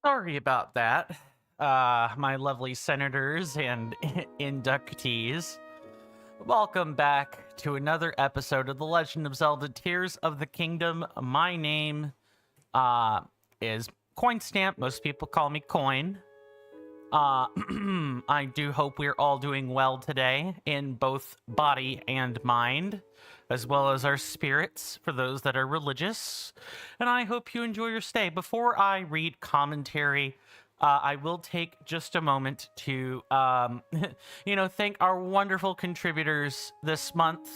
Sorry about that, my lovely senators and inductees. Welcome back to another episode of The Legend of Zelda Tears of the Kingdom. My name is Coinstamp. Most people call me Coin. I do hope we're all doing well today in both body and mind, as well as our spirits for those that are religious. And I hope you enjoy your stay. Before I read commentary, I will take just a moment to, thank our wonderful contributors this month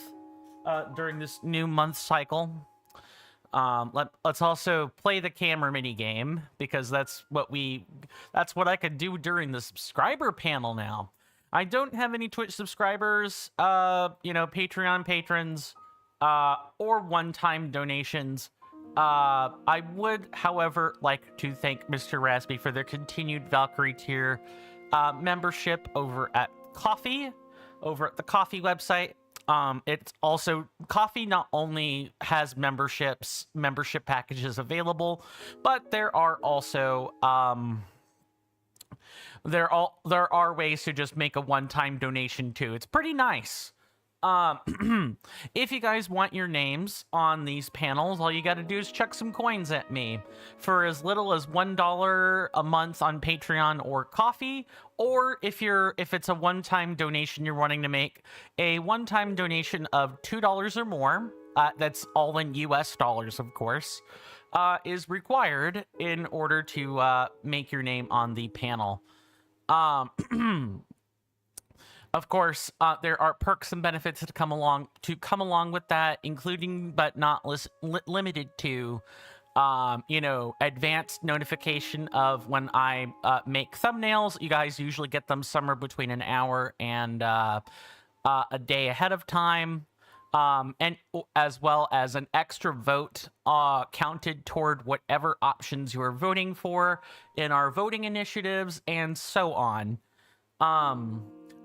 during this new month cycle. Let's also play the camera mini game because that's what I could do during the subscriber panel now. I don't have any Twitch subscribers, Patreon patrons, or one-time donations. I would, however, like to thank Mr. Raspy for their continued Valkyrie tier membership over at the Coffee website. It's also Coffee not only has membership packages available, but there are also there are ways to just make a one-time donation too. It's pretty nice. If you guys want your names on these panels, all you got to do is chuck some coins at me for as little as $1 a month on Patreon or Coffee, or if it's a one-time donation you're wanting to make, a one-time donation of $2 or more, that's all in US dollars, of course, is required in order to make your name on the panel. Of course, there are perks and benefits that come along with that, including but not limited to, advanced notification of when I make thumbnails. You guys usually get them somewhere between an hour and a day ahead of time, and as well as an extra vote counted toward whatever options you are voting for in our voting initiatives, and so on.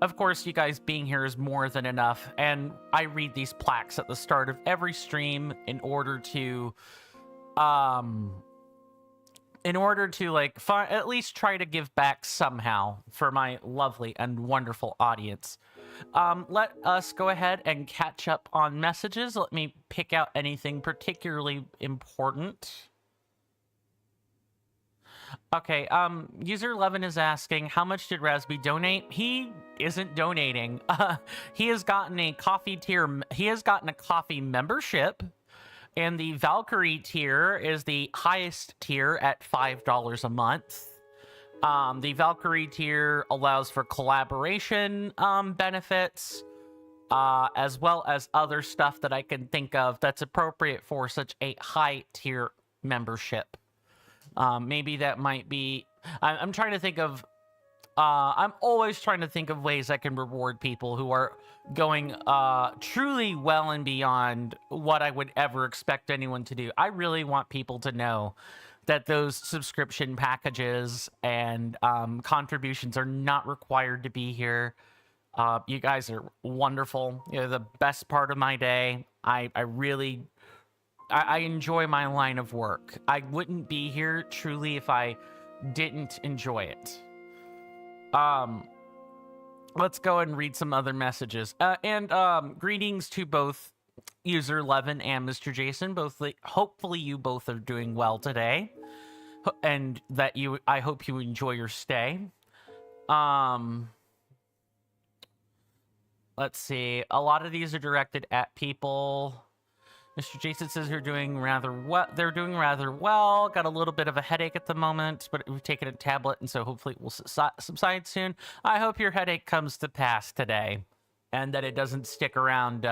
Of course, you guys being here is more than enough, and I read these plaques at the start of every stream in order to at least try to give back somehow for my lovely and wonderful audience. Let us go ahead and catch up on messages. Let me pick out anything particularly important. Okay, user 11 is asking, how much did Rasby donate? He isn't donating. He has gotten a coffee membership, and the Valkyrie tier is the highest tier at $5 a month. The Valkyrie tier allows for collaboration benefits, as well as other stuff that I can think of that's appropriate for such a high tier membership. Maybe that might be... I'm trying to think of... I'm always trying to think of ways I can reward people who are going truly well and beyond what I would ever expect anyone to do. I really want people to know that those subscription packages and contributions are not required to be here. You guys are wonderful. You're the best part of my day. I enjoy my line of work. I wouldn't be here truly if I didn't enjoy it. Let's go and read some other messages. Greetings to both user 11 and Mr. Jason. Hopefully you both are doing well today, and that I hope you enjoy your stay. Let's see. A lot of these are directed at people. Mr. Jason says they're doing rather well. Got a little bit of a headache at the moment, but we've taken a tablet, and so hopefully it will subside soon. I hope your headache comes to pass today, and that it doesn't stick around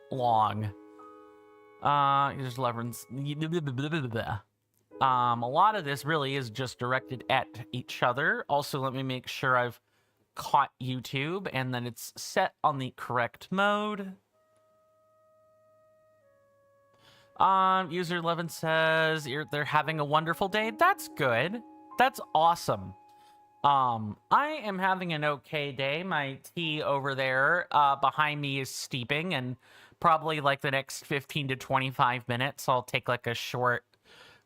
long. There's Leverns. A lot of this really is just directed at each other. Also, let me make sure I've caught YouTube and that it's set on the correct mode. User 11 says they're having a wonderful day. That's good. That's awesome. I am having an okay day. My tea over there behind me is steeping, and probably like the next 15 to 25 minutes I'll take like a short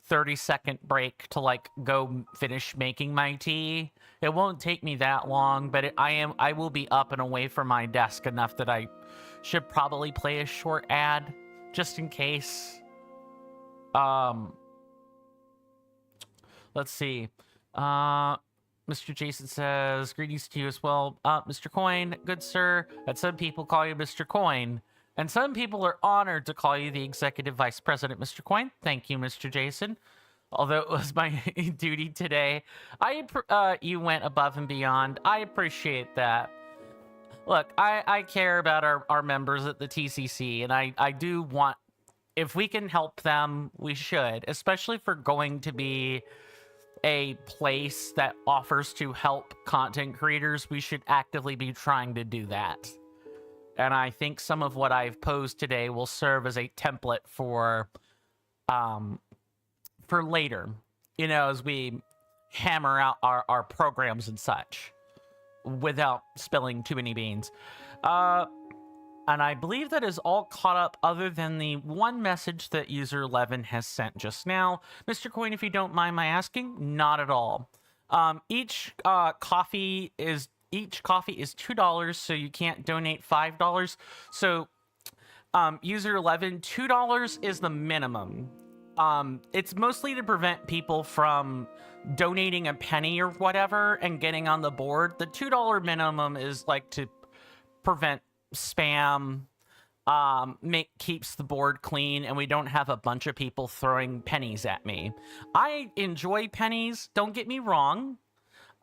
30-second break to like go finish making my tea. It won't take me that long, but I will be up and away from my desk enough that I should probably play a short ad just in case. Let's see. Mr. Jason says, greetings to you as well. Mr. Coin, good sir. And some people call you Mr. Coin. And some people are honored to call you the Executive Vice President, Mr. Coin. Thank you, Mr. Jason. Although it was my duty today, you went above and beyond. I appreciate that. Look, I care about our members at the TCC, and I do want, if we can help them, we should, especially if we're going to be a place that offers to help content creators. We should actively be trying to do that. And I think some of what I've posed today will serve as a template for later, you know, as we hammer out our programs and such without spilling too many beans. And I believe that is all caught up other than the one message that user 11 has sent just now. Mr. Coin, if you don't mind my asking, not at all. Each coffee is $2, so you can't donate $5. So user 11, $2 is the minimum. It's mostly to prevent people from donating a penny or whatever and getting on the board. The $2 minimum is like to prevent spam, keeps the board clean, and we don't have a bunch of people throwing pennies at me. I enjoy pennies, don't get me wrong,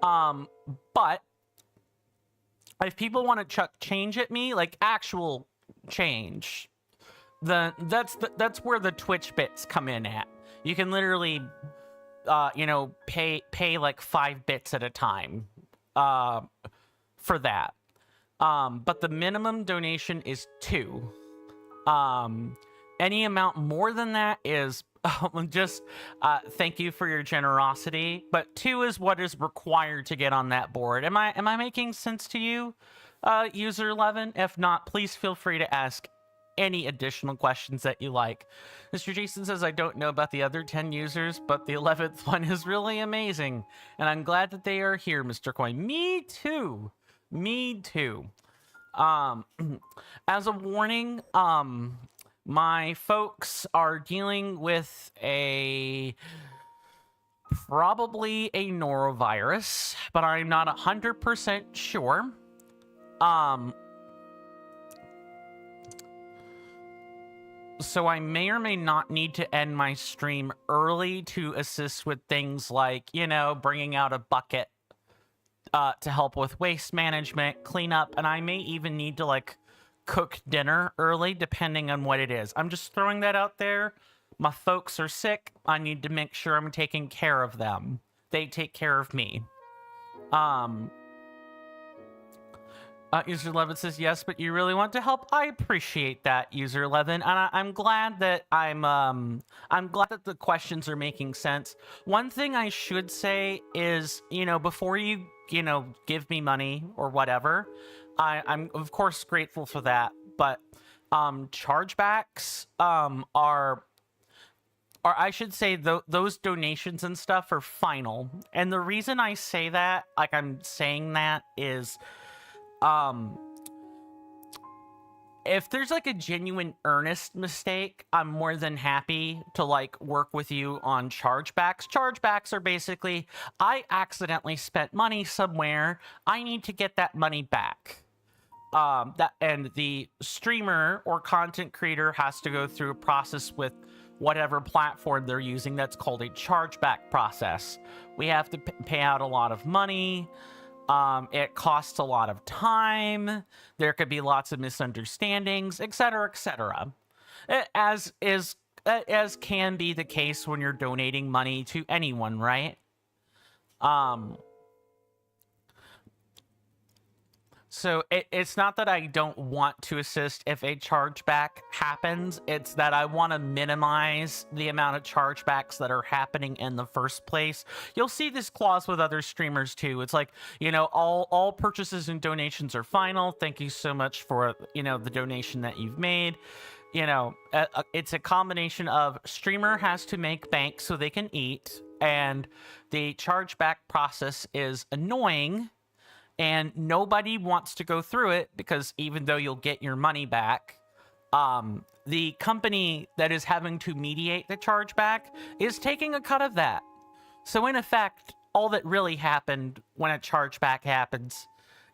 but if people want to chuck change at me, like actual change, that's where the Twitch bits come in at. You can literally you know, pay like 5 bits at a time for that. But the minimum donation is 2. Any amount more than that is just thank you for your generosity. But 2 is what is required to get on that board. Am I making sense to you, user 11? If not, please feel free to ask any additional questions that you like. Mr. Jason says, I don't know about the other 10 users, but the 11th one is really amazing. And I'm glad that they are here, Mr. Coin. Me too. Me too. As a warning, my folks are dealing with probably a norovirus, but I'm not 100% sure. So I may or may not need to end my stream early to assist with things like, you know, bringing out a bucket to help with waste management, cleanup, and I may even need to, like, cook dinner early, depending on what it is. I'm just throwing that out there. My folks are sick. I need to make sure I'm taking care of them. They take care of me. User 11 says, yes, but you really want to help? I appreciate that, User 11, and I'm glad that I'm glad that the questions are making sense. One thing I should say is, you know, before you know, give me money or whatever, I'm of course grateful for that, but chargebacks are I should say those donations and stuff are final. And the reason I say that, like I'm saying that, is if there's like a genuine earnest mistake, I'm more than happy to like work with you on chargebacks. Chargebacks are basically, I accidentally spent money somewhere, I need to get that money back. And the streamer or content creator has to go through a process with whatever platform they're using that's called a chargeback process. We have to pay out a lot of money. It costs a lot of time. There could be lots of misunderstandings, etc., etc. As can be the case when you're donating money to anyone, right? So it's not that I don't want to assist if a chargeback happens. It's that I want to minimize the amount of chargebacks that are happening in the first place. You'll see this clause with other streamers too. It's like, you know, all purchases and donations are final. Thank you so much for, you know, the donation that you've made. you know, it's a combination of streamer has to make bank so they can eat, and the chargeback process is annoying, and nobody wants to go through it because even though you'll get your money back, the company that is having to mediate the chargeback is taking a cut of that. So in effect, all that really happened when a chargeback happens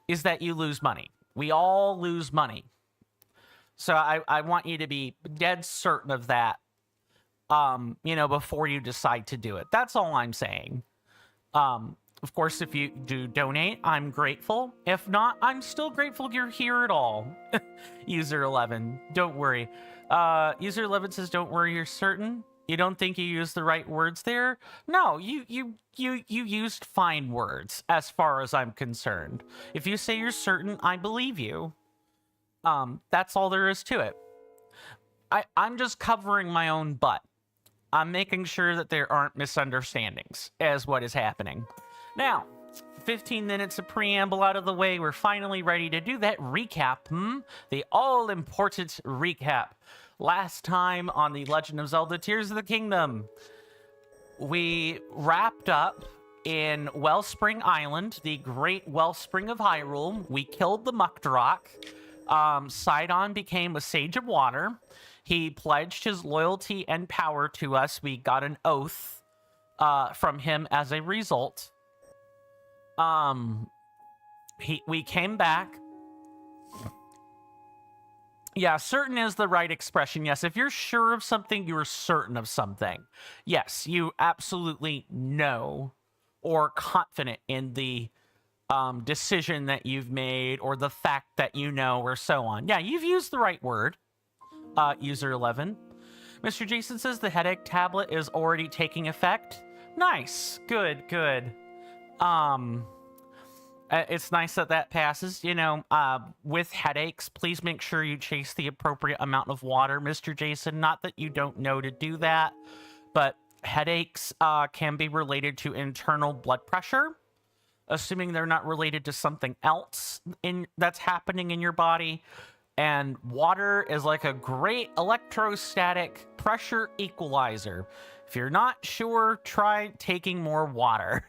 is that you lose money. We all lose money. So I want you to be dead certain of that, you know, before you decide to do it. That's all I'm saying. Of course, if you do donate, I'm grateful. If not, I'm still grateful you're here at all. User 11, don't worry. User 11 says, don't worry, you're certain? You don't think you used the right words there? No, you used fine words, as far as I'm concerned. If you say you're certain, I believe you. That's all there is to it. I'm just covering my own butt. I'm making sure that there aren't misunderstandings as what is happening. Now, 15 minutes of preamble out of the way, we're finally ready to do that recap, The all-important recap. Last time on The Legend of Zelda Tears of the Kingdom, we wrapped up in Wellspring Island, the great wellspring of Hyrule. We killed the Mucktorok. Sidon became a Sage of Water. He pledged his loyalty and power to us. We got an oath from him as a result. We came back. Yeah, certain is the right expression. Yes, if you're sure of something, you're certain of something. Yes, you absolutely know or confident in the decision that you've made or the fact that you know or so on. Yeah, you've used the right word, user 11. Mr. Jason says the headache tablet is already taking effect. Nice. Good, good. It's nice that that passes. You know, with headaches, please make sure you chase the appropriate amount of water, Mr. Jason. Not that you don't know to do that, but headaches can be related to internal blood pressure, assuming they're not related to something else that's happening in your body. And water is like a great electrostatic pressure equalizer. If you're not sure, try taking more water.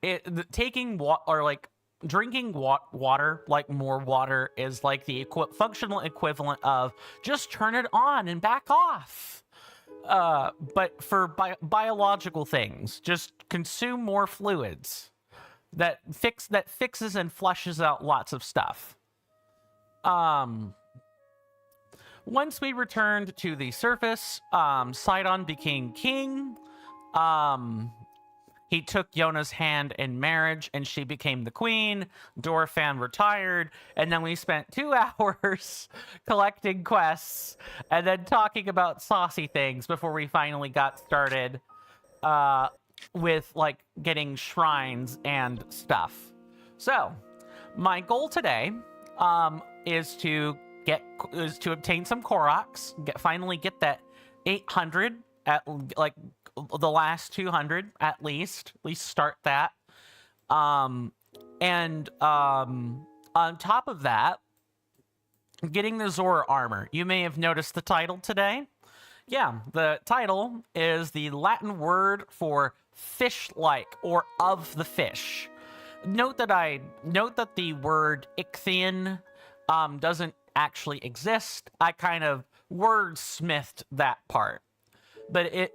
Drinking water, like more water, is like the functional equivalent of just turn it on and back off. But for biological things, just consume more fluids. That fixes and flushes out lots of stuff. Once we returned to the surface, Sidon became king. He took Yona's hand in marriage, and she became the queen. Dorfan retired, and then we spent 2 hours collecting quests and then talking about saucy things before we finally got started with, like, getting shrines and stuff. So, my goal today is to obtain some Koroks, finally get that 800 at, like, the last 200 at least start that, and on top of that, getting the Zora armor. You may have noticed the title today. Yeah, the title is the Latin word for fish-like or of the fish. Note that the word Ichthyan doesn't actually exist. I kind of wordsmithed that part. But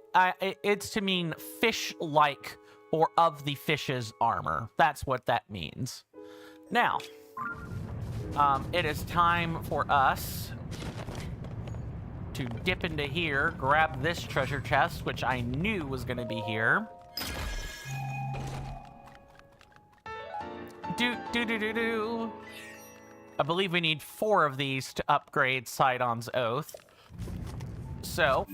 it's to mean fish-like or of the fish's armor. That's what that means. Now, it is time for us to dip into here, grab this treasure chest, which I knew was going to be here. Do. I believe we need 4 of these to upgrade Sidon's Oath. So,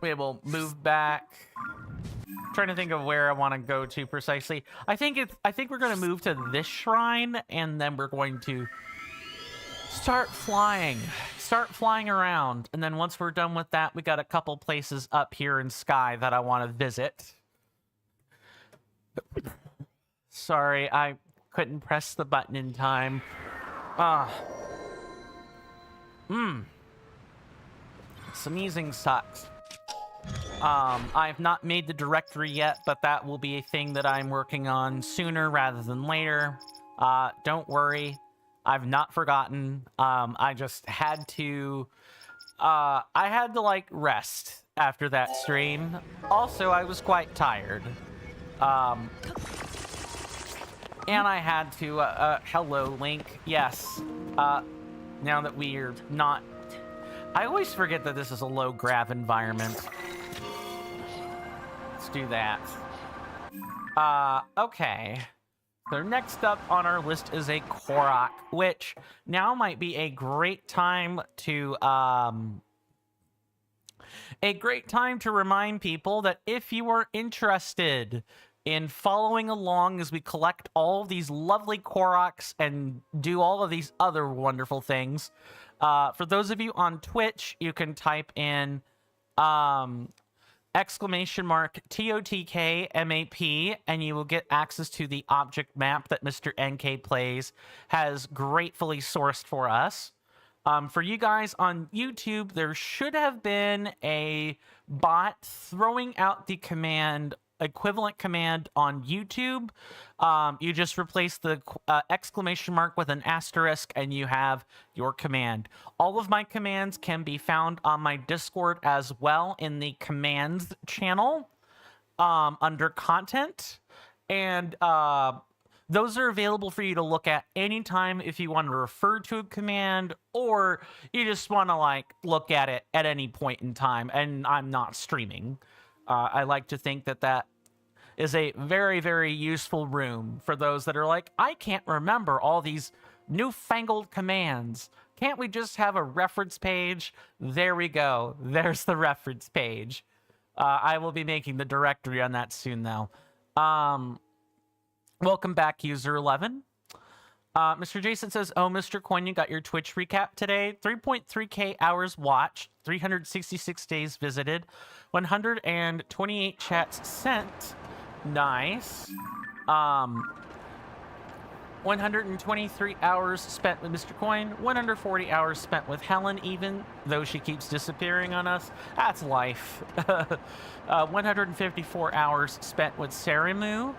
we will move back. I'm trying to think of where I want to go to precisely. I think we're going to move to this shrine, and then we're going to start flying around. And then once we're done with that, we got a couple places up here in Sky that I want to visit. Sorry, I couldn't press the button in time. Sneezing sucks. I've not made the directory yet, but that will be a thing that I'm working on sooner rather than later. Don't worry, I've not forgotten. I just had to, like, rest after that stream. Also, I was quite tired. And I had to, hello, Link. Yes. Now that we're not... I always forget that this is a low-grav environment. Let's do that. Okay. So next up on our list is a Korok, which now might be a great time to, remind people that if you are interested in following along as we collect all of these lovely Koroks and do all of these other wonderful things, for those of you on Twitch, you can type in !TOTK MAP, and you will get access to the object map that Mr. NK Plays has gratefully sourced for us. For you guys on YouTube, there should have been a bot throwing out the equivalent command on YouTube. You just replace the exclamation mark with an asterisk and you have your command. All of my commands can be found on my Discord as well in the commands channel under content. And those are available for you to look at anytime if you want to refer to a command or you just want to like look at it at any point in time and I'm not streaming. I like to think that that is a very, very useful room for those that are like, I can't remember all these newfangled commands. Can't we just have a reference page? There we go. There's the reference page. I will be making the directory on that soon, though. Welcome back, user 11. Mr. Jason says, oh, Mr. Coin, you got your Twitch recap today. 3.3K hours watched, 366 days visited, 128 chats sent. Nice. 123 hours spent with Mr. Coin, 140 hours spent with Helen, even though she keeps disappearing on us. That's life. 154 hours spent with Saramu.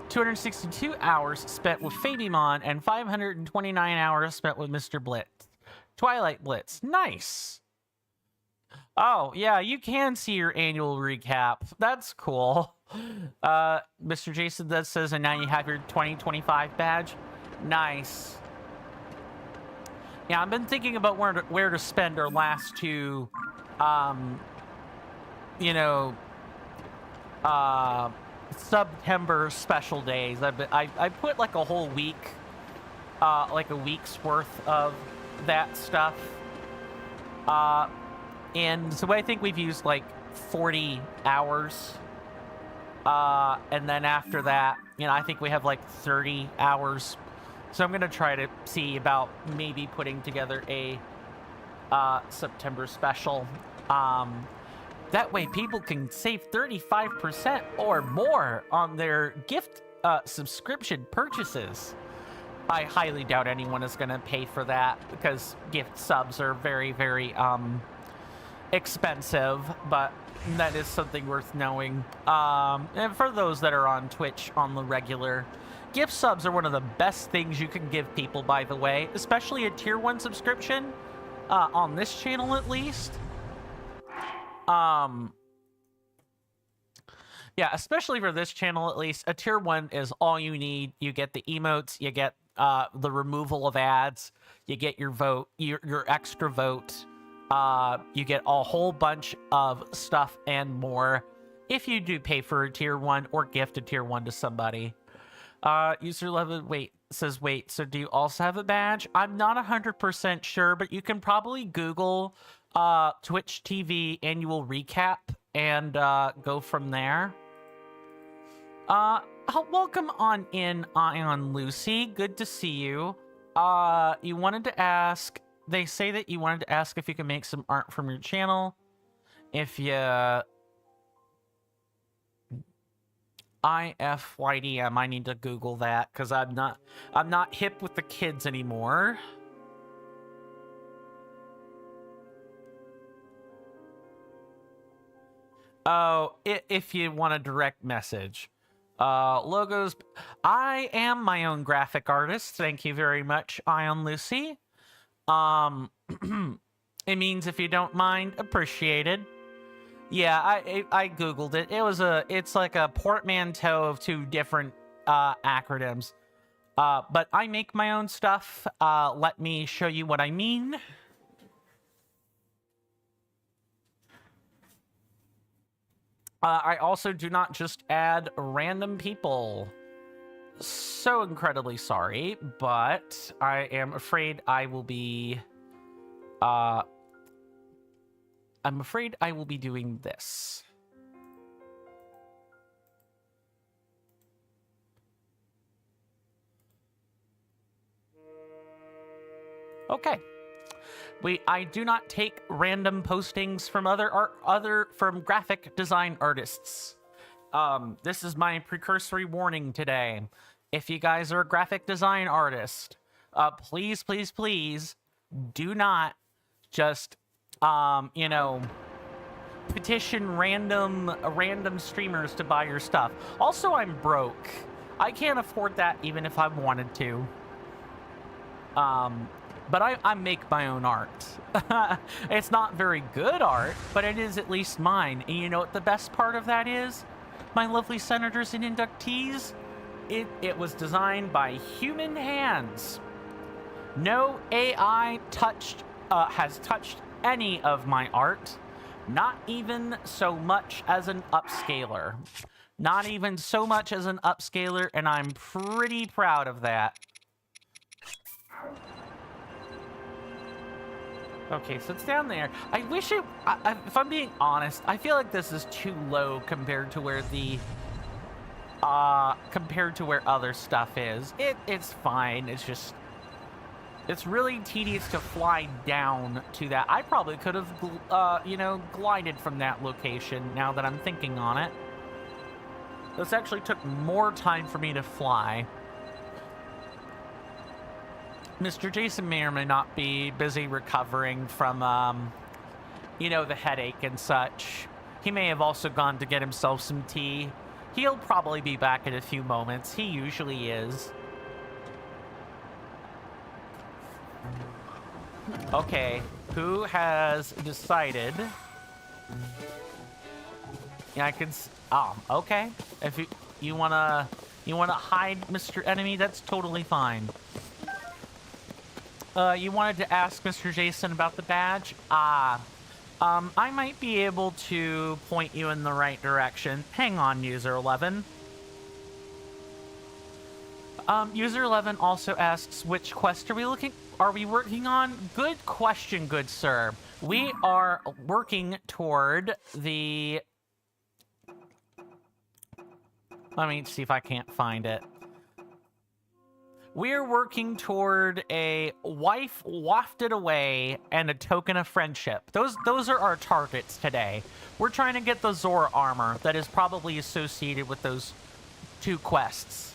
262 hours spent with Fabimon, and 529 hours spent with Mr. Blitz. Twilight Blitz. Nice. Oh, yeah, you can see your annual recap. That's cool. Mr. Jason that says, and now you have your 2025 badge. Nice. Yeah, I've been thinking about where to spend our last two, September special days. I put like a whole week, like a week's worth of that stuff. And so I think we've used like 40 hours. And then after that, I think we have like 30 hours. So I'm going to try to see about maybe putting together a September special. That way people can save 35% or more on their gift subscription purchases. I highly doubt anyone is going to pay for that because gift subs are very, very expensive, but that is something worth knowing. And for those that are on Twitch on the regular, gift subs are one of the best things you can give people, by the way, especially a tier 1 subscription, on this channel at least. Yeah, especially for this channel at least, a tier 1 is all you need. You get the emotes, you get the removal of ads, you get your vote, your extra vote, you get a whole bunch of stuff and more if you do pay for a tier 1 or gift a tier 1 to somebody. User 11 says wait, so do you also have a badge? I'm not 100% sure, but you can probably Google Twitch TV annual recap and go from there. Welcome on in, Ion Lucy. Good to see you. You wanted to ask, they say that you wanted to ask if you can make some art from your channel. If you... IFYDM, I need to Google that because I'm not hip with the kids anymore. Oh, if you want a direct message. Logos. I am my own graphic artist. Thank you very much, Ion Lucy. It means if you don't mind, appreciated. Yeah, I googled it. It's like a portmanteau of two different acronyms. But I make my own stuff. Let me show you what I mean. I also do not just add random people. So incredibly sorry, but I am afraid I will be... I'm afraid I will be doing this. Okay. I do not take random postings from from graphic design artists. This is my precursory warning today. If you guys are a graphic design artist, please, please, please do not just, you know, petition random streamers to buy your stuff. Also, I'm broke. I can't afford that even if I wanted to. But I make my own art. It's not very good art, but it is at least mine. And you know what the best part of that is? My lovely senators and inductees? It was designed by human hands. No AI has touched any of my art. Not even so much as an upscaler. Not even so much as an upscaler, and I'm pretty proud of that. Okay, so it's down there. I wish it... if I'm being honest, I feel like this is too low compared to where the... compared to where other stuff is. It's fine. It's just... It's really tedious to fly down to that. I probably could have, you know, glided from that location now that I'm thinking on it. This actually took more time for me to fly. Mr. Jason may or may not be busy recovering from, you know, the headache and such. He may have also gone to get himself some tea. He'll probably be back in a few moments. He usually is. Okay, who has decided? Yeah, I can... okay. If you wanna hide, Mr. Enemy, that's totally fine. You wanted to ask Mr. Jason about the badge? I might be able to point you in the right direction. Hang on, User 11. User 11 also asks, which quest are we working on? Good question, good sir. We are working toward the... Let me see if I can't find it. We're working toward a wife wafted away and a token of friendship. Those are our targets today. We're trying to get the Zora armor that is probably associated with those two quests.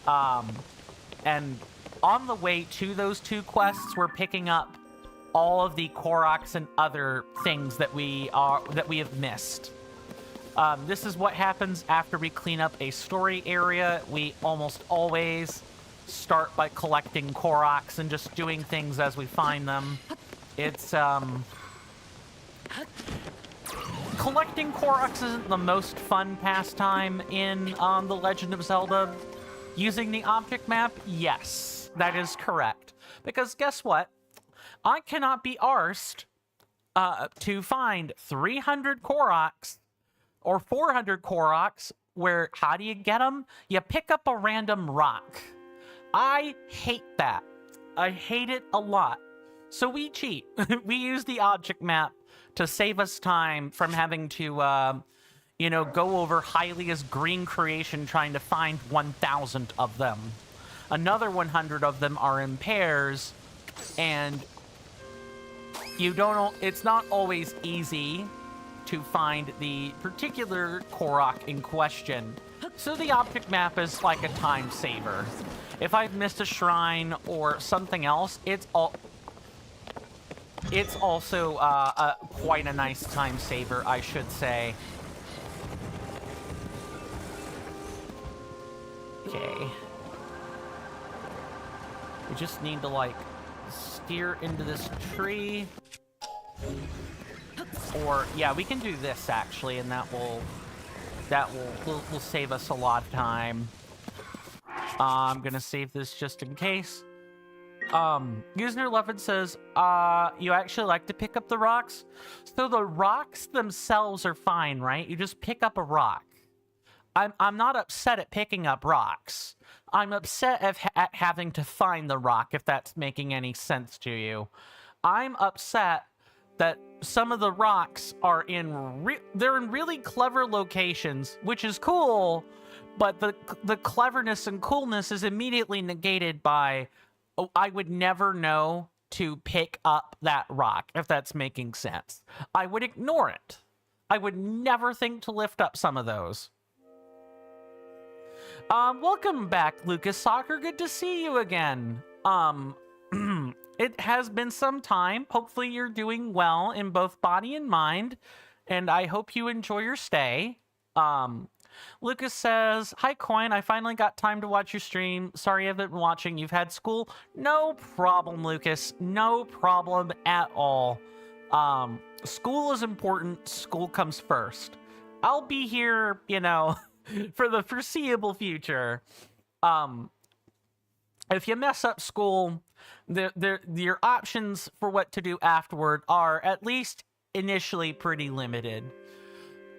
And on the way to those two quests, we're picking up all of the Koroks and other things that we have missed. This is what happens after we clean up a story area. We almost always start by collecting Koroks and just doing things as we find them. It's, collecting Koroks isn't the most fun pastime in, The Legend of Zelda. Using the object map, yes, that is correct. Because guess what? I cannot be arsed, to find 300 Koroks or 400 Koroks where, how do you get them? You pick up a random rock. I hate that. I hate it a lot. So we cheat. We use the object map to save us time from having to, you know, go over Hylia's green creation trying to find 1,000 of them. Another 100 of them are in pairs, and it's not always easy to find the particular Korok in question. So the object map is like a time saver. If I've missed a shrine or something else, it's also quite a nice time saver, I should say. Okay. We just need to, like, steer into this tree. Or, yeah, we can do this, actually, and that will save us a lot of time. I'm gonna save this just in case. User Levin says, you actually like to pick up the rocks? So the rocks themselves are fine, right? You just pick up a rock. I'm not upset at picking up rocks. I'm upset at having to find the rock, if that's making any sense to you. I'm upset that some of the rocks are they're in really clever locations, which is cool, but the cleverness and coolness is immediately negated by, oh, I would never know to pick up that rock, if that's making sense. I would ignore it. I would never think to lift up some of those. Welcome back, Lucas Soccer. Good to see you again. It has been some time. Hopefully you're doing well in both body and mind, and I hope you enjoy your stay. Lucas says, hi, Coin. I finally got time to watch your stream. Sorry I haven't been watching. You've had school. No problem, Lucas. No problem at all. School is important. School comes first. I'll be here, you know, for the foreseeable future. If you mess up school, your options for what to do afterward are, at least initially, pretty limited.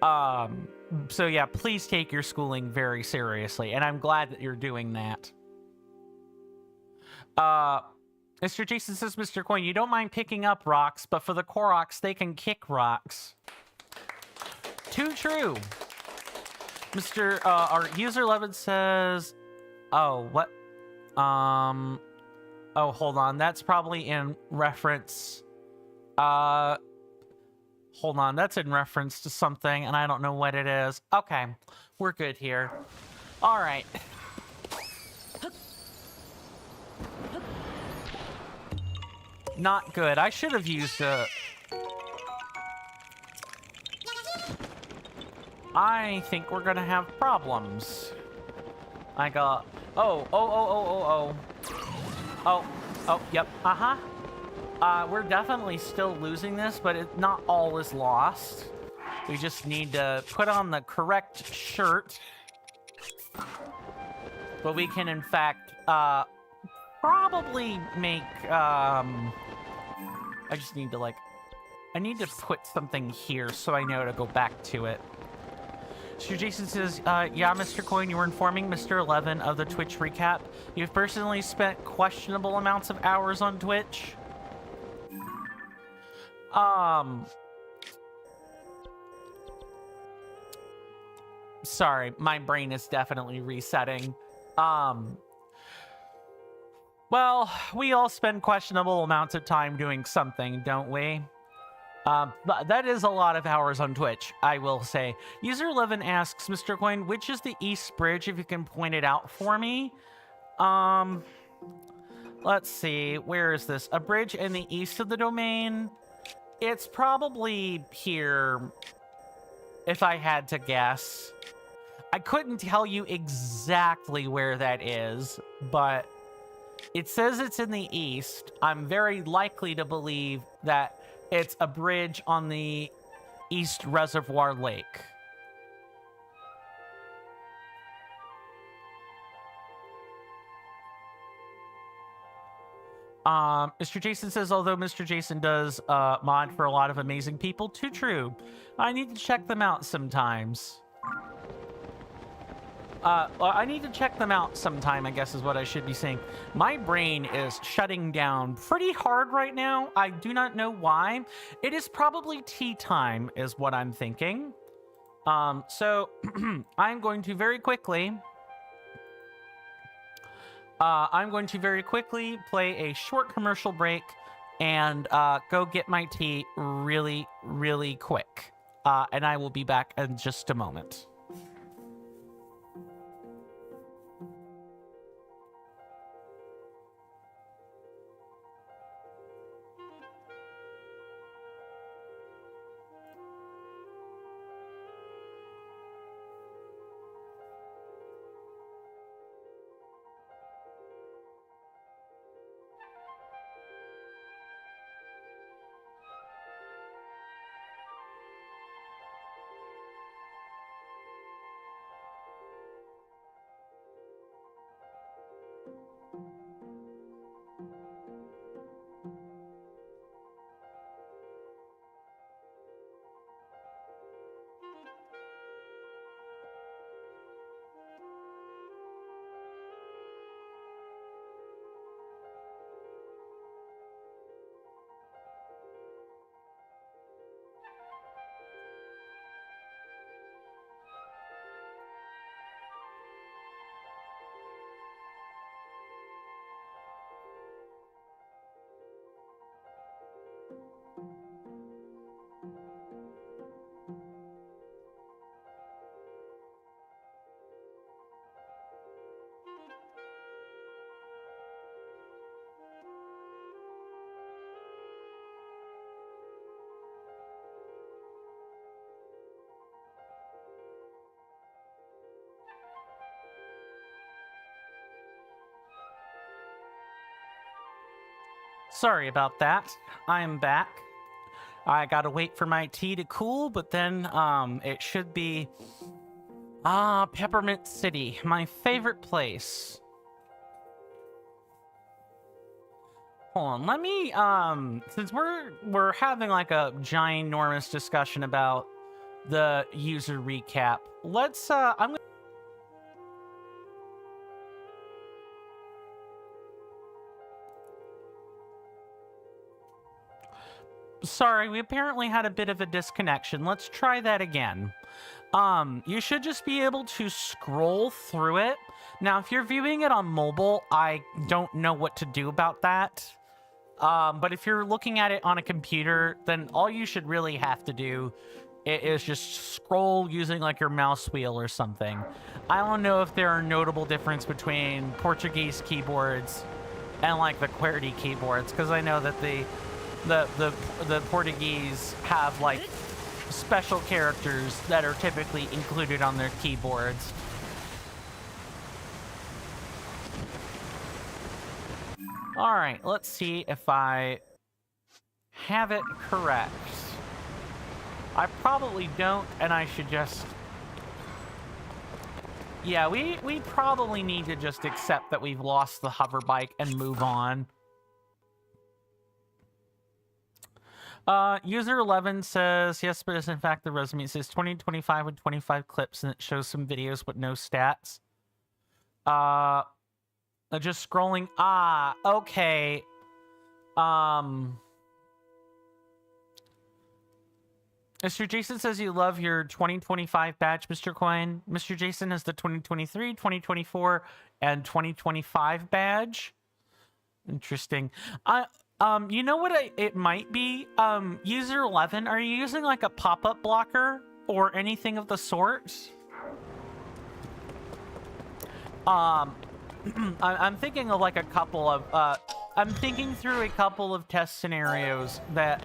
So yeah, please take your schooling very seriously, and I'm glad that you're doing that. Mr. Jason says, Mr. Coin, you don't mind picking up rocks, but for the Koroks, they can kick rocks. Too true. Our user Levin says, oh, what? Oh, hold on. That's probably in reference. Hold on. That's in reference to something, and I don't know what it is. Okay. We're good here. All right. Not good. I should have used a... I think we're gonna have problems. I got... Oh, yep, we're definitely still losing this, but not all is lost. We just need to put on the correct shirt. But we can, in fact, probably make, I just need to, like... I need to put something here so I know to go back to it. Mr. Jason says, yeah, Mr. Coin, you were informing Mr. 11 of the Twitch recap. You've personally spent questionable amounts of hours on Twitch. Sorry, my brain is definitely resetting. Well, we all spend questionable amounts of time doing something, don't we? But that is a lot of hours on Twitch, I will say. User 11 asks, Mr. Coin, which is the East Bridge, if you can point it out for me? Let's see, where is this? A bridge in the east of the domain? It's probably here, if I had to guess. I couldn't tell you exactly where that is, but it says it's in the east. I'm very likely to believe that it's a bridge on the East Reservoir Lake. Mr. Jason says, although Mr. Jason does mod for a lot of amazing people, too true. I need to check them out sometimes. I need to check them out sometime, I guess is what I should be saying. My brain is shutting down pretty hard right now. I do not know why. It is probably tea time is what I'm thinking. So I'm going to very quickly... play a short commercial break and go get my tea really, really quick. And I will be back in just a moment. Sorry about that. I am back. I gotta wait for my tea to cool, but then it should be Peppermint City, my favorite place. Hold on, let me since we're having like a ginormous discussion about the user recap. Let's Sorry, we apparently had a bit of a disconnection. Let's try that again. You should just be able to scroll through it. Now, if you're viewing it on mobile, I don't know what to do about that. But if you're looking at it on a computer, then all you should really have to do is just scroll using like your mouse wheel or something. I don't know if there are notable difference between Portuguese keyboards and like the QWERTY keyboards, because I know that the Portuguese have like special characters that are typically included on their keyboards. All right, let's see if I have it correct. I probably don't, and I should just... Yeah, we probably need to just accept that we've lost the hover bike and move on. User 11 says, yes, but it's in fact the resume. It says 2025 with 25 clips, and it shows some videos but no stats. Just scrolling. Ah, okay. Mr. Jason says you love your 2025 badge, Mr. Coin. Mr. Jason has the 2023, 2024, and 2025 badge. Interesting. You know what it might be? User 11, are you using like a pop-up blocker or anything of the sort? I'm thinking of like a couple of, I'm thinking through a couple of test scenarios that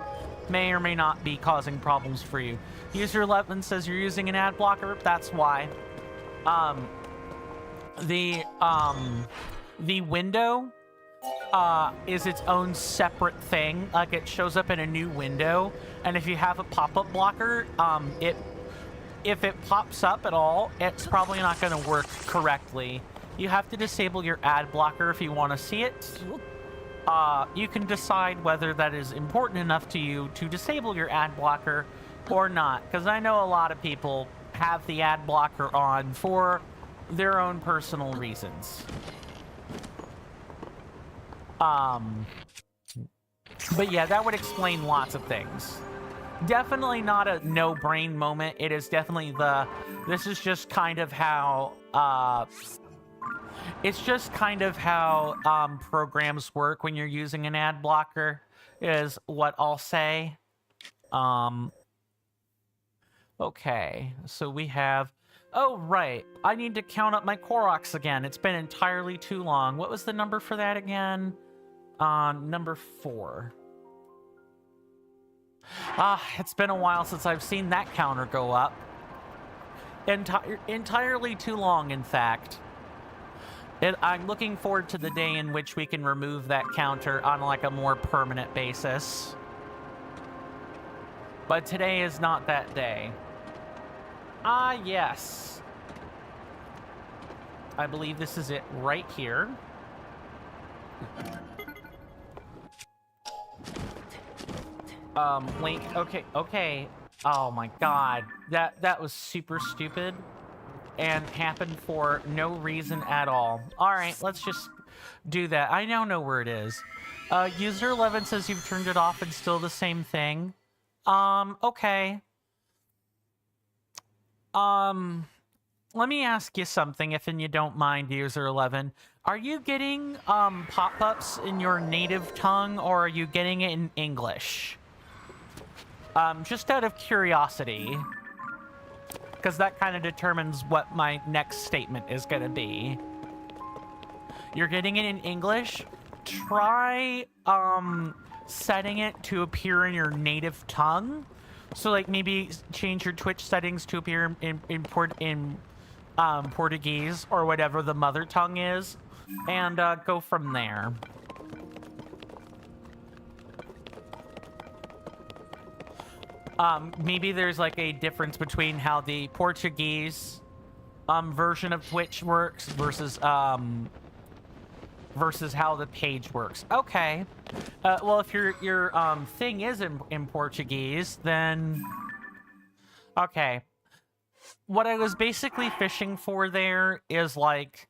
may or may not be causing problems for you. User 11 says you're using an ad blocker. That's why. The window is its own separate thing. Like it shows up in a new window, and if you have a pop-up blocker, if it pops up at all, it's probably not going to work correctly. You have to disable your ad blocker if you want to see it. You can decide whether that is important enough to you to disable your ad blocker or not, because I know a lot of people have the ad blocker on for their own personal reasons. But yeah, that would explain lots of things. Definitely not a no-brain moment. It is definitely this is just kind of how, it's just kind of how programs work when you're using an ad blocker, is what I'll say. Okay, so we have... Oh, right. I need to count up my Koroks again. It's been entirely too long. What was the number for that again? Number 4. It's been a while since I've seen that counter go up. Entirely too long, in fact. I'm looking forward to the day in which we can remove that counter on like a more permanent basis. But today is not that day. Ah, yes. I believe this is it right here. Link, okay. Oh my god. That was super stupid and happened for no reason at all. Alright, let's just do that. I now know where it is. User 11 says you've turned it off and still the same thing. Okay. Let me ask you something, if you don't mind, User 11. Are you getting, pop-ups in your native tongue, or are you getting it in English? Just out of curiosity. Because that kind of determines what my next statement is going to be. You're getting it in English? Try, setting it to appear in your native tongue. So, like, maybe change your Twitch settings to appear in Portuguese or whatever the mother tongue is, and go from there. Maybe there's like a difference between how the Portuguese version of Twitch works versus how the page works. Okay. Well, if your thing is in Portuguese, then okay. What I was basically fishing for there is like,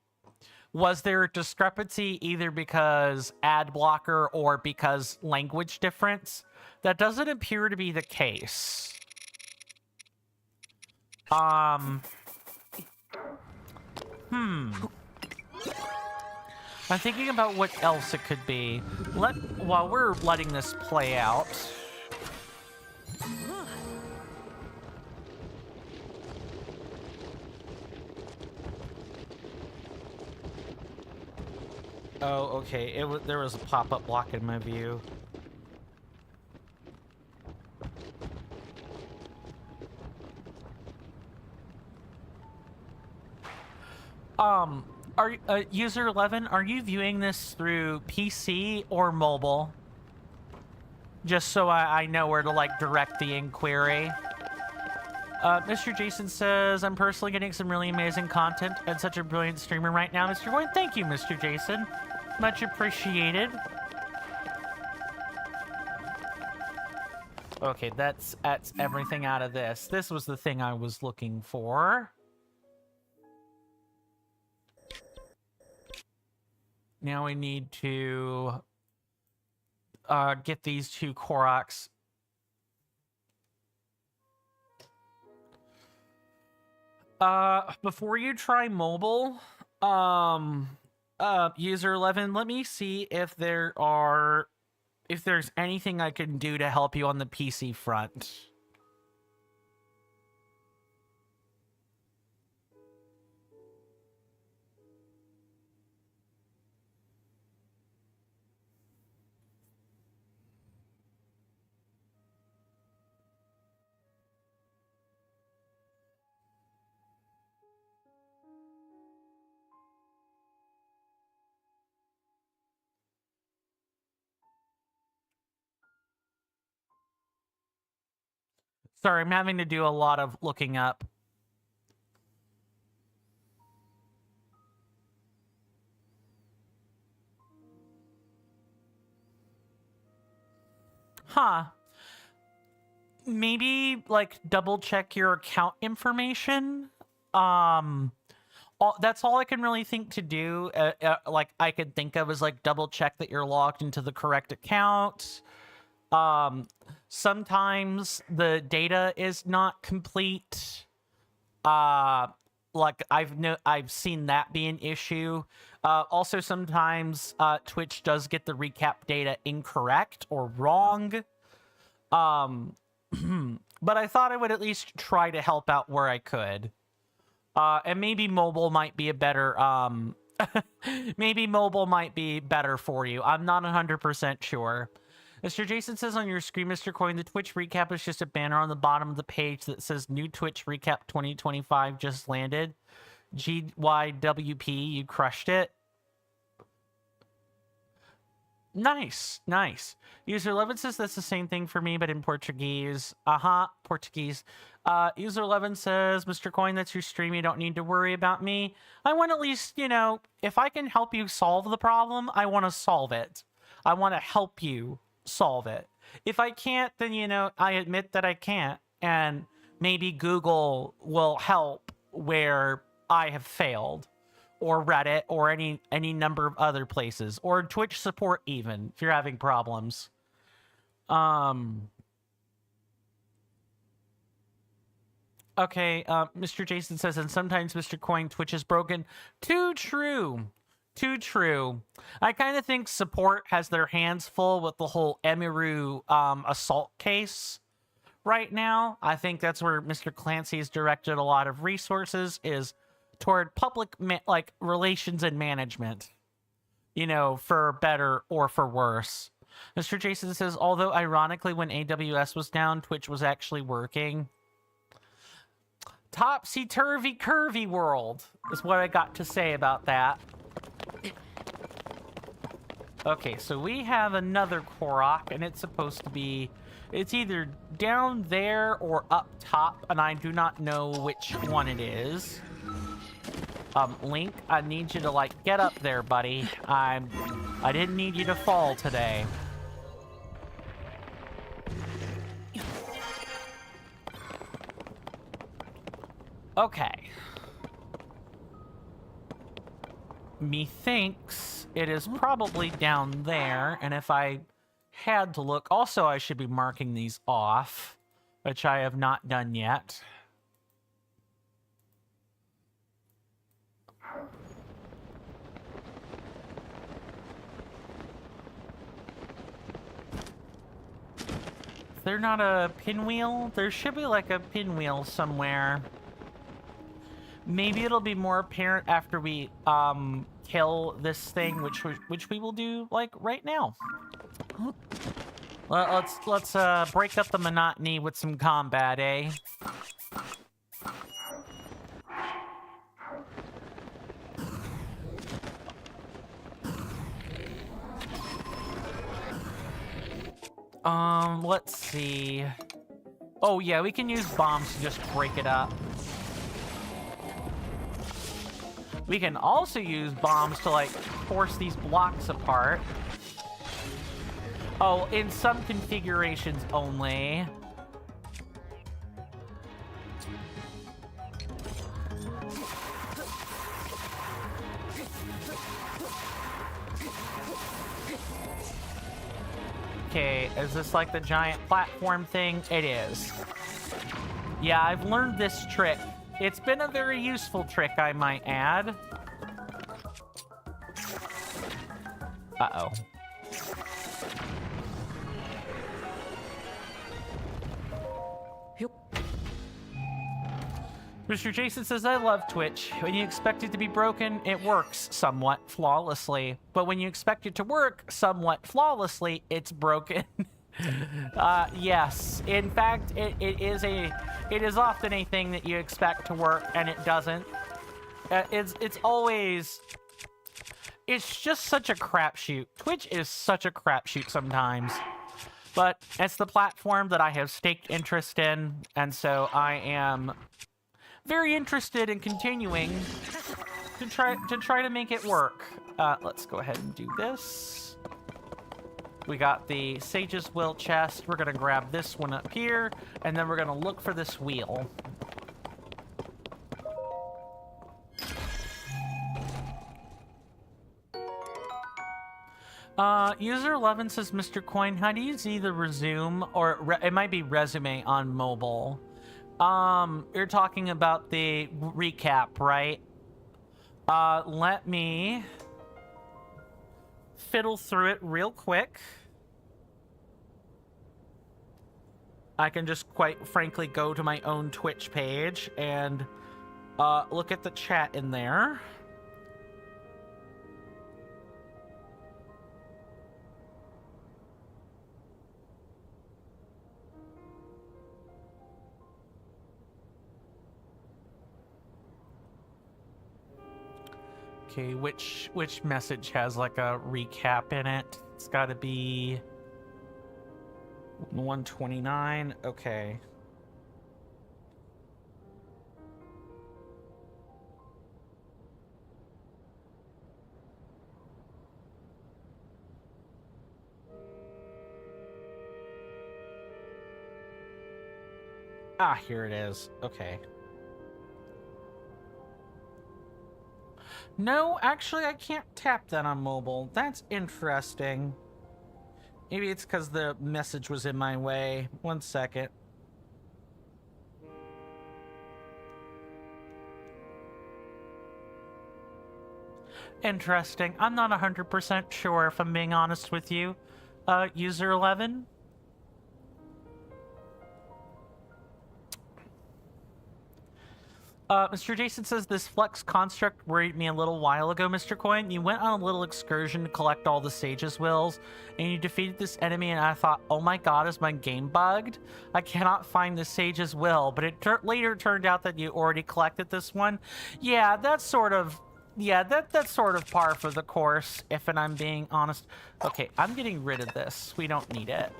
was there a discrepancy either because ad blocker or because language difference? That doesn't appear to be the case. I'm thinking about what else it could be. While we're letting this play out. Oh, okay. There was a pop-up block in my view. User 11, are you viewing this through PC or mobile? Just so I know where to, like, direct the inquiry. Mr. Jason says, I'm personally getting some really amazing content and such a brilliant streamer right now, Mr. Boyd. Thank you, Mr. Jason. Much appreciated. Okay, that's everything out of this. This was the thing I was looking for. Now we need to get these two Koroks. Before you try mobile, user 11, let me see if there's anything I can do to help you on the PC front. Sorry, I'm having to do a lot of looking up. Huh. Maybe, like, double check your account information. That's all I can really think to do. Like, I could think of as, like, double check that you're logged into the correct account. Sometimes the data is not complete. Like I've seen that be an issue. Also sometimes Twitch does get the recap data incorrect or wrong. But I thought I would at least try to help out where I could. And maybe mobile might be a better maybe mobile might be better for you. I'm not 100% sure. Mr. Jason says on your screen, Mr. Coin, the Twitch recap is just a banner on the bottom of the page that says New Twitch Recap 2025 just landed. GYWP, you crushed it. Nice, nice. User 11 says that's the same thing for me, but in Portuguese. Portuguese. User 11 says, Mr. Coin, that's your stream. You don't need to worry about me. I want at least, you know, if I can help you solve the problem, I want to solve it. I want to help you solve it. If I can't, then, you know, I admit that I can't. And maybe Google will help where I have failed. Or Reddit, or any number of other places, or Twitch support even, if you're having problems. Okay, Mr. Jason says, and sometimes Mr. Coin, Twitch is broken. Too true. Too true. I kind of think support has their hands full with the whole Emiru assault case right now. I think that's where Mr. Clancy has directed a lot of resources, is toward public relations and management, you know, for better or for worse. Mr. Jason says, although ironically when AWS was down, Twitch was actually working. Topsy-turvy curvy world is what I got to say about that. Okay, so we have another Korok, and it's supposed to be It's either down there or up top, and I do not know which one it is. Link, I need you to, like, get up there, buddy. I didn't need you to fall today. Okay. Methinks it is probably down there, and if I had to look... Also, I should be marking these off, which I have not done yet. Is there not a pinwheel? There should be like a pinwheel somewhere. Maybe it'll be more apparent after we kill this thing, which we will do like right now. Let's break up the monotony with some combat, eh? Let's see. Oh yeah, we can use bombs to just break it up. We can also use bombs to, like, force these blocks apart. Oh, in some configurations only. Okay, is this like the giant platform thing? It is. Yeah, I've learned this trick. It's been a very useful trick, I might add. Uh-oh. Mr. Jason says, I love Twitch. When you expect it to be broken, it works somewhat flawlessly. But when you expect it to work somewhat flawlessly, it's broken. Yes. In fact, it is often a thing that you expect to work and it doesn't. It's always... It's just such a crapshoot. Twitch is such a crapshoot sometimes. But it's the platform that I have staked interest in, and so I am very interested in continuing to try to make it work. Let's go ahead and do this. We got the Sage's Will chest. We're gonna grab this one up here, and then we're gonna look for this wheel. User 11 says, Mr. Coin, how do you see the resume, or it might be resume on mobile? You're talking about the recap, right? Let me fiddle through it real quick. I can just quite frankly go to my own Twitch page and look at the chat in there. Okay, which message has like a recap in it? It's got to be 129. Okay. Ah, here it is. Okay. No, actually, I can't tap that on mobile. That's interesting. Maybe it's because the message was in my way. 1 second. Interesting. I'm not 100% sure, if I'm being honest with you. User 11? Mr. Jason says, this flex construct worried me a little while ago, Mr. Coin. You went on a little excursion to collect all the Sage's Wills, and you defeated this enemy, and I thought, oh my god, is my game bugged? I cannot find the Sage's Will, but it later turned out that you already collected this one. Yeah, that's sort of... Yeah, that's sort of par for the course, if I'm being honest. Okay, I'm getting rid of this. We don't need it.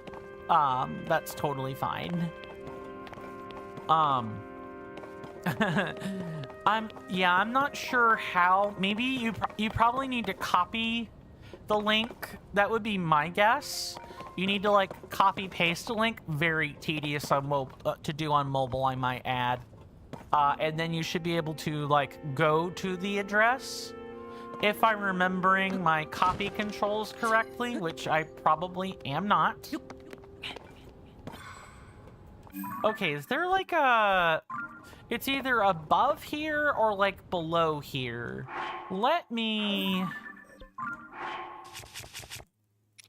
That's totally fine. I'm not sure how. Maybe you probably need to copy the link. That would be my guess. You need to like copy paste a link. Very tedious on to do on mobile, I might add. And then you should be able to like go to the address. If I'm remembering my copy controls correctly, which I probably am not. Okay, is there like a... It's either above here or like below here. Let me...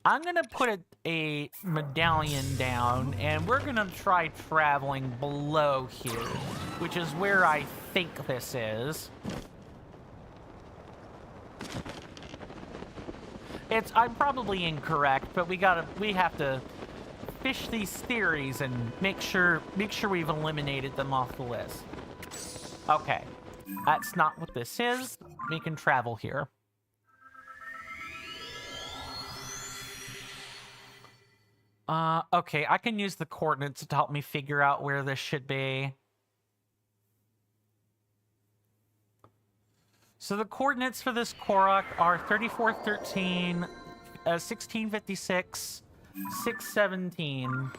I'm gonna put a medallion down, and we're gonna try traveling below here, which is where I think this is. I'm probably incorrect, but we have to fish these theories and make sure we've eliminated them off the list. Okay, that's not what this is. We can travel here. Okay, I can use the coordinates to help me figure out where this should be. So the coordinates for this Korok are 3413, 1656, 617.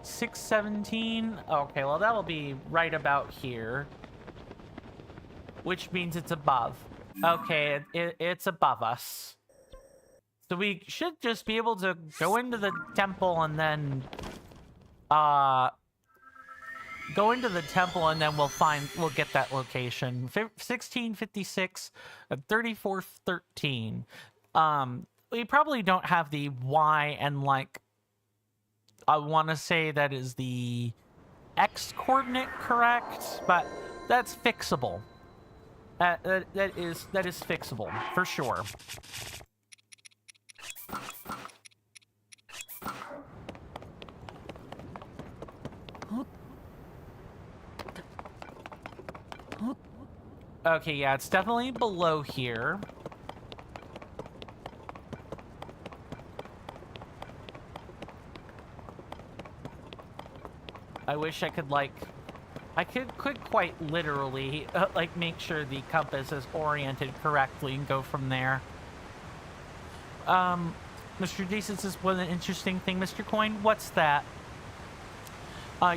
617. Okay, well that'll be right about here, which means it's above. Okay, it's above us. So we should just be able to go into the temple and then go into the temple and then we'll get that location. 1656 and 3413. We probably don't have the Y and like I want to say that is the X coordinate correct, but that's fixable. That is fixable for sure. Okay, yeah, it's definitely below here. I wish I could, like... I could quite literally, like, make sure the compass is oriented correctly and go from there. Mr. Jason says, what an interesting thing, Mr. Coin. What's that?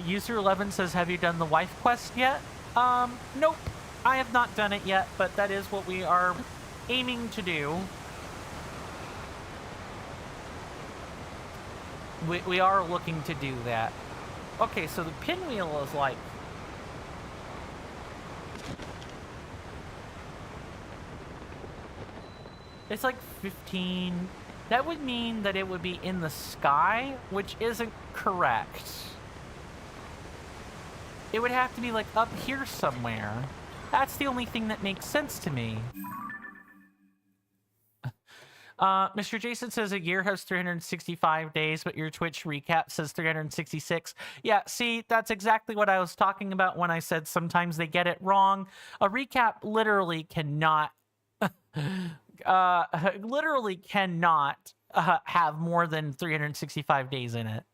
User 11 says, have you done the wife quest yet? Nope. I have not done it yet, but that is what we are aiming to do. We are looking to do that. Okay, so the pinwheel is like... It's like 15... That would mean that it would be in the sky, which isn't correct. It would have to be like up here somewhere. That's the only thing that makes sense to me. Mr. Jason says a year has 365 days, but your Twitch recap says 366. Yeah, see, that's exactly what I was talking about when I said sometimes they get it wrong. A recap literally cannot... have more than 365 days in it.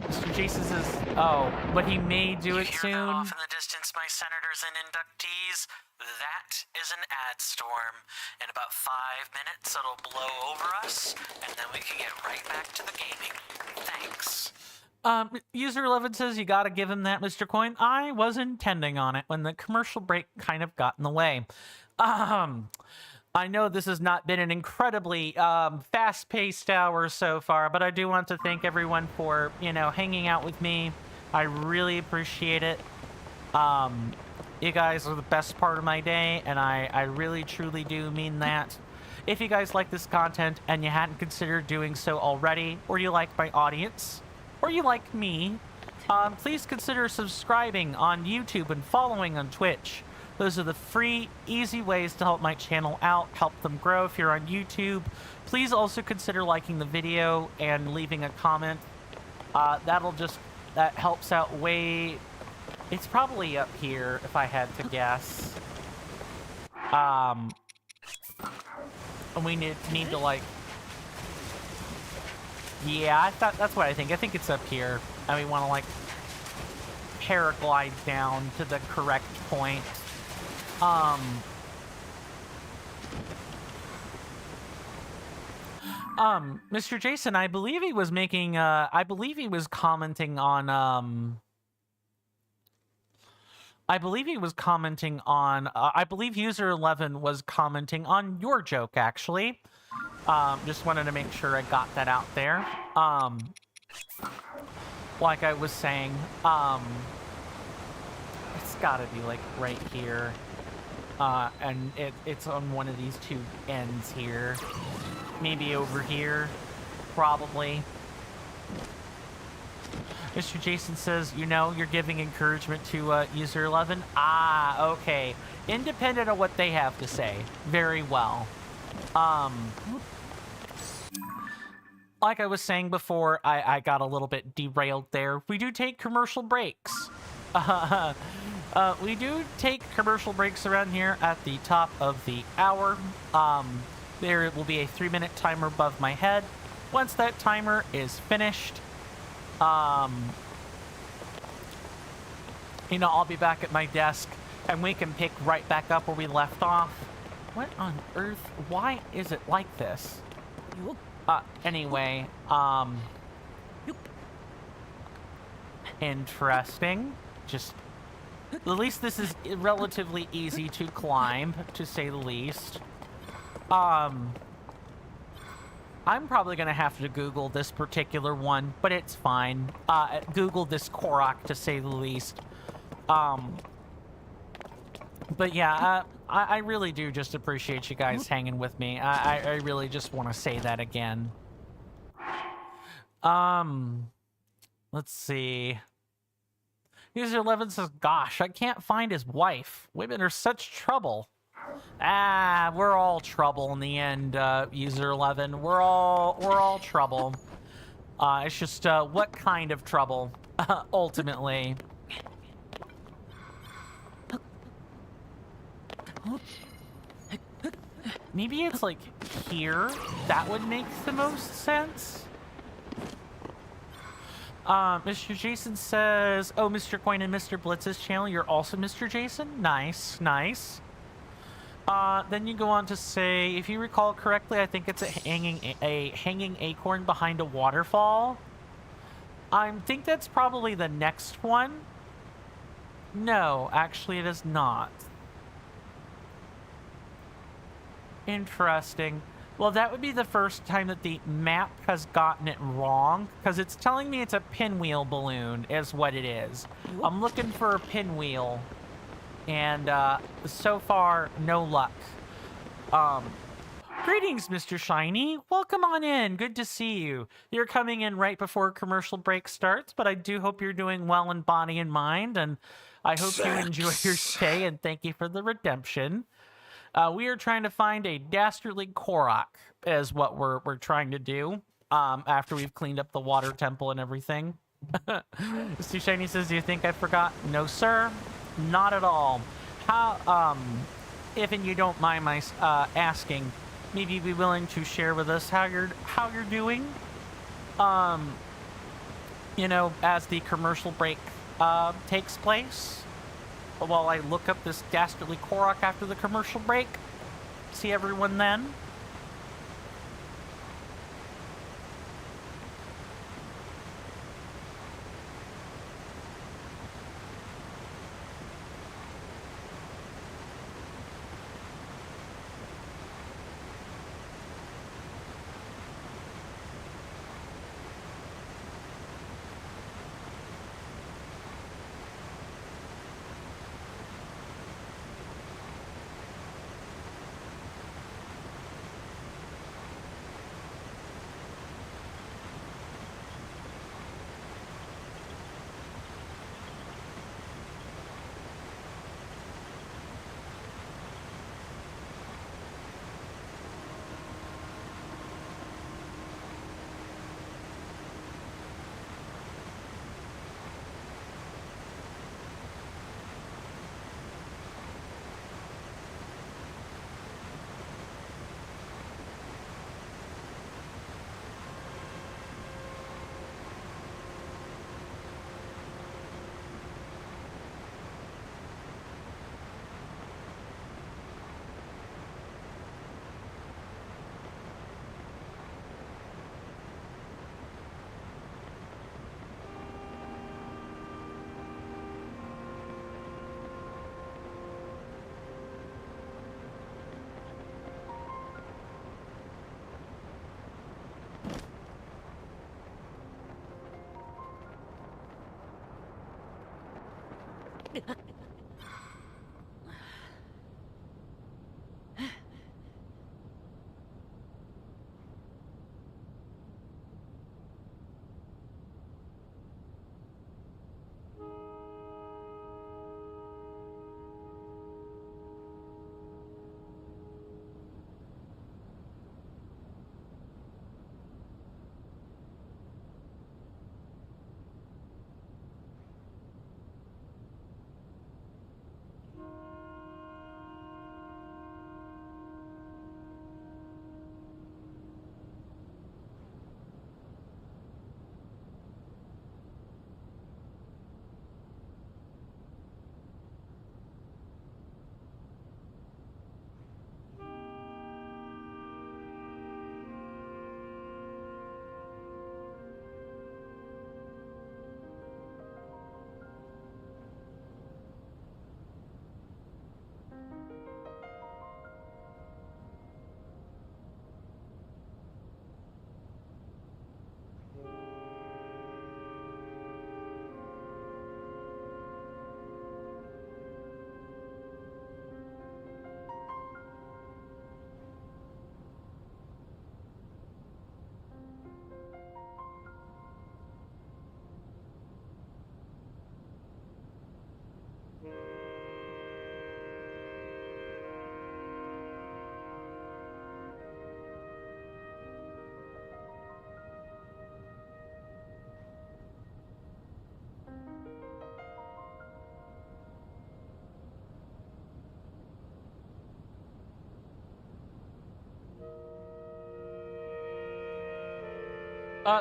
Mr. Jason says, oh, but he may do it soon. Off in the distance, my senators and inductees. That is an ad storm. In about 5 minutes, it'll blow over us, and then we can get right back to the gaming. Thanks. User 11 says you gotta give him that, Mr. Coin. I was intending on it when the commercial break kind of got in the way. I know this has not been an incredibly fast-paced hour so far, but I do want to thank everyone for, you know, hanging out with me. I really appreciate it. You guys are the best part of my day, and I really, truly do mean that. If you guys like this content and you hadn't considered doing so already, or you like my audience, or you like me, please consider subscribing on YouTube and following on Twitch. Those are the free, easy ways to help my channel out, help them grow if you're on YouTube. Please also consider liking the video and leaving a comment. That helps out way... It's probably up here, if I had to guess. And we need to, like... Yeah, that's what I think. I think it's up here. And we want to, like, paraglide down to the correct point. Mr. Jason, I believe he was making, I believe he was commenting on, I believe user 11 was commenting on your joke, actually. Just wanted to make sure I got that out there. Like I was saying, it's gotta be, like, right here. And it's on one of these two ends here. Maybe over here. Probably. Mr. Jason says, you know, you're giving encouragement to user 11. Ah, okay. Independent of what they have to say. Very well. Like I was saying before, I got a little bit derailed there. We do take commercial breaks. We do take commercial breaks around here at the top of the hour. There will be a 3-minute timer above my head. Once that timer is finished, you know, I'll be back at my desk and we can pick right back up where we left off. What on earth? Why is it like this? Anyway, interesting. Just, at least this is relatively easy to climb, to say the least. I'm probably gonna have to Google this particular one, but it's fine. Google this Korok, to say the least. But yeah, I really do just appreciate you guys hanging with me. I really just want to say that again. Let's see. User 11 says, gosh, I can't find his wife. Women are such trouble. Ah, we're all trouble in the end, user 11. We're all trouble. It's just, what kind of trouble, ultimately. Maybe it's, like, here? That would make the most sense? Mr. Jason says, oh, Mr. Coin and Mr. Blitz's channel, you're also Mr. Jason? Nice, nice. Then you go on to say, if you recall correctly, I think it's a hanging acorn behind a waterfall. I think that's probably the next one. No, actually it is not. Interesting. Well, that would be the first time that the map has gotten it wrong, because it's telling me it's a pinwheel balloon is what it is. I'm looking for a pinwheel, and so far, no luck. Greetings, Mr. Shiny. Welcome on in. Good to see you. You're coming in right before commercial break starts, but I do hope you're doing well in body and mind, and I hope you enjoy your stay, and thank you for the redemption. We are trying to find a dastardly Korok, is what we're trying to do, after we've cleaned up the water temple and everything. Mr. Shiny says, do you think I forgot? No, sir. Not at all. How, if and you don't mind my asking, maybe you'd be willing to share with us how you're doing? You know, as the commercial break takes place? While I look up this dastardly Korok after the commercial break. See everyone then.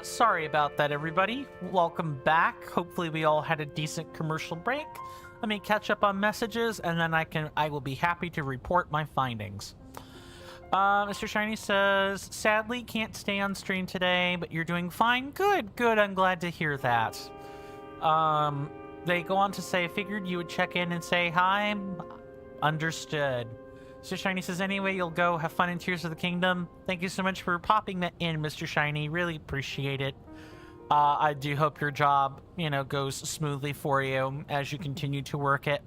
Sorry about that, everybody. Welcome back. Hopefully we all had a decent commercial break. Let me catch up on messages, and then I will be happy to report my findings. Mr. Shiny says, sadly can't stay on stream today, but you're doing fine. Good, good. I'm glad to hear that. They go on to say, figured you would check in and say hi. Understood. Mr. Shiny says, anyway, you'll go have fun in Tears of the Kingdom. Thank you so much for popping that in, Mr. Shiny. Really appreciate it. I do hope your job, you know, goes smoothly for you as you continue to work it.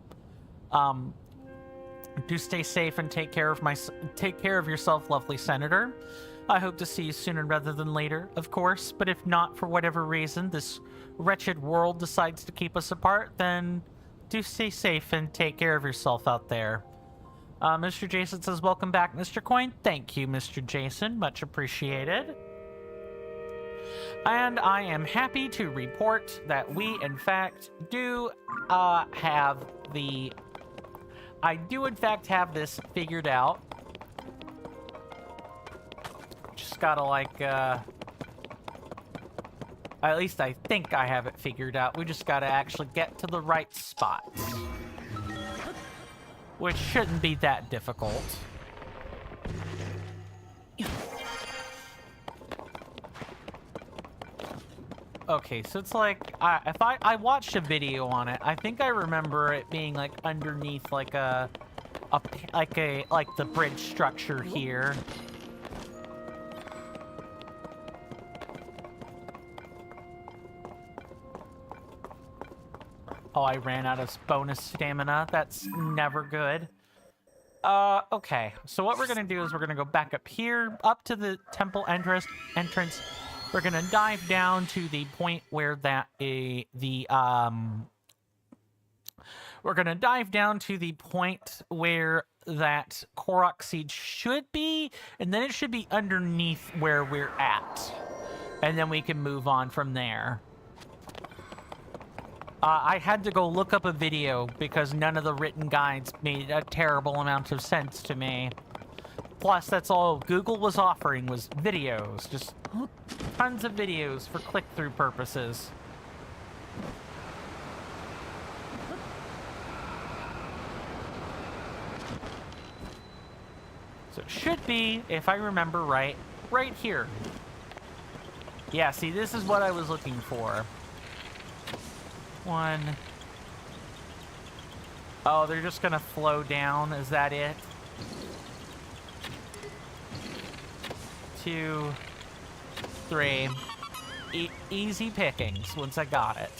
Do stay safe and take care of yourself, lovely Senator. I hope to see you sooner rather than later, of course. But if not, for whatever reason, this wretched world decides to keep us apart, then do stay safe and take care of yourself out there. Mr. Jason says, welcome back, Mr. Coin. Thank you, Mr. Jason. Much appreciated. And I am happy to report that we, in fact, do have the... I do, in fact, have this figured out. Just gotta, like, at least I think I have it figured out. We just gotta actually get to the right spot. Which shouldn't be that difficult. Okay, so it's like, if I watched a video on it, I think I remember it being like underneath like like the bridge structure here. Oh, I ran out of bonus stamina. That's never good. Okay. So what we're gonna do is we're gonna go back up here, up to the temple entrance. We're gonna dive down to the point where we're gonna dive down to the point where that Korok seed should be, and then it should be underneath where we're at. And then we can move on from there. I had to go look up a video because none of the written guides made a terrible amount of sense to me. Plus, that's all Google was offering was videos. Just tons of videos for click-through purposes. So it should be, if I remember right here. Yeah, see, this is what I was looking for. One. Oh, they're just gonna flow down. Is that it? 2, 3. Easy pickings once I got it.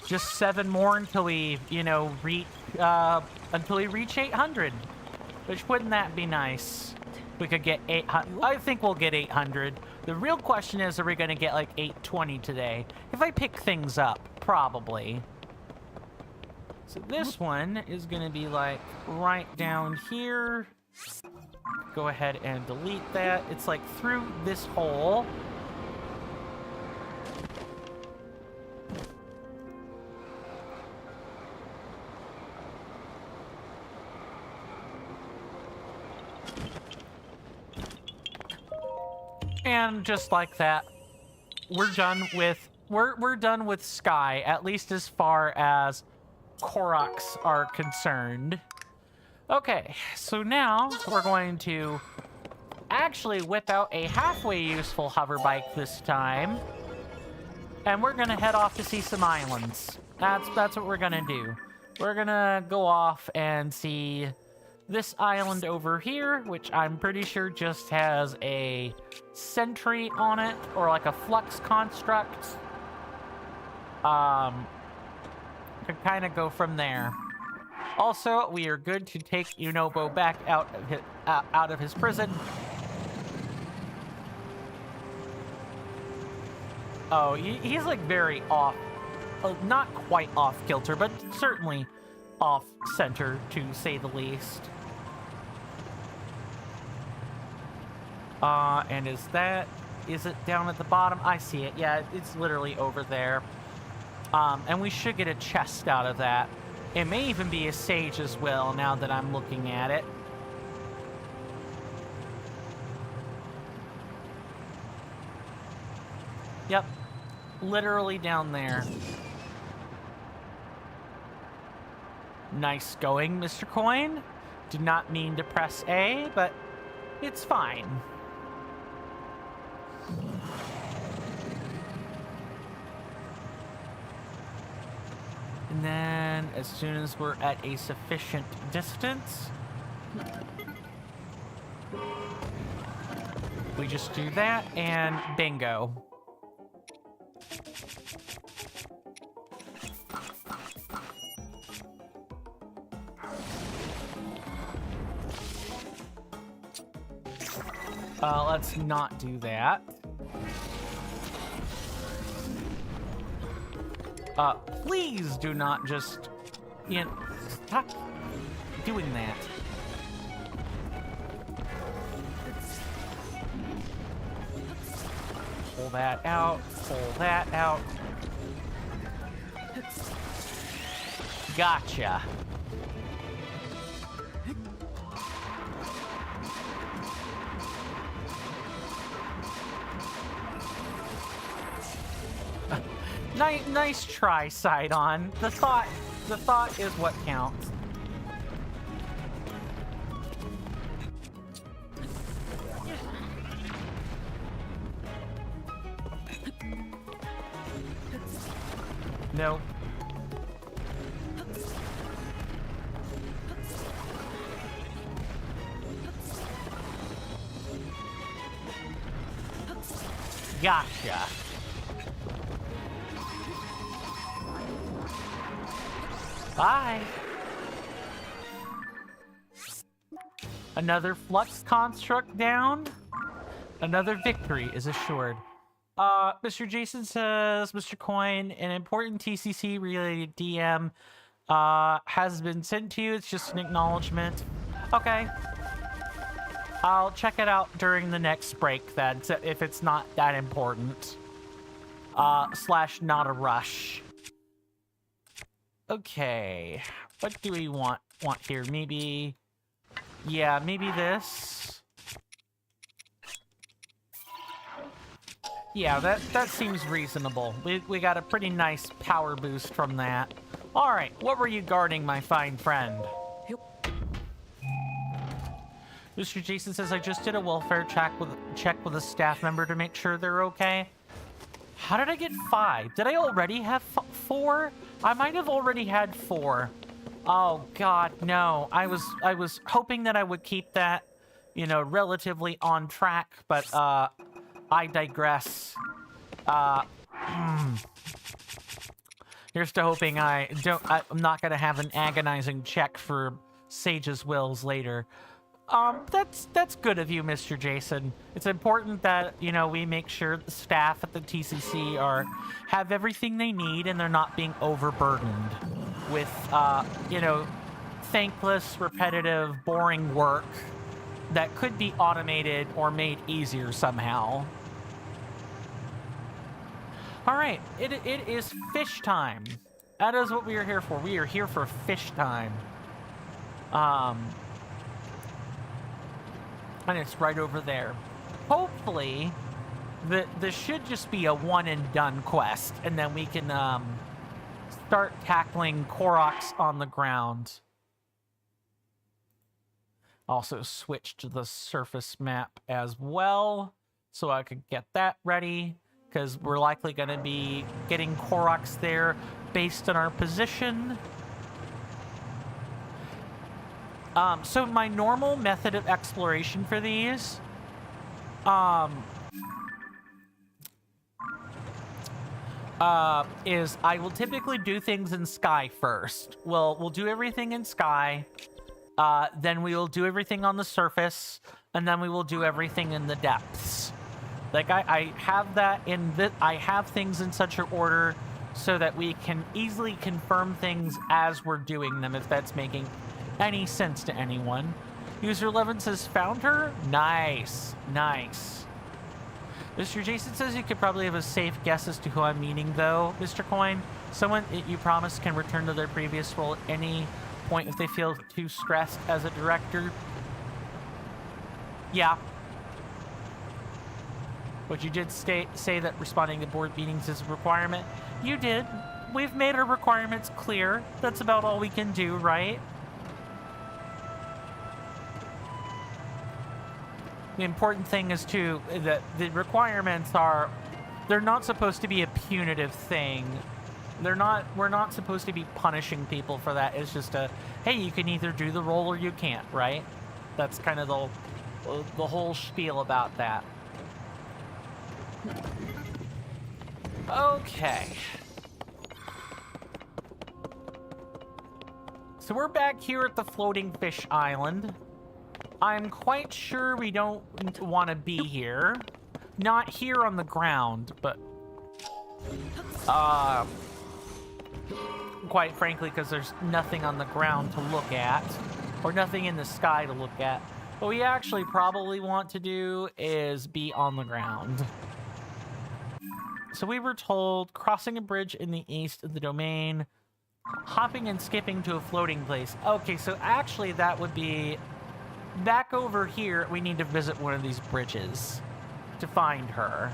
Just 7 more until we, you know, reach 800. Which, wouldn't that be nice? We could get 800. I think we'll get 800. The real question is, are we going to get like 820 today? If I pick things up, probably. So this one is going to be like right down here. Go ahead and delete that. It's like through this hole. And just like that, we're done with Sky, at least as far as Koroks are concerned. Okay, so now we're going to actually whip out a halfway useful hover bike this time. And we're gonna head off to see some islands. That's what we're gonna do. We're gonna go off and see this island over here, which I'm pretty sure just has a sentry on it, or like a flux construct. Can kind of go from there. Also, we are good to take Unobo back out of his prison. Oh, he's like very off, not quite off kilter, but certainly off center, to say the least. And is it down at the bottom? I see it. Yeah, it's literally over there. And we should get a chest out of that. It may even be a sage as well, now that I'm looking at it. Yep. Literally down there. Nice going, Mr. Coin. Did not mean to press A, but it's fine. And then, as soon as we're at a sufficient distance, we just do that, and bingo. Let's not do that. Please do not just, stop doing that. Pull that out, pull that out. Gotcha. Nice try, Sidon. The thought is what counts. No. Gotcha. Bye. Another flux construct down. Another victory is assured. Mr. Jason says, Mr. Coin, an important TCC related DM has been sent to you. It's just an acknowledgement. Okay. I'll check it out during the next break then, if it's not that important. / not a rush. Okay, what do we want here? Maybe, yeah, maybe this. Yeah, that seems reasonable. We got a pretty nice power boost from that. All right, what were you guarding, my fine friend? Mr. Jason says, I just did a welfare check with a staff member to make sure they're okay. How did I get 5? Did I already have 4? I might have already had 4. Oh God, no. I was hoping that I would keep that, relatively on track, but I digress. Here's to hoping I'm not gonna have an agonizing check for Sage's wills later. That's good of you, Mr. Jason. It's important that, you know, we make sure the staff at the TCC have everything they need and they're not being overburdened with, you know, thankless, repetitive, boring work that could be automated or made easier somehow. All right, it is fish time. That is what we are here for. We are here for fish time. And it's right over there. Hopefully, this should just be a one and done quest, and then we can start tackling Koroks on the ground. Also switch to the surface map as well, so I could get that ready, because we're likely going to be getting Koroks there based on our position. So my normal method of exploration for these, is I will typically do things in Sky first. We'll do everything in Sky, then we will do everything on the surface, and then we will do everything in the depths. Like, I have that in I have things in such an order so that we can easily confirm things as we're doing them, if that's making any sense to anyone. User 11 says, found her? Nice. Nice. Mr. Jason says you could probably have a safe guess as to who I'm meaning, though, Mr. Coin. Someone you promise can return to their previous role at any point if they feel too stressed as a director. Yeah. But you did say that responding to board meetings is a requirement. You did. We've made our requirements clear. That's about all we can do, right? The important thing is, too, that the requirements are, they're not supposed to be a punitive thing. We're not supposed to be punishing people for that. It's just a, hey, you can either do the role or you can't, right? That's kind of the whole spiel about that. Okay. So we're back here at the floating fish island. I'm quite sure we don't want to be here. Not here on the ground, but quite frankly, because there's nothing on the ground to look at, or nothing in the sky to look at. What we actually probably want to do is be on the ground. So we were told, crossing a bridge in the east of the domain, hopping and skipping to a floating place. Okay, so actually that would be back over here. We need to visit one of these bridges to find her.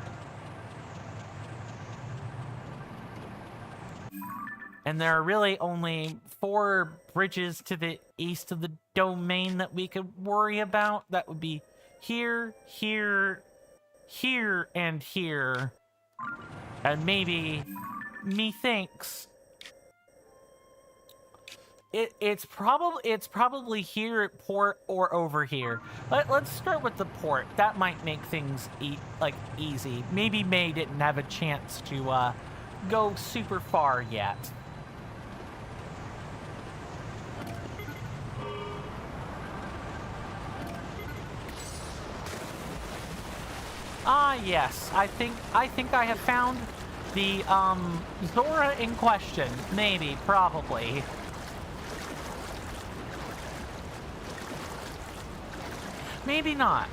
And there are really only 4 bridges to the east of the domain that we could worry about. That would be here, here, here, and here. And maybe, methinks, it's probably here at port or over here. Let's start with the port. That might make things easy. Maybe May didn't have a chance to go super far yet. Ah, yes. I think I have found the Zora in question. Maybe, probably. Maybe not.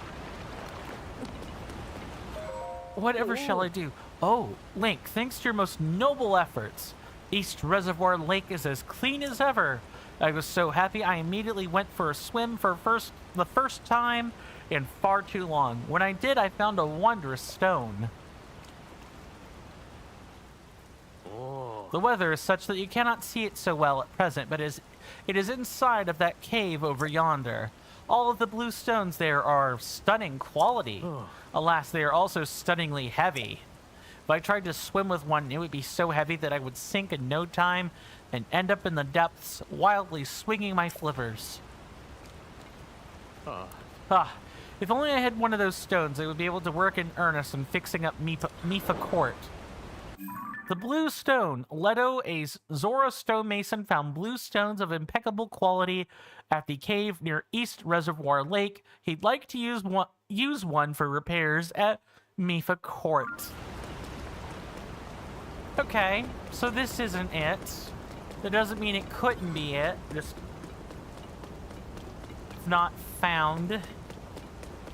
Whatever shall I do? Oh, Link, thanks to your most noble efforts, East Reservoir Lake is as clean as ever. I was so happy I immediately went for a swim for the first time in far too long. When I did, I found a wondrous stone. Oh. The weather is such that you cannot see it so well at present, but it is inside of that cave over yonder. All of the blue stones there are stunning quality. Oh. Alas, they are also stunningly heavy. If I tried to swim with one, it would be so heavy that I would sink in no time and end up in the depths, wildly swinging my flippers. If only I had one of those stones, I would be able to work in earnest in fixing up Mifa Court. The blue stone. Leto, a Zora stonemason, found blue stones of impeccable quality at the cave near East Reservoir Lake. He'd like to use one for repairs at Mifa Court. Okay, so this isn't it. That doesn't mean it couldn't be it. Just not found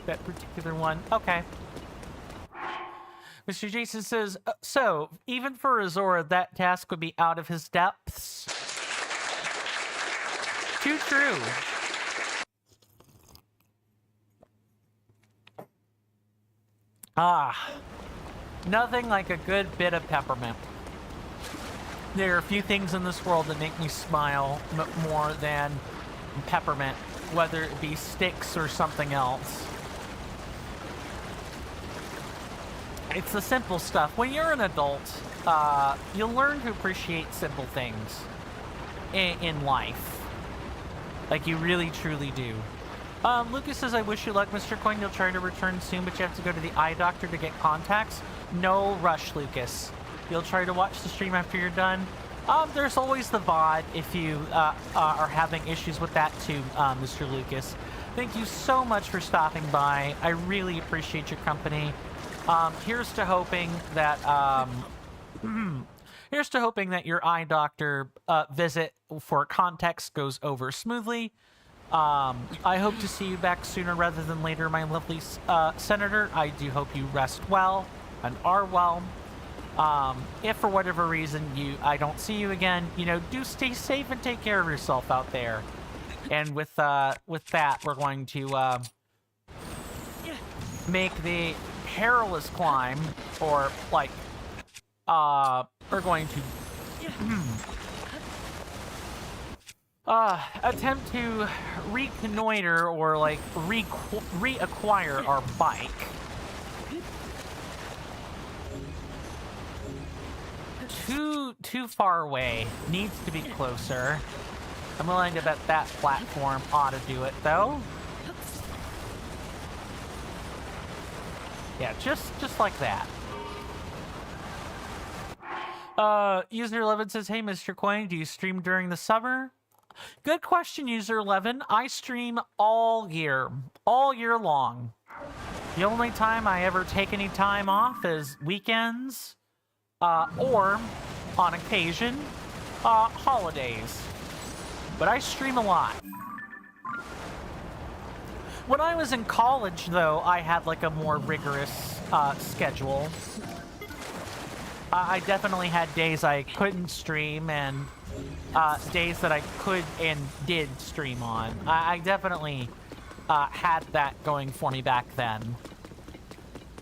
that particular one. Okay. Mr. Jason says, so, even for a Zora, that task would be out of his depths. Too true. Ah, nothing like a good bit of peppermint. There are a few things in this world that make me smile more than peppermint, whether it be sticks or something else. It's the simple stuff. When you're an adult, you'll learn to appreciate simple things in life. Like, you really, truly do. Lucas says, I wish you luck, Mr. Coin. You'll try to return soon, but you have to go to the eye doctor to get contacts. No rush, Lucas. You'll try to watch the stream after you're done. There's always the VOD if you are having issues with that too, Mr. Lucas. Thank you so much for stopping by. I really appreciate your company. Here's to hoping that your eye doctor visit for context goes over smoothly. I hope to see you back sooner rather than later, my lovely senator. I do hope you rest well and are well. If for whatever reason I don't see you again, do stay safe and take care of yourself out there. And with that, we're going to make the perilous climb, or like, we're going to attempt to reconnoiter or like reacquire our bike. Too far away. Needs to be closer. I'm willing to bet that platform ought to do it though. Yeah, just like that. User 11 says, hey, Mr. Coin, do you stream during the summer? Good question, User 11. I stream all year long. The only time I ever take any time off is weekends, or, on occasion, holidays. But I stream a lot. When I was in college, though, I had like a more rigorous schedule. I definitely had days I couldn't stream and days that I could and did stream on. I definitely had that going for me back then.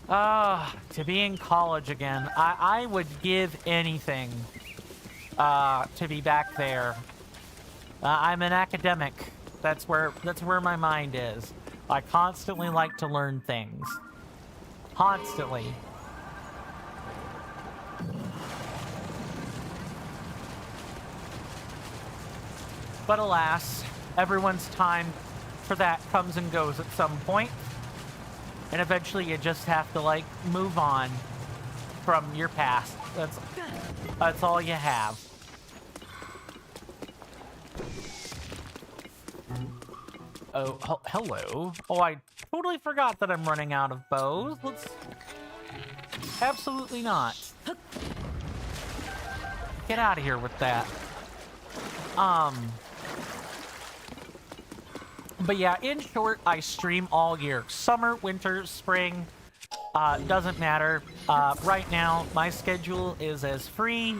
To be in college again, I would give anything to be back there. I'm an academic. That's where my mind is. I constantly like to learn things. Constantly. But alas, everyone's time for that comes and goes at some point. And eventually you just have to, like, move on from your past. That's all you have. Oh, hello. Oh, I totally forgot that I'm running out of bows. Let's... Absolutely not. Get out of here with that. But yeah, in short, I stream all year. Summer, winter, spring, doesn't matter. Right now, my schedule is as free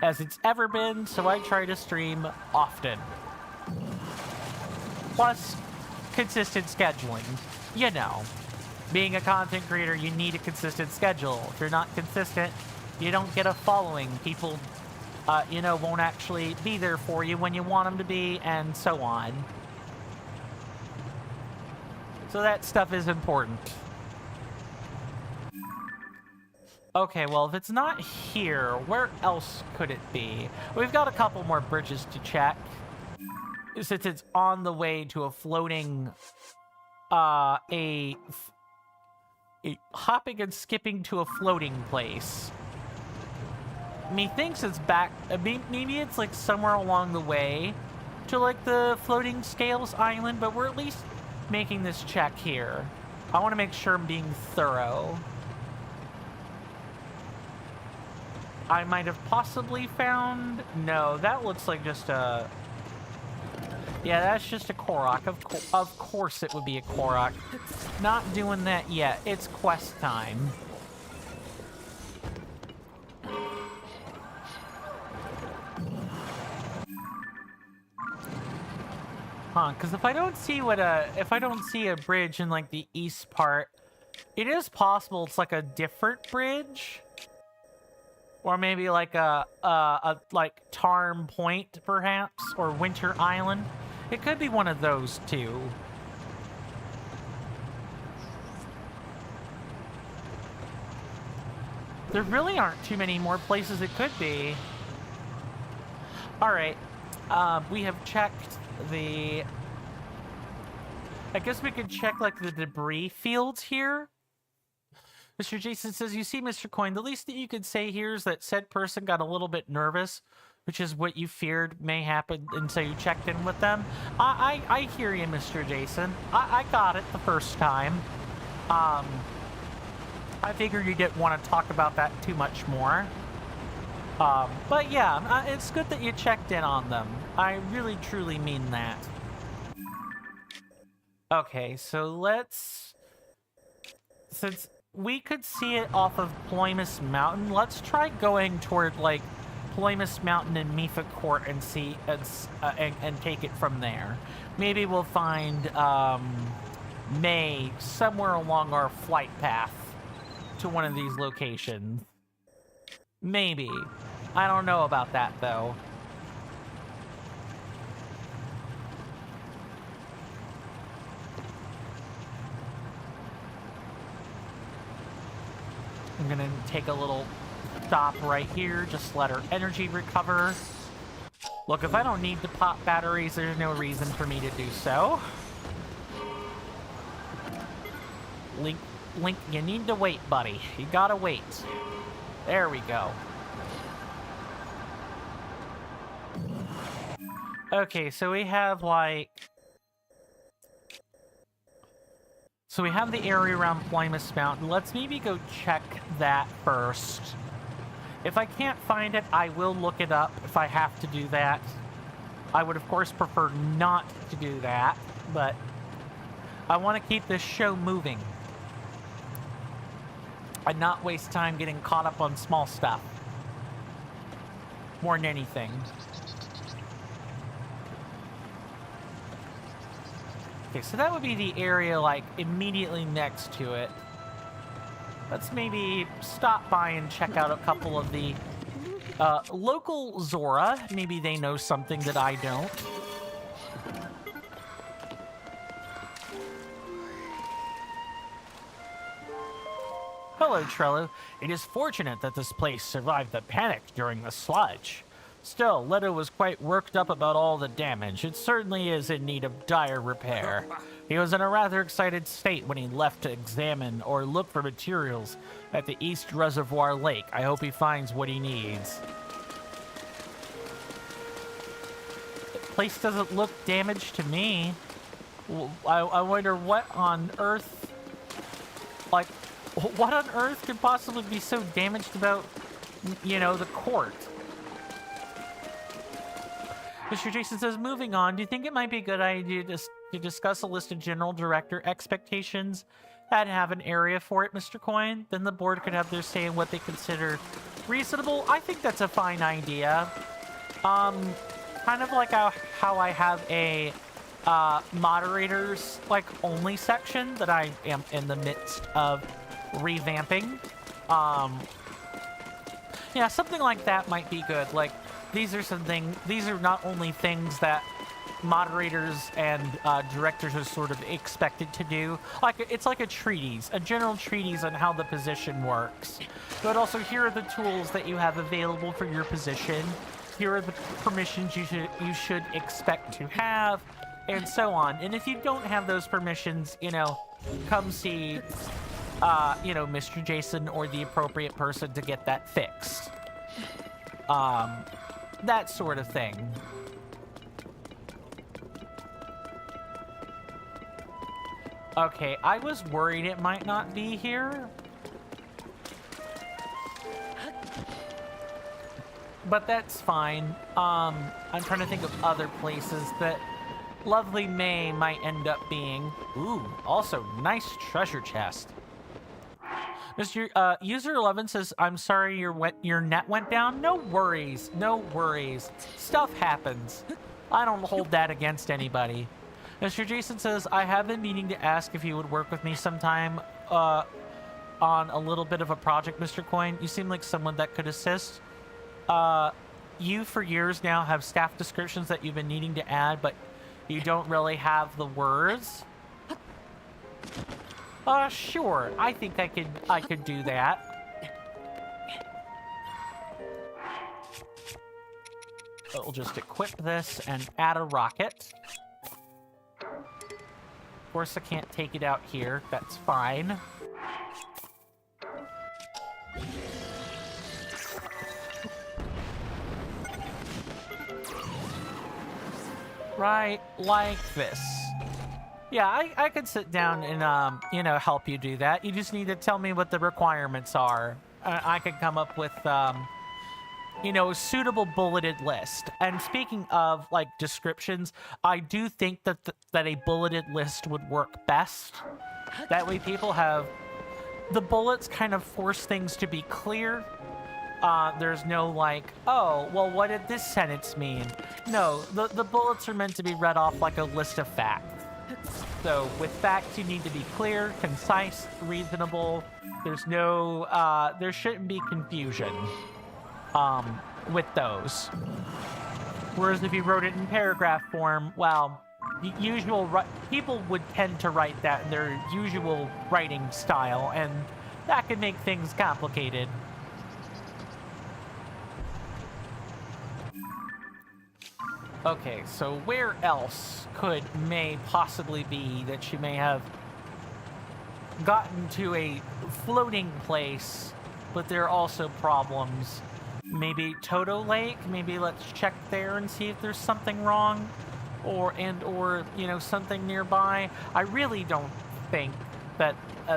as it's ever been, so I try to stream often. Plus, consistent scheduling. You know, being a content creator, you need a consistent schedule. If you're not consistent, you don't get a following. People, won't actually be there for you when you want them to be, and so on. So that stuff is important. Okay, well, if it's not here, where else could it be? We've got a couple more bridges to check. Since it's on the way to a floating, a hopping and skipping to a floating place. methinks it's back. Maybe it's like somewhere along the way to like the floating scales island, but we're at least making this check here. I want to make sure I'm being thorough. I might have possibly found... No, that looks like just a... Yeah, that's just a Korok. Of course it would be a Korok. Not doing that yet. It's quest time. Huh, because if I don't see a bridge in like the east part, it is possible it's like a different bridge. Or maybe like a like Tarm Point, perhaps, or Winter Island. It could be one of those two. There really aren't too many more places it could be. All right, we have checked the... I guess we could check like the debris fields here. Mr. Jason says, you see, Mr. Coin, the least that you could say here is that said person got a little bit nervous, which is what you feared may happen, and so you checked in with them. I hear you, Mr. Jason. I got it the first time. I figured you didn't want to talk about that too much more. But yeah, it's good that you checked in on them. I really, truly mean that. Okay, so let's... Since we could see it off of Ploymus Mountain, let's try going toward, like, Ploymus Mountain and Mifa Court and see... and take it from there. Maybe we'll find, May somewhere along our flight path to one of these locations. Maybe. I don't know about that, though. I'm gonna take a little stop right here, just let our energy recover. Look, if I don't need to pop batteries, there's no reason for me to do so. Link, you need to wait, buddy. You gotta wait. There we go. Okay, so we have, like... So we have the area around Ploymus Mountain. Let's maybe go check that first. If I can't find it, I will look it up if I have to do that. I would, of course, prefer not to do that, but I want to keep this show moving and not waste time getting caught up on small stuff more than anything. Okay, so that would be the area, like, immediately next to it. Let's maybe stop by and check out a couple of the local Zora. Maybe they know something that I don't. Hello, Trello. It is fortunate that this place survived the panic during the sludge. Still, Leto was quite worked up about all the damage. It certainly is in need of dire repair. He was in a rather excited state when he left to examine or look for materials at the East Reservoir Lake. I hope he finds what he needs. The place doesn't look damaged to me. I wonder what on earth... Like, what on earth could possibly be so damaged about, you know, the court? Mr. Jason says, moving on, do you think it might be a good idea to discuss a list of general director expectations and have an area for it, Mr. Coin? Then the board could have their say in what they consider reasonable. I think that's a fine idea. Kind of like how I have a moderators, like, only section that I am in the midst of revamping. Yeah, something like that might be good. Like, these are not only things that moderators and directors are sort of expected to do. Like, it's like a treatise, a general treatise on how the position works. But also, here are the tools that you have available for your position. Here are the permissions you should expect to have, and so on. And if you don't have those permissions, you know, come see, you know, Mr. Jason or the appropriate person to get that fixed. that sort of thing. Okay, I was worried it might not be here. But that's fine. I'm trying to think of other places that lovely May might end up being. Ooh, also, nice treasure chest. Mr. User 11 says, I'm sorry your net went down. No worries, no worries. Stuff happens. I don't hold that against anybody. Mr. Jason says, I have been meaning to ask if you would work with me sometime on a little bit of a project, Mr. Coin. You seem like someone that could assist. You for years now have staff descriptions that you've been needing to add, but you don't really have the words. Sure. I think I could do that. We'll just equip this and add a rocket. Of course, I can't take it out here. That's fine. Right, like this. Yeah, I could sit down and, you know, help you do that. You just need to tell me what the requirements are. I could come up with, you know, a suitable bulleted list. And speaking of, like, descriptions, I do think that that a bulleted list would work best. That way people have... The bullets kind of force things to be clear. There's no, like, oh, well, what did this sentence mean? No, the bullets are meant to be read off like a list of facts. So, with facts, you need to be clear, concise, reasonable. There's no, there shouldn't be confusion, with those. Whereas if you wrote it in paragraph form, well, people would tend to write that in their usual writing style, and that can make things complicated. Okay, so where else could May possibly be that she may have gotten to a floating place, but there are also problems? Maybe Toto Lake? Maybe let's check there and see if there's something wrong, or you know, something nearby. I really don't think that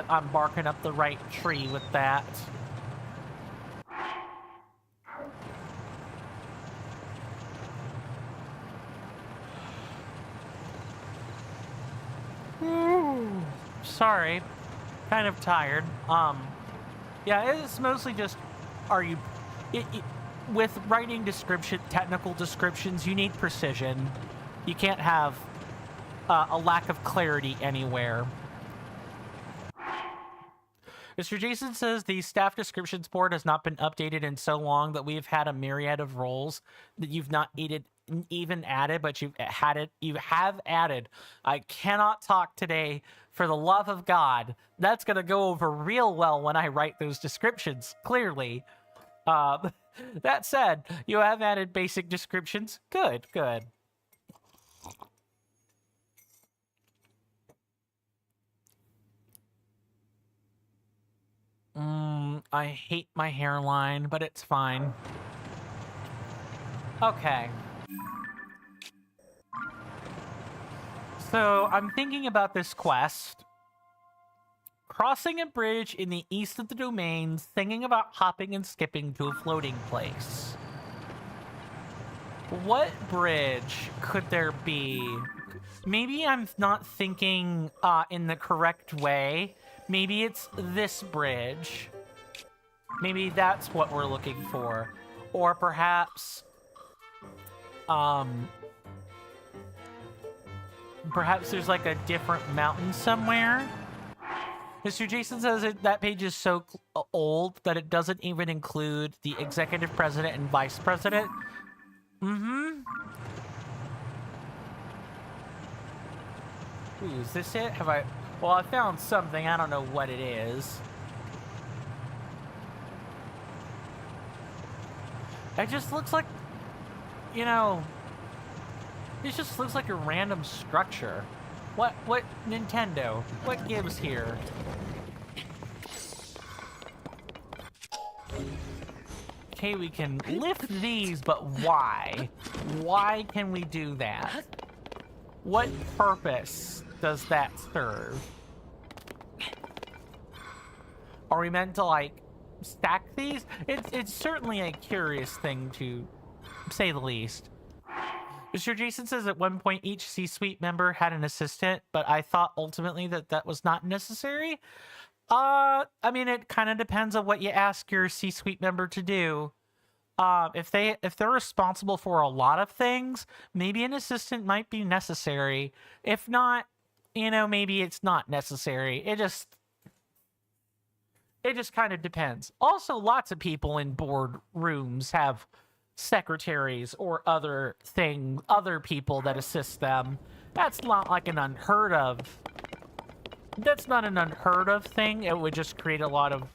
I'm barking up the right tree with that. Sorry, kind of tired. Yeah, it's mostly just, with writing technical descriptions, you need precision. You can't have a lack of clarity anywhere. Mr. Jason says the staff descriptions board has not been updated in so long that we've had a myriad of roles that you've not even added, but you have added. I cannot talk today, for the love of God. That's gonna go over real well when I write those descriptions, clearly. That said, you have added basic descriptions. Good, good. I hate my hairline, but it's fine. Okay. So, I'm thinking about this quest. Crossing a bridge in the east of the domains, thinking about hopping and skipping to a floating place. What bridge could there be? Maybe I'm not thinking in the correct way. Maybe it's this bridge. Maybe that's what we're looking for. Or perhaps... perhaps there's like a different mountain somewhere? Mr. Jason says that page is so old that it doesn't even include the executive president and vice president. Mm-hmm. Ooh, is this it? Have I... Well, I found something. I don't know what it is. It just looks like... You know... It just looks like a random structure. What Nintendo? What gives here? okay, we can lift these, but why? Why can we do that? What purpose does that serve? Are we meant to, like, stack these? It's certainly a curious thing, to say the least. Mr. Jason says at one point each C-suite member had an assistant, but I thought ultimately that was not necessary. I mean, it kind of depends on what you ask your C-suite member to do. If they're responsible for a lot of things, maybe an assistant might be necessary. If not, you know, maybe it's not necessary. It just kind of depends. Also, lots of people in board rooms have secretaries or other people that assist them. That's not like an unheard of. That's not an unheard of thing. It would just create a lot of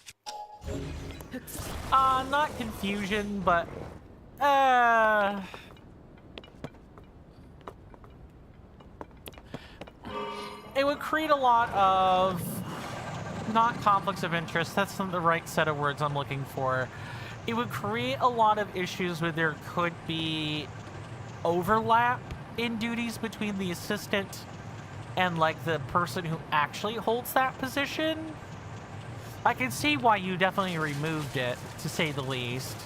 not confusion, but it would create a lot of, not conflicts of interest, that's not the right set of words I'm looking for. It would create a lot of issues where there could be overlap in duties between the assistant and, like, the person who actually holds that position. I can see why you definitely removed it, to say the least.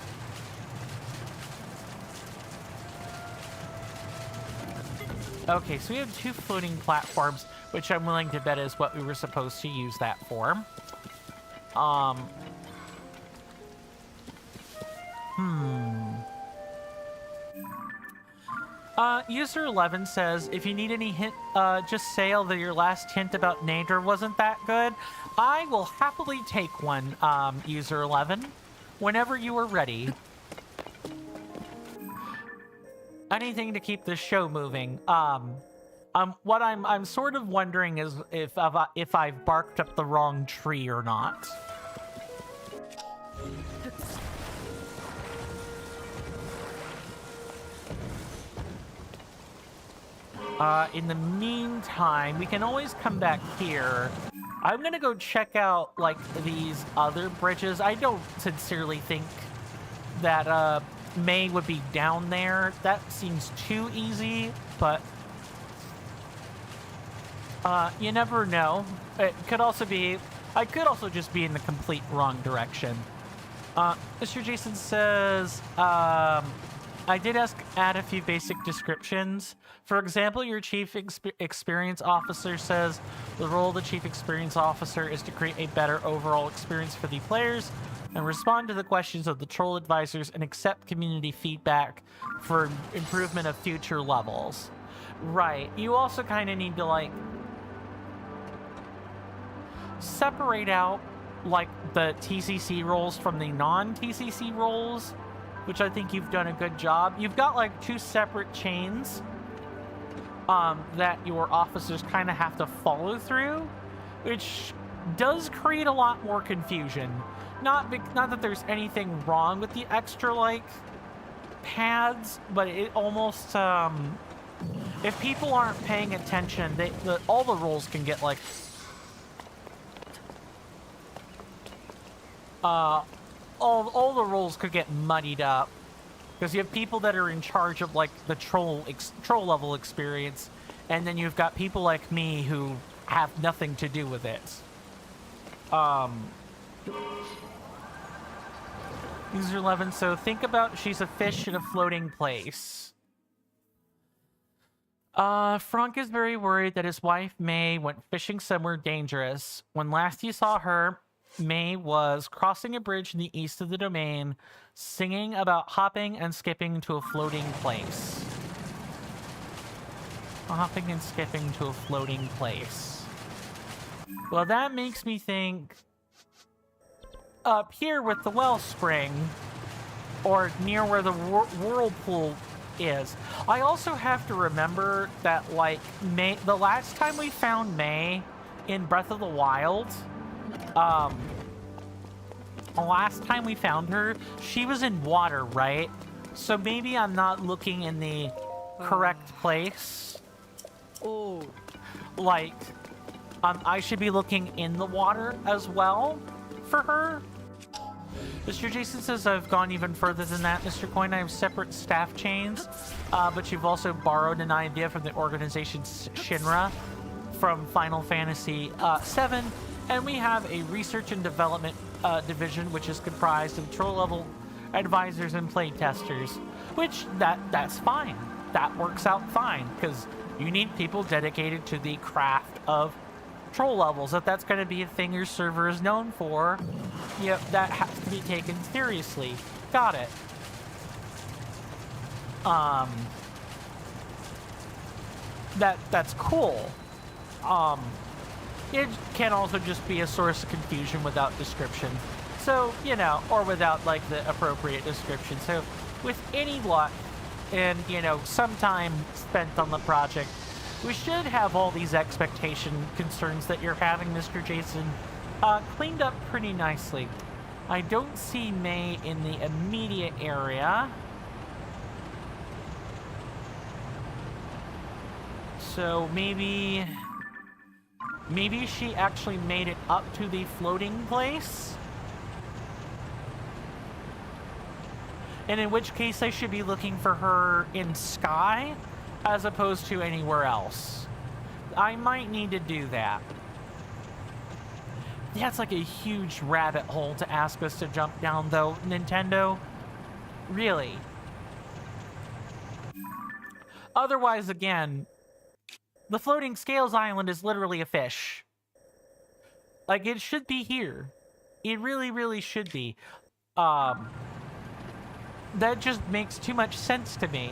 Okay, so we have 2 floating platforms, which I'm willing to bet is what we were supposed to use that for. User 11 says, if you need any hint, just say that your last hint about Nader wasn't that good. I will happily take one, User 11, whenever you are ready. Anything to keep the show moving. What I'm sort of wondering is if I've barked up the wrong tree or not. In the meantime, we can always come back here. I'm gonna go check out, like, these other bridges. I don't sincerely think that, May would be down there. That seems too easy, but you never know. It could also be, I could also just be in the complete wrong direction. Mr. Jason says, I did add a few basic descriptions. For example, your Chief Experience Officer says the role of the Chief Experience Officer is to create a better overall experience for the players and respond to the questions of the troll advisors and accept community feedback for improvement of future levels. Right. You also kind of need to, like, separate out, like, the TCC roles from the non-TCC roles, which I think you've done a good job. You've got, like, 2 separate chains that your officers kind of have to follow through, which does create a lot more confusion. Not that there's anything wrong with the extra, like, pads, but it almost, if people aren't paying attention, all the roles can get, like, all the roles could get muddied up. Because you have people that are in charge of, like, the troll level experience, and then you've got people like me who have nothing to do with it. User 11, so think about she's a fish in a floating place. Frank is very worried that his wife, May, went fishing somewhere dangerous. When last he saw her, May was crossing a bridge in the east of the domain, singing about hopping and skipping to a floating place. Hopping and skipping to a floating place. Well, that makes me think up here with the wellspring, or near where the whirlpool is. I also have to remember that, like, May, the last time we found May in Breath of the Wild, the last time we found her, she was in water, right? So maybe I'm not looking in the correct place. Oh. Like, I should be looking in the water as well for her. Mr. Jason says, I've gone even further than that, Mr. Coin. I have separate staff chains, but you've also borrowed an idea from the organization Shinra from Final Fantasy VII, and we have a research and development division, which is comprised of troll-level advisors and playtesters, which that's fine. That works out fine, because you need people dedicated to the craft of troll levels. If that's going to be a thing your server is known for, that has to be taken seriously. Got it. That's cool. It can also just be a source of confusion without description. So, or without, like, the appropriate description. So, with any luck and, some time spent on the project, we should have all these expectation concerns that you're having, Mr. Jason, cleaned up pretty nicely. I don't see May in the immediate area. So maybe she actually made it up to the floating place? And in which case I should be looking for her in Sky as opposed to anywhere else. I might need to do that. That's like a huge rabbit hole to ask us to jump down, though, Nintendo. Really? Otherwise, again, the floating scales island is literally a fish. Like, it should be here. It really, really should be. That just makes too much sense to me.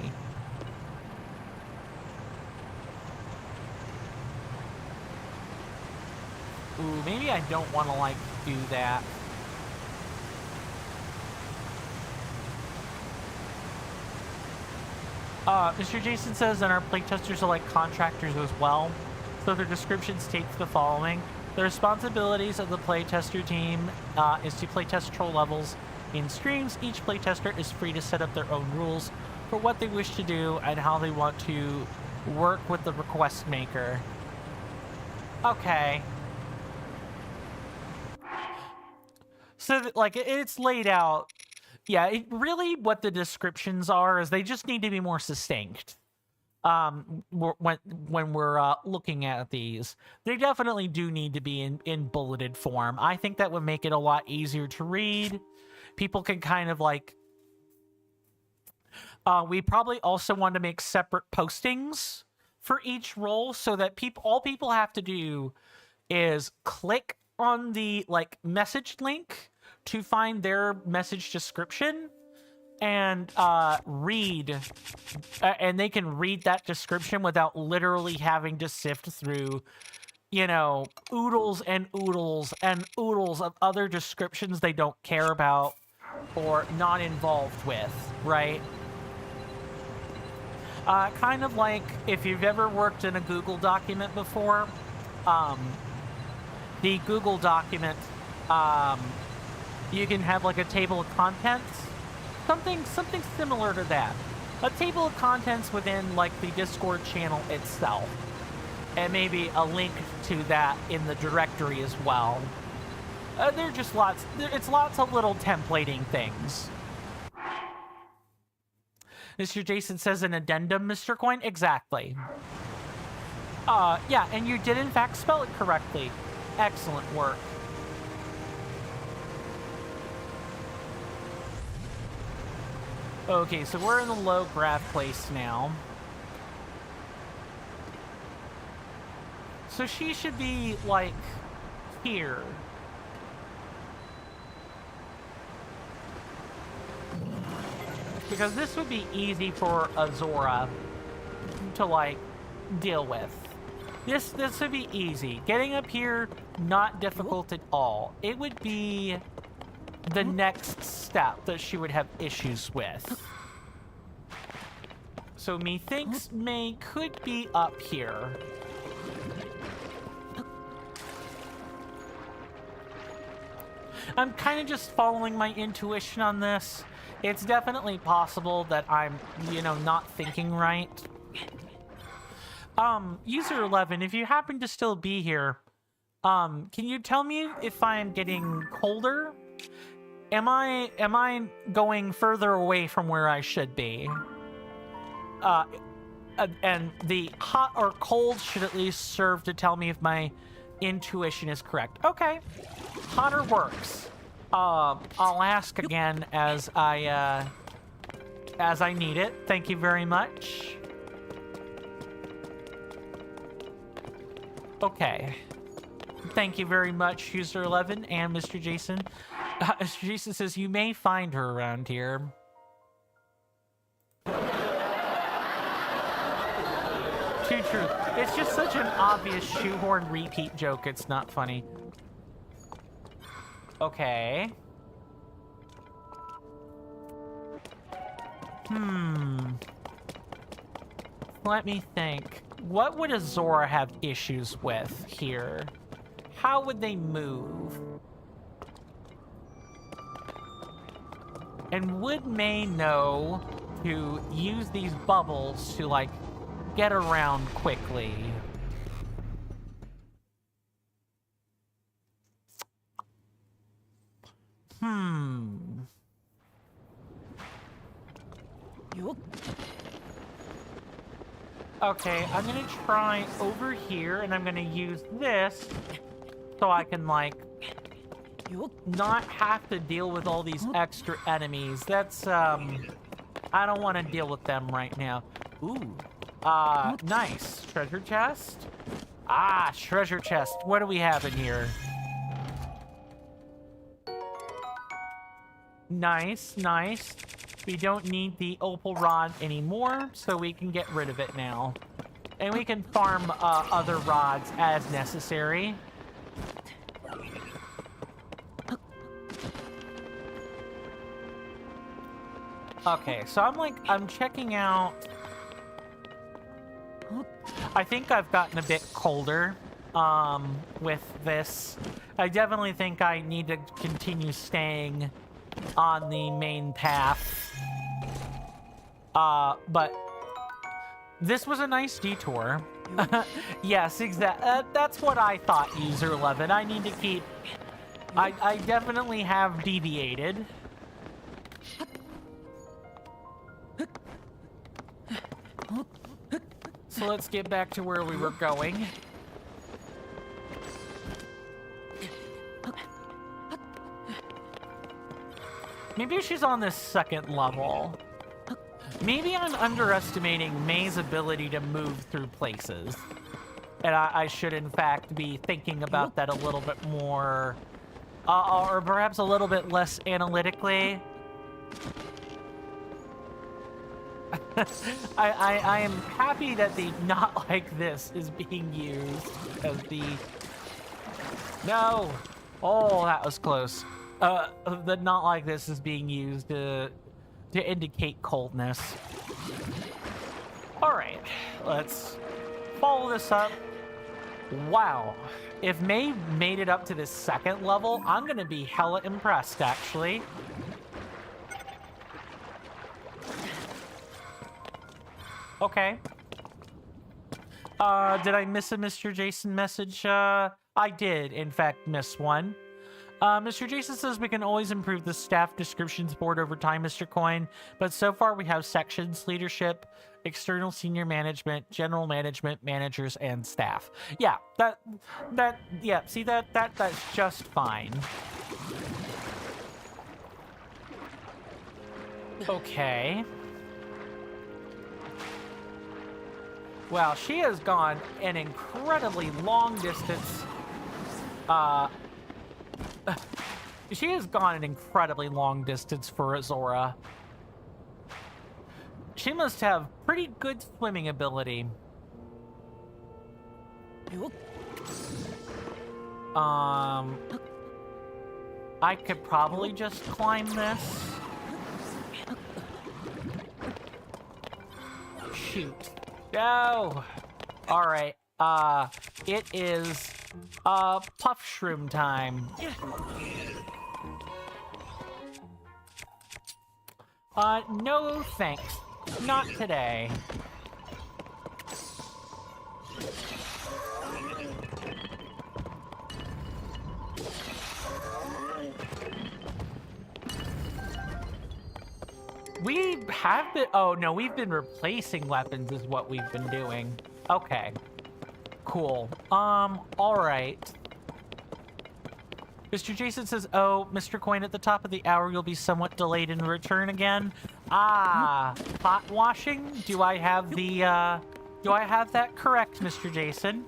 Ooh, maybe I don't want to, like, do that. Mr. Jason says that our playtesters are like contractors as well, so their description states the following. The responsibilities of the playtester team is to playtest troll levels in streams. Each playtester is free to set up their own rules for what they wish to do and how they want to work with the request maker. Okay. So, like, it's laid out. Yeah, really what the descriptions are is they just need to be more succinct. When we're looking at these, they definitely do need to be in bulleted form. I think that would make it a lot easier to read. People can kind of like... we probably also want to make separate postings for each role so that all people have to do is click on the, like, message link to find their message description and read, and they can read that description without literally having to sift through, oodles and oodles and oodles of other descriptions they don't care about or not involved with, right? Kind of like if you've ever worked in a Google document before, the Google document, you can have like a table of contents, something similar to that. A table of contents within like the Discord channel itself, and maybe a link to that in the directory as well. They're just it's lots of little templating things. Mr. Jason says an addendum, Mr. Coin? Exactly. Yeah, and you did in fact spell it correctly. Excellent work. Okay, so we're in the low grav place now. So she should be, like, here. Because this would be easy for a Zora to, like, deal with. This would be easy. Getting up here, not difficult at all. It would be the next step that she would have issues with. So methinks May could be up here. I'm kind of just following my intuition on this. It's definitely possible that I'm, not thinking right. User 11, if you happen to still be here, can you tell me if I'm getting colder? Am I going further away from where I should be? And the hot or cold should at least serve to tell me if my intuition is correct. Okay, hotter works. I'll ask again as I need it. Thank you very much. Okay. Thank you very much, User 11 and Mr. Jason. Mr. Jason says you may find her around here. Too true. It's just such an obvious shoehorn repeat joke, it's not funny. Okay. Let me think. What would a Zora have issues with here? How would they move? And would May know to use these bubbles to, like, get around quickly? Okay, I'm gonna try over here, and I'm gonna use this so I can, like, not have to deal with all these extra enemies. That's, I don't want to deal with them right now. Ooh. Nice. Treasure chest? Ah, treasure chest. What do we have in here? Nice, nice. We don't need the opal rod anymore, so we can get rid of it now. And we can farm other rods as necessary. Okay, so I'm checking out. I think I've gotten a bit colder with this. I definitely think I need to continue staying on the main path. But this was a nice detour. Yes, exactly. That's what I thought, User 11. I need to keep... I definitely have deviated. So let's get back to where we were going. Maybe she's on this second level. Maybe I'm underestimating May's ability to move through places. And I should, in fact, be thinking about that a little bit more... or perhaps a little bit less analytically. I am happy that the not like this is being used as the... No! Oh, that was close. The not like this is being used to indicate coldness. Alright, let's follow this up. Wow. If May made it up to this second level, I'm gonna be hella impressed, actually. Okay. Did I miss a Mr. Jason message? I did, in fact, miss one. Mr. Jason says we can always improve the staff descriptions board over time, Mr. Coin, but so far we have sections, leadership, external senior management, general management, managers, and staff. Yeah, yeah, see that's just fine. Okay. Well, she has gone an incredibly long distance. She has gone an incredibly long distance for Zora. She must have pretty good swimming ability. I could probably just climb this. Shoot. No! Alright, it is, puff shroom time. No thanks. Not today. We have been... Oh, no, we've been replacing weapons is what we've been doing. Okay. Cool. All right. Mr. Jason says, oh, Mr. Coin, at the top of the hour, you'll be somewhat delayed in return again. Ah, pot washing? Do I have the, do I have that correct, Mr. Jason?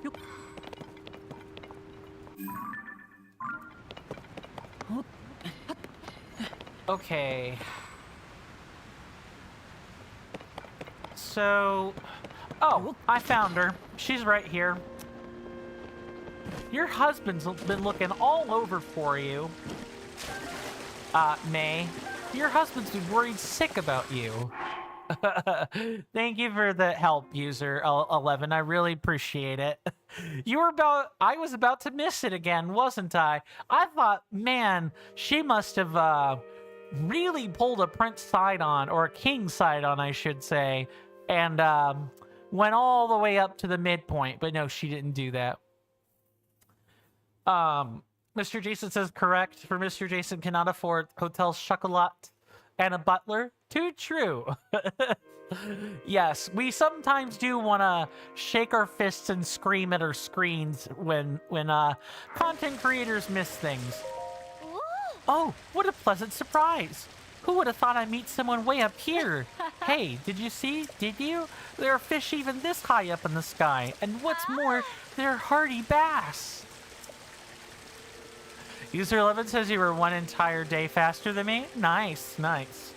Okay. So... Oh, I found her. She's right here. Your husband's been looking all over for you. May. Your husband's been worried sick about you. Thank you for the help, user 11. I really appreciate it. I was about to miss it again, wasn't I? I thought, man, she must have, really pulled a Prince Sidon, or a King Sidon, I should say, and, went all the way up to the midpoint, but no, she didn't do that. Mr. Jason says correct. For Mr. Jason cannot afford Hotel Chocolat and a butler. Too true. Yes, we sometimes do want to shake our fists and scream at our screens when content creators miss things. Oh, what a pleasant surprise. Who would have thought I'd meet someone way up here? Hey, did you see? Did you? There are fish even this high up in the sky. And what's more, they're hardy bass. User 11 says you were one entire day faster than me. Nice, nice.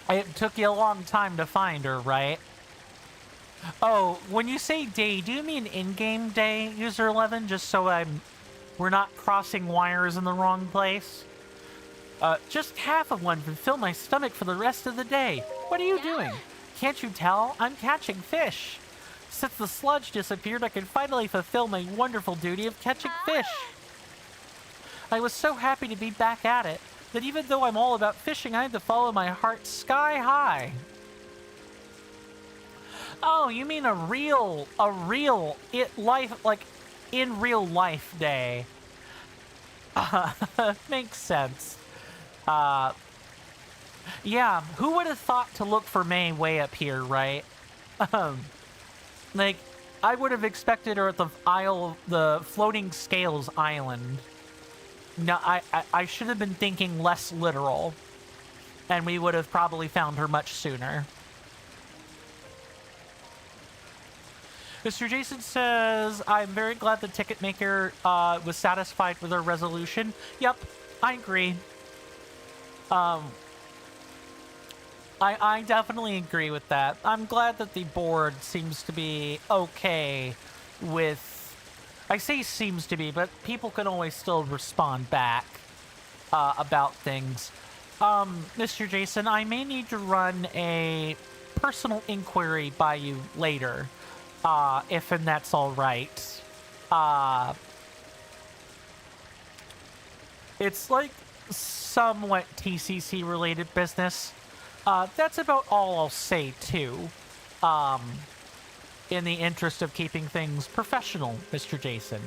It took you a long time to find her, right? Oh, when you say day, do you mean in-game day, User 11? Just so we're not crossing wires in the wrong place? Just half of one would fill my stomach for the rest of the day. What are you doing? Can't you tell? I'm catching fish. Since the sludge disappeared, I could finally fulfill my wonderful duty of catching fish. I was so happy to be back at it that even though I'm all about fishing, I had to follow my heart sky high. Oh, you mean in real life day. Makes sense. Yeah, who would have thought to look for May way up here, right? Like, I would have expected her at the floating scales island. No, I should have been thinking less literal, and we would have probably found her much sooner. Mr. Jason says, I'm very glad the ticket maker was satisfied with our resolution. Yep, I agree. I definitely agree with that. I'm glad that the board seems to be okay with... I say seems to be, but people can always still respond back about things. Mr. Jason, I may need to run a personal inquiry by you later, if and that's all right. It's like somewhat TCC related business. That's about all I'll say, too. In the interest of keeping things professional, Mr. Jason.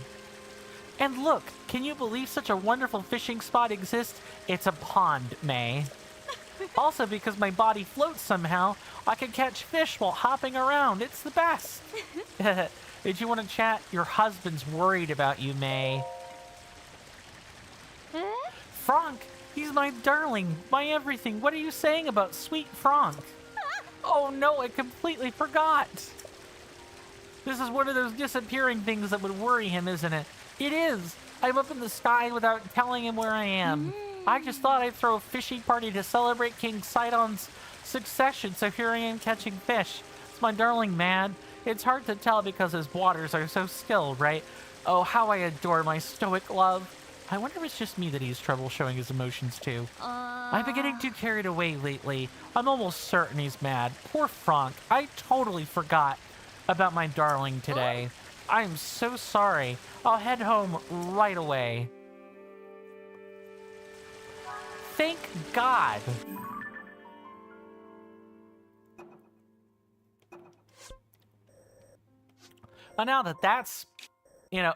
And look, can you believe such a wonderful fishing spot exists? It's a pond, May. Also, because my body floats somehow, I can catch fish while hopping around. It's the best. Did you want to chat? Your husband's worried about you, May. Frank, he's my darling, my everything. What are you saying about sweet Frank? Oh no, I completely forgot. This is one of those disappearing things that would worry him, isn't it? It is. I'm up in the sky without telling him where I am. I just thought I'd throw a fishing party to celebrate King Sidon's succession, so here I am catching fish. It's my darling mad. It's hard to tell because his waters are so still, right? Oh, how I adore my stoic love. I wonder if it's just me that he has trouble showing his emotions too. I've been getting too carried away lately. I'm almost certain he's mad. Poor Frank. I totally forgot about my darling today. I am so sorry. I'll head home right away. Thank God. Well, now that that's,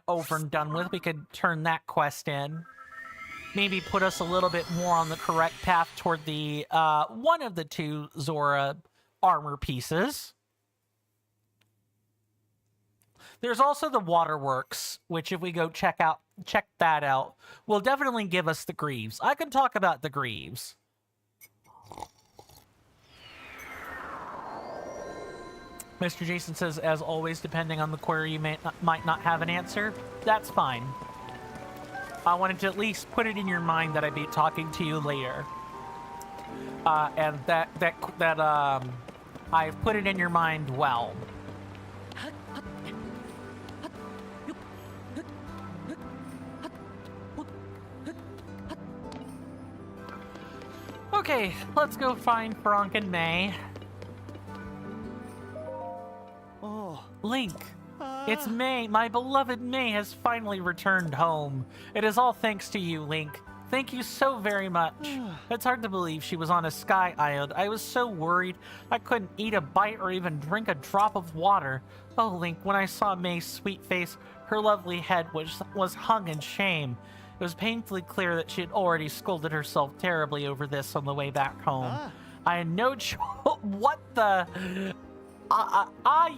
over and done with, we could turn that quest in. maybe put us a little bit more on the correct path toward the one of the two Zora armor pieces. There's also the waterworks, which if we go check that out, will definitely give us the greaves. I can talk about the greaves. Mr. Jason says, as always, depending on the query, you might not have an answer. That's fine. I wanted to at least put it in your mind that I'd be talking to you later. And that I've put it in your mind well. Okay, let's go find Frank and May. Oh, Link, it's May. My beloved May has finally returned home. It is all thanks to you, Link. Thank you so very much. It's hard to believe she was on a sky island. I was so worried I couldn't eat a bite or even drink a drop of water. Oh, Link, when I saw May's sweet face, her lovely head was hung in shame. It was painfully clear that she had already scolded herself terribly over this on the way back home. I had no choice. What the...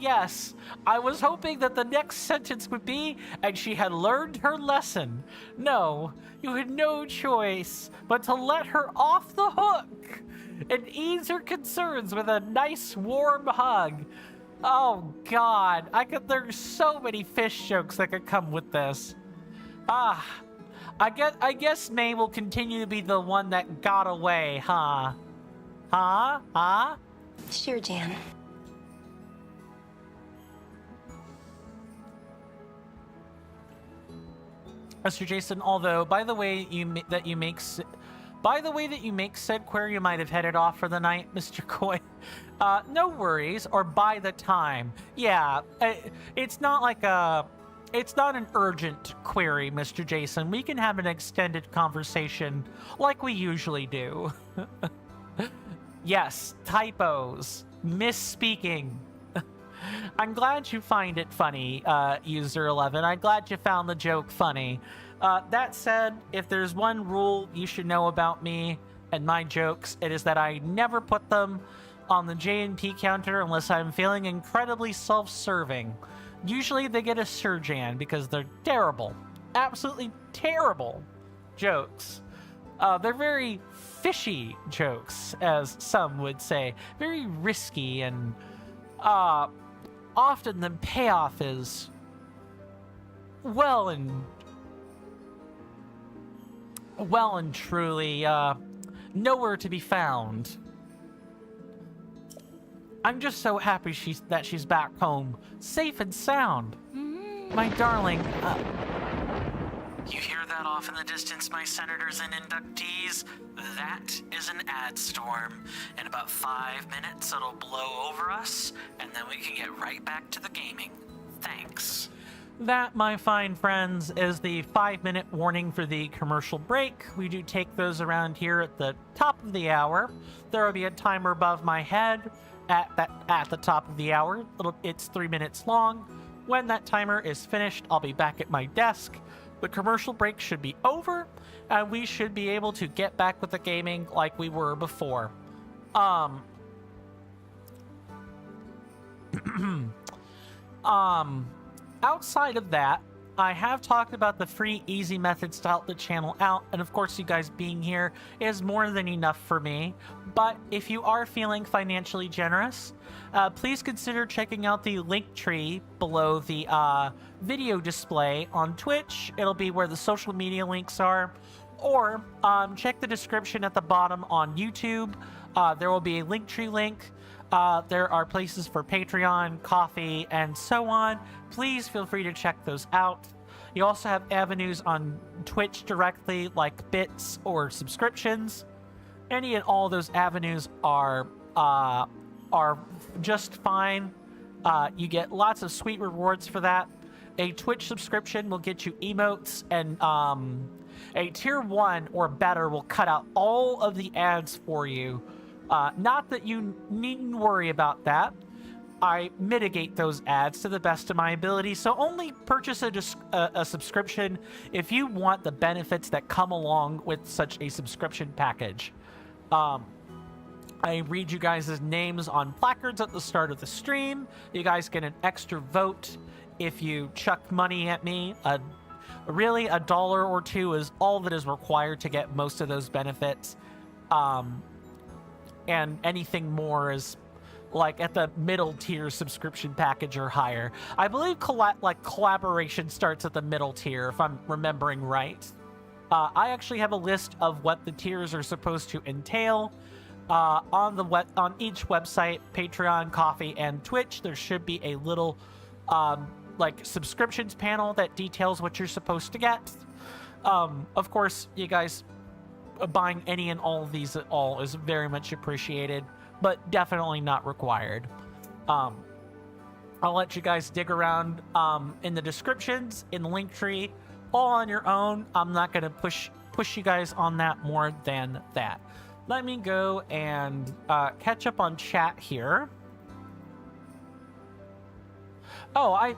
yes. I was hoping that the next sentence would be, and she had learned her lesson. No, you had no choice but to let her off the hook and ease her concerns with a nice warm hug. Oh, God. There's so many fish jokes that could come with this. I guess May will continue to be the one that got away, huh? Huh? Sure, Jan. Mr. Jason, although by the way that you make said query, you might have headed off for the night, Mr. Coy. No worries. Or by the time, yeah, it's not like it's not an urgent query, Mr. Jason. We can have an extended conversation like we usually do. Yes, typos, misspeaking. I'm glad you find it funny, User 11. I'm glad you found the joke funny. That said, if there's one rule you should know about me and my jokes, it is that I never put them on the JNP counter unless I'm feeling incredibly self-serving. Usually they get a Surjan because they're terrible, absolutely terrible jokes. They're very fishy jokes, as some would say. Very risky, and often the payoff is well and truly nowhere to be found. I'm just so happy that she's back home, safe and sound. My darling, you hear that off in the distance, my senators and inductees? That is an ad storm. In about 5 minutes, it'll blow over us, and then we can get right back to the gaming. Thanks. That, my fine friends, is the 5-minute warning for the commercial break. We do take those around here at the top of the hour. There will be a timer above my head at the top of the hour. It's 3 minutes long. When that timer is finished, I'll be back at my desk. The commercial break should be over, and we should be able to get back with the gaming like we were before. Outside of that, I have talked about the free, easy methods to help the channel out, and of course you guys being here is more than enough for me. But if you are feeling financially generous, please consider checking out the link tree below the video display on Twitch. It'll be where the social media links are. Or check the description at the bottom on YouTube. There will be a link tree link. There are places for Patreon, coffee, and so on. Please feel free to check those out. You also have avenues on Twitch directly, like bits or subscriptions. Any and all those avenues are just fine. You get lots of sweet rewards for that. A Twitch subscription will get you emotes, and a tier 1 or better will cut out all of the ads for you. Not that you needn't worry about that. I mitigate those ads to the best of my ability, so only purchase a subscription if you want the benefits that come along with such a subscription package. I read you guys' names on placards at the start of the stream. You guys get an extra vote if you chuck money at me. Really, $1 or $2 is all that is required to get most of those benefits. And anything more is like at the middle tier subscription package or higher. I believe collaboration starts at the middle tier, if I'm remembering right. I actually have a list of what the tiers are supposed to entail. On each website, Patreon, Coffee, and Twitch, there should be a little like subscriptions panel that details what you're supposed to get. Of course, you guys buying any and all of these at all is very much appreciated, but definitely not required. I'll let you guys dig around in the descriptions, in the link tree, all on your own. I'm not going to push you guys on that more than that. Let me go and catch up on chat here. Oh,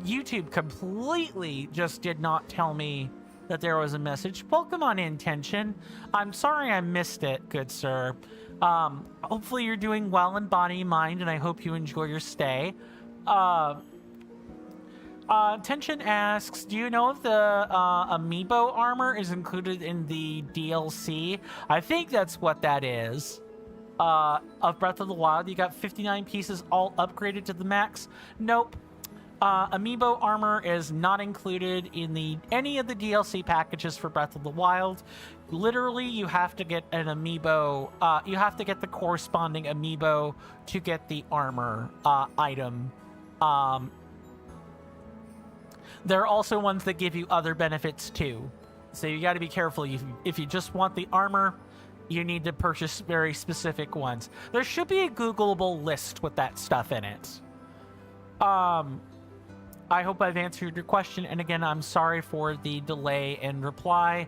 YouTube completely just did not tell me that there was a message. Welcome on in, Tension. I'm sorry I missed it, good sir. Hopefully you're doing well in body and mind, and I hope you enjoy your stay. Tension asks, do you know if the amiibo armor is included in the DLC? I think that's what that is. Of Breath of the Wild, you got 59 pieces all upgraded to the max. Nope. Amiibo armor is not included in any of the DLC packages for Breath of the Wild. Literally, you have to get an amiibo. You have to get the corresponding amiibo to get the armor item. There are also ones that give you other benefits too. So you got to be careful. If you just want the armor, you need to purchase very specific ones. There should be a Googleable list with that stuff in it. I hope I've answered your question. And again, I'm sorry for the delay in reply.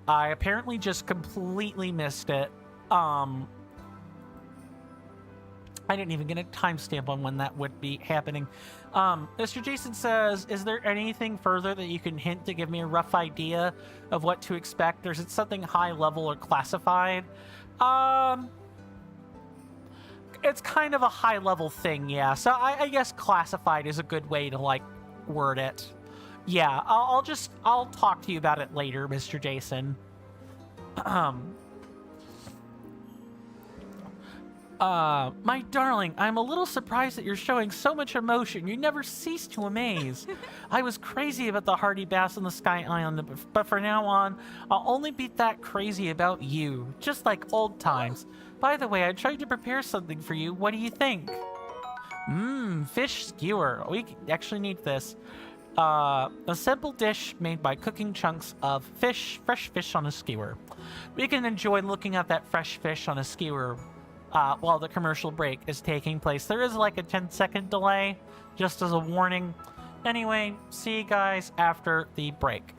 I apparently just completely missed it. I didn't even get a timestamp on when that would be happening. Mr. Jason says, is there anything further that you can hint to give me a rough idea of what to expect? Or is it something high level or classified? It's kind of a high level thing, yeah. So I guess classified is a good way to like word it. Yeah, I'll talk to you about it later, Mr. Jason. My darling, I'm a little surprised that you're showing so much emotion. You never cease to amaze. I was crazy about the Hardy Bass on the Sky Island, but from now on, I'll only be that crazy about you, just like old times. By the way, I tried to prepare something for you. What do you think? Fish skewer. We actually need this. A simple dish made by cooking chunks of fresh fish on a skewer. We can enjoy looking at that fresh fish on a skewer while the commercial break is taking place. There is like a 10-second delay, just as a warning. Anyway, see you guys after the break.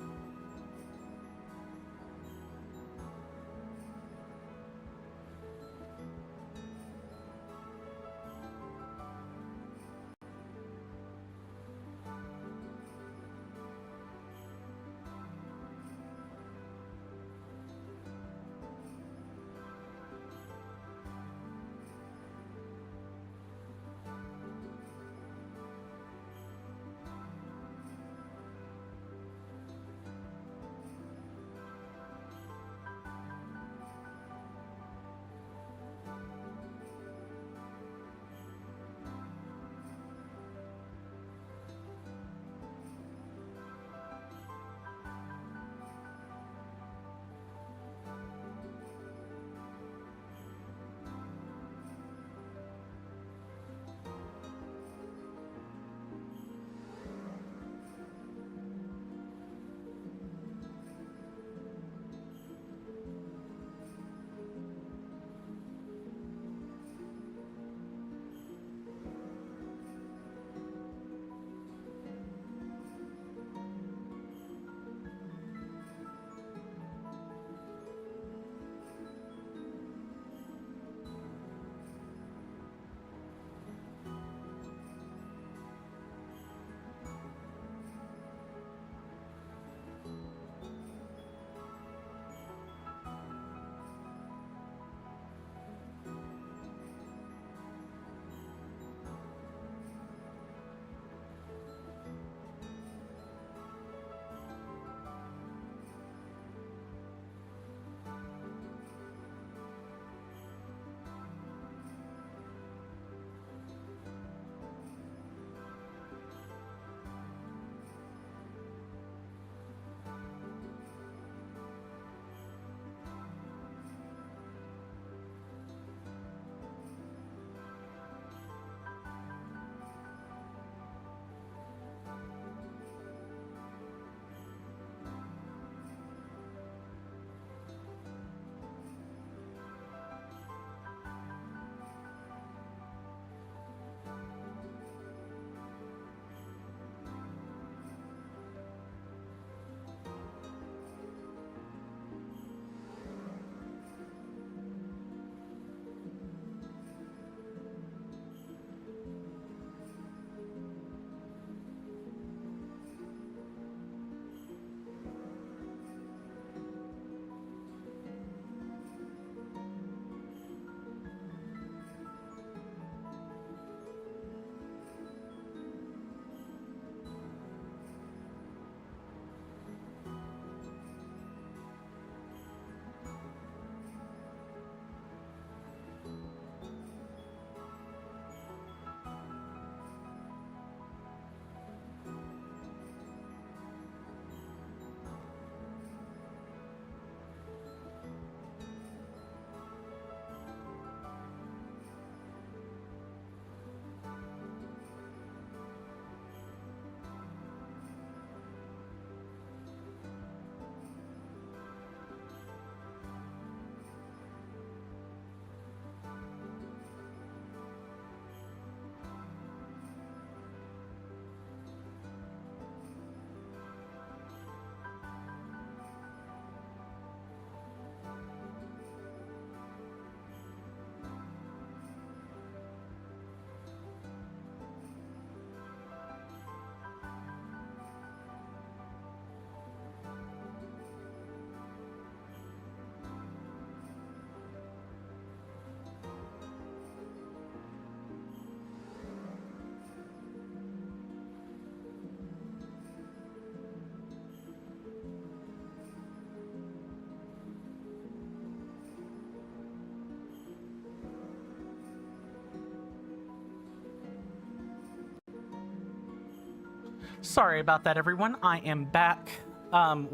Sorry about that, everyone. I am back. I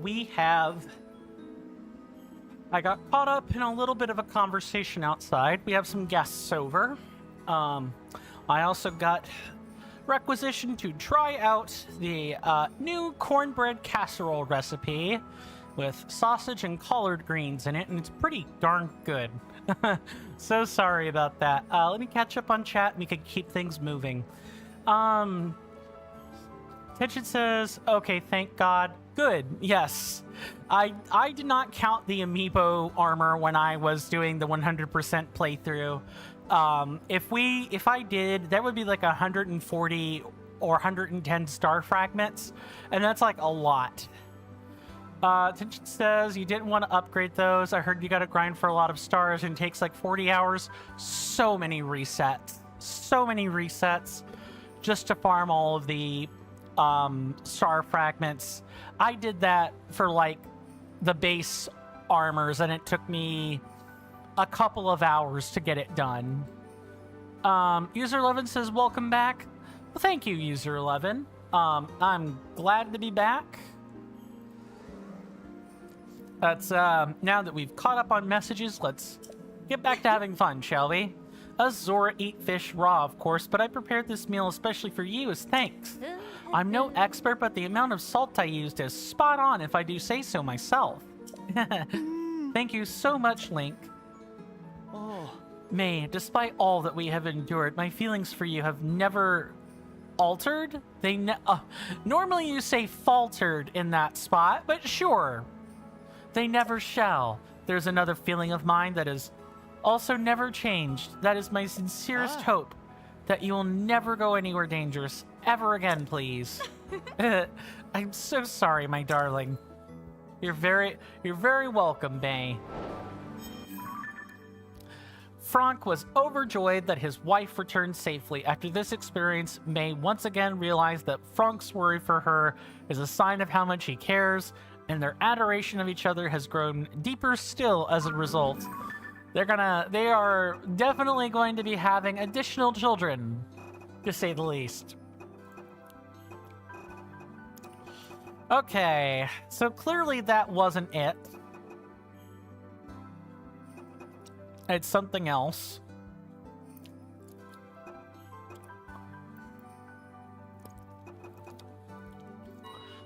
got caught up in a little bit of a conversation outside. We have some guests over. I also got requisitioned to try out the new cornbread casserole recipe with sausage and collard greens in it, and it's pretty darn good. So sorry about that. Let me catch up on chat and we can keep things moving. Tension says, okay, thank God. Good, yes. I did not count the amiibo armor when I was doing the 100% playthrough. If I did, that would be like 140 or 110 star fragments, and that's like a lot. Tension says, you didn't want to upgrade those. I heard you got to grind for a lot of stars and it takes like 40 hours. So many resets. So many resets just to farm all of the star fragments. I did that for like the base armors and it took me a couple of hours to get it done. User 11 says, welcome back. Well, thank you, User 11. I'm glad to be back. That's now that we've caught up on messages, let's get back to having fun, shall we? Us Zora eat fish raw, of course, but I prepared this meal especially for you as thanks. I'm no expert, but the amount of salt I used is spot on if I do say so myself. Thank you so much, Link. Oh, May, despite all that we have endured, my feelings for you have never altered. Normally you say faltered in that spot, but sure. They never shall. There's another feeling of mine that is also never changed. That is my sincerest hope, that you will never go anywhere dangerous ever again, please. I'm so sorry, my darling. You're very welcome, May. Franck was overjoyed that his wife returned safely. After this experience, May once again realized that Franck's worry for her is a sign of how much he cares, and their adoration of each other has grown deeper still as a result. They are definitely going to be having additional children, to say the least. Okay, so clearly that wasn't it. It's something else.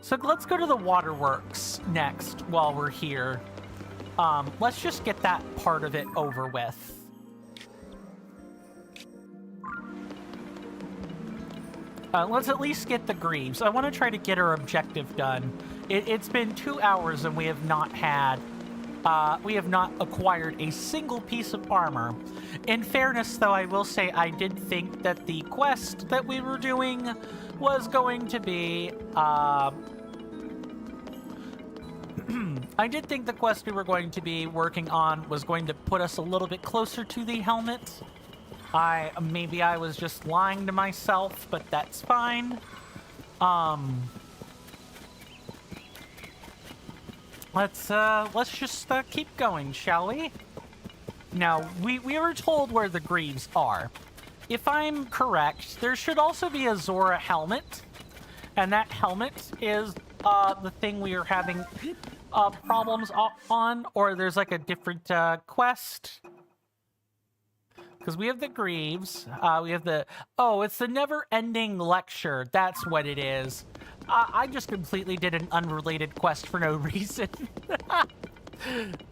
So let's go to the waterworks next while we're here. Let's just get that part of it over with. Let's at least get the greaves. I want to try to get our objective done. It's been 2 hours and we have not acquired a single piece of armor. In fairness, though, I will say I did think that the quest that we were doing was going to be, I did think the quest we were going to be working on was going to put us a little bit closer to the helmet. Maybe I was just lying to myself, but that's fine. Let's just keep going, shall we? Now, we were told where the greaves are. If I'm correct, there should also be a Zora helmet, and that helmet is the thing we are having problems on, or there's like a different quest. Because we have the greaves, we have the... Oh, it's the never-ending lecture. That's what it is. I just completely did an unrelated quest for no reason.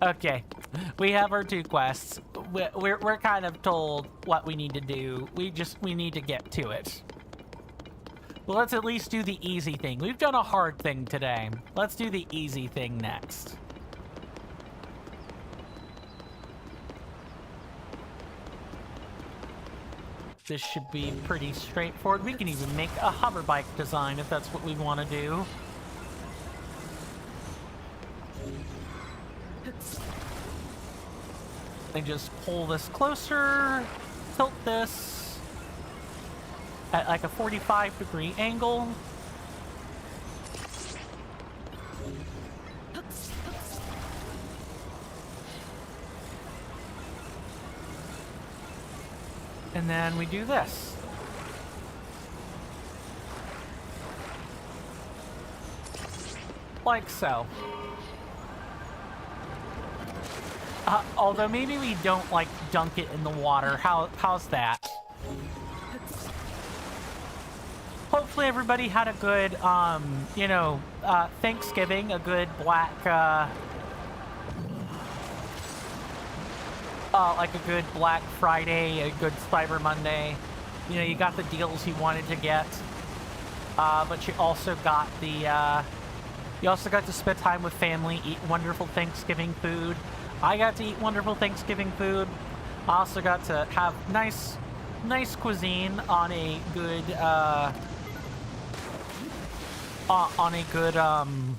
Okay, we have our 2 quests. We're kind of told what we need to do. We need to get to it. Well, let's at least do the easy thing. We've done a hard thing today. Let's do the easy thing next. This should be pretty straightforward. We can even make a hover bike design if that's what we want to do. And just pull this closer, tilt this at like a 45-degree angle. And then we do this. Like so. Although maybe we don't, like, dunk it in the water. How's that? Hopefully everybody had a good, you know, Thanksgiving, a good Black, like a good Black Friday, a good Cyber Monday. You know, you got the deals you wanted to get, but you also got the, you also got to spend time with family, eat wonderful Thanksgiving food. I got to eat wonderful Thanksgiving food. I also got to have nice cuisine on a good, on a good, on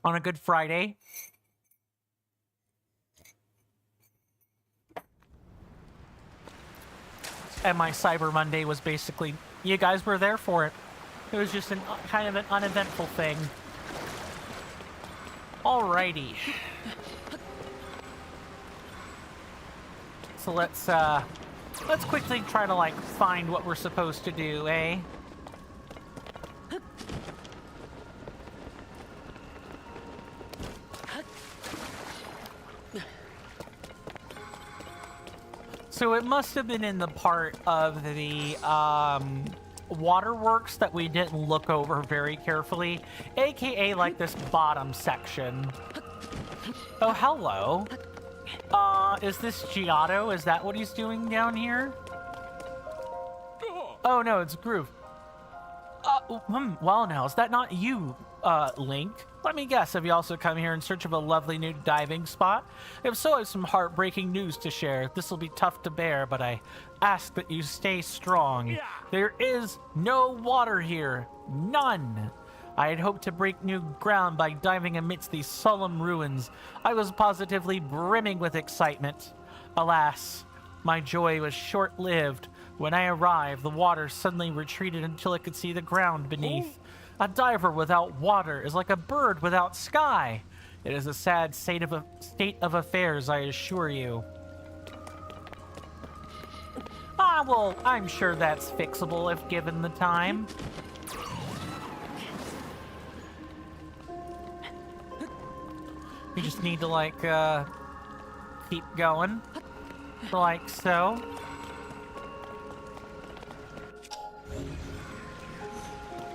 a good Friday. And my Cyber Monday was basically, you guys were there for it. It was just kind of an uneventful thing. Alrighty. So let's quickly try to, like, find what we're supposed to do, eh? So it must have been in the part of the, waterworks that we didn't look over very carefully, aka like this bottom section. Oh, hello. Is this Giotto? Is that what he's doing down here? Oh no, it's Groove. Well now, is that not you, Link? Let me guess, have you also come here in search of a lovely new diving spot? If so, I have some heartbreaking news to share. This will be tough to bear, but I ask that you stay strong. Yeah. There is no water here. None. I had hoped to break new ground by diving amidst these solemn ruins. I was positively brimming with excitement. Alas, my joy was short-lived. When I arrived, the water suddenly retreated until I could see the ground beneath. A diver without water is like a bird without sky. It is a sad state of affairs, I assure you. Ah, well, I'm sure that's fixable if given the time. You just need to, like, keep going. Like so.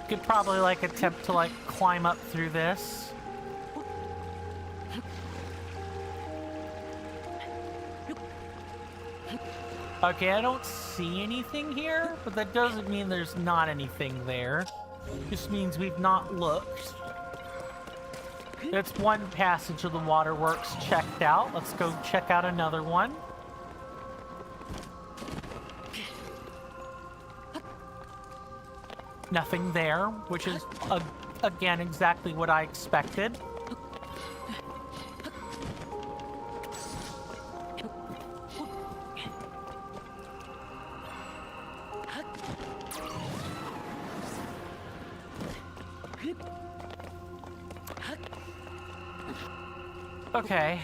Could probably, like, attempt to, like, climb up through this. Okay, I don't see anything here, but that doesn't mean there's not anything there. Just means we've not looked. That's one passage of the waterworks checked out. Let's go check out another one. Nothing there, which is, again, exactly what I expected. Okay.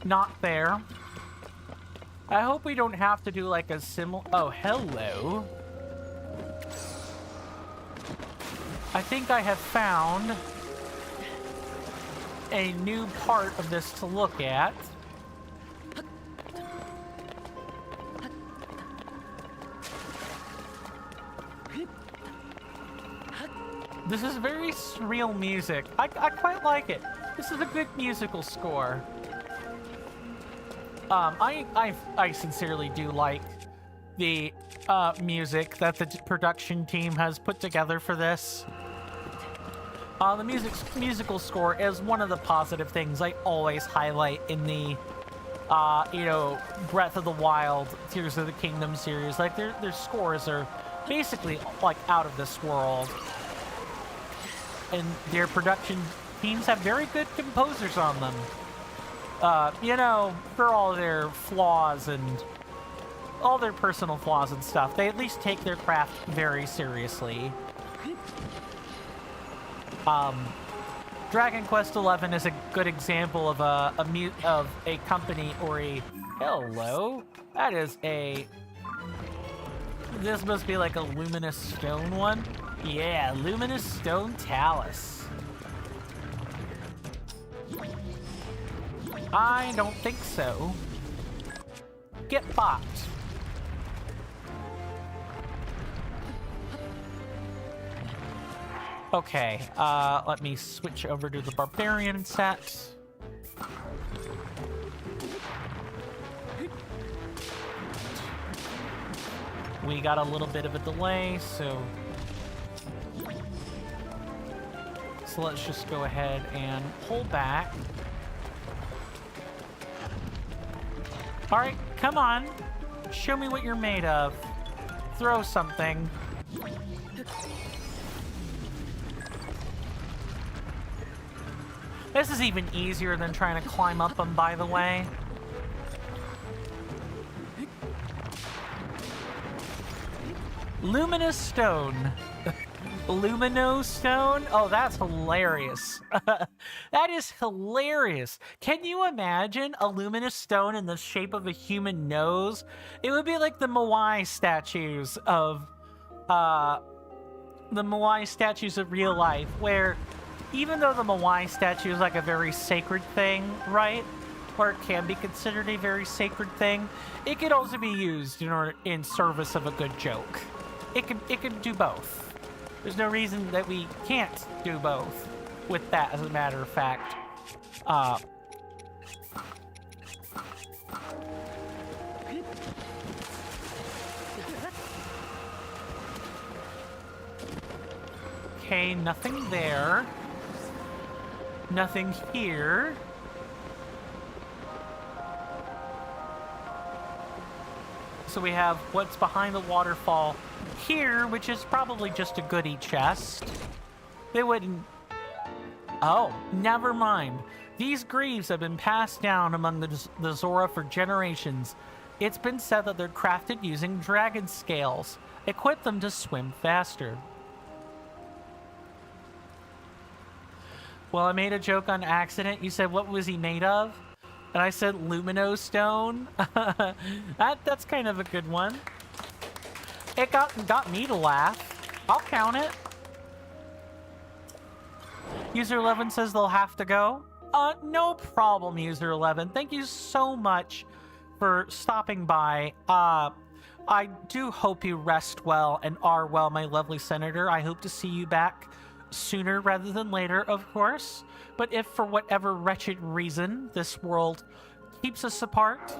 Not there. I hope we don't have to do, like, a similar... Oh, hello. I think I have found a new part of this to look at. This is very surreal music. I quite like it. This is a good musical score. I sincerely do like the music that the production team has put together for this. The musical score is one of the positive things I always highlight in the, you know, Breath of the Wild, Tears of the Kingdom series. Like, their scores are basically, like, out of this world. And their production teams have very good composers on them. You know, for all their flaws and all their personal flaws and stuff, they at least take their craft very seriously. Dragon Quest XI is a good example of a company or a... Hello? That is a... This must be like a luminous stone one. Yeah, luminous stone talus. I don't think so. Get fucked. Okay, let me switch over to the barbarian set. We got a little bit of a delay, so let's just go ahead and pull back. All right, come on. Show me what you're made of. Throw something. This is even easier than trying to climb up them, by the way. Luminous stone. Lumino stone? Oh, that's hilarious. That is hilarious. Can you imagine a luminous stone in the shape of a human nose? It would be like the Moai statues of real life, where even though the Moai statue is like a very sacred thing, right? Or it can be considered a very sacred thing, it could also be used in service of a good joke. It could do both. There's no reason that we can't do both with that, as a matter of fact. Okay, nothing there. Nothing here. So we have what's behind the waterfall here, which is probably just a goodie chest. They wouldn't... Oh, never mind. These greaves have been passed down among the Zora for generations. It's been said that they're crafted using dragon scales. Equip them to swim faster. Well, I made a joke on accident. You said, what was he made of? And I said, lumino stone. That's kind of a good one. It got me to laugh. I'll count it. User 11 says they'll have to go. No problem, User 11. Thank you so much for stopping by. I do hope you rest well and are well, my lovely senator. I hope to see you back sooner rather than later, of course. But if for whatever wretched reason this world keeps us apart,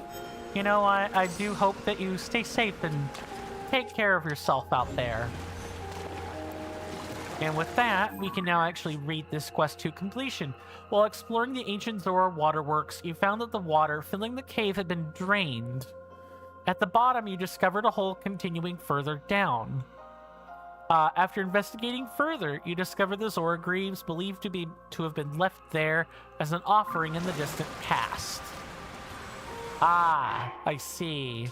you know, I do hope that you stay safe and take care of yourself out there. And with that, we can now actually read this quest to completion. While exploring the ancient Zora waterworks, you found that the water filling the cave had been drained. At the bottom, you discovered a hole continuing further down. After investigating further, you discovered the Zora greaves believed to have been left there as an offering in the distant past. Ah, I see.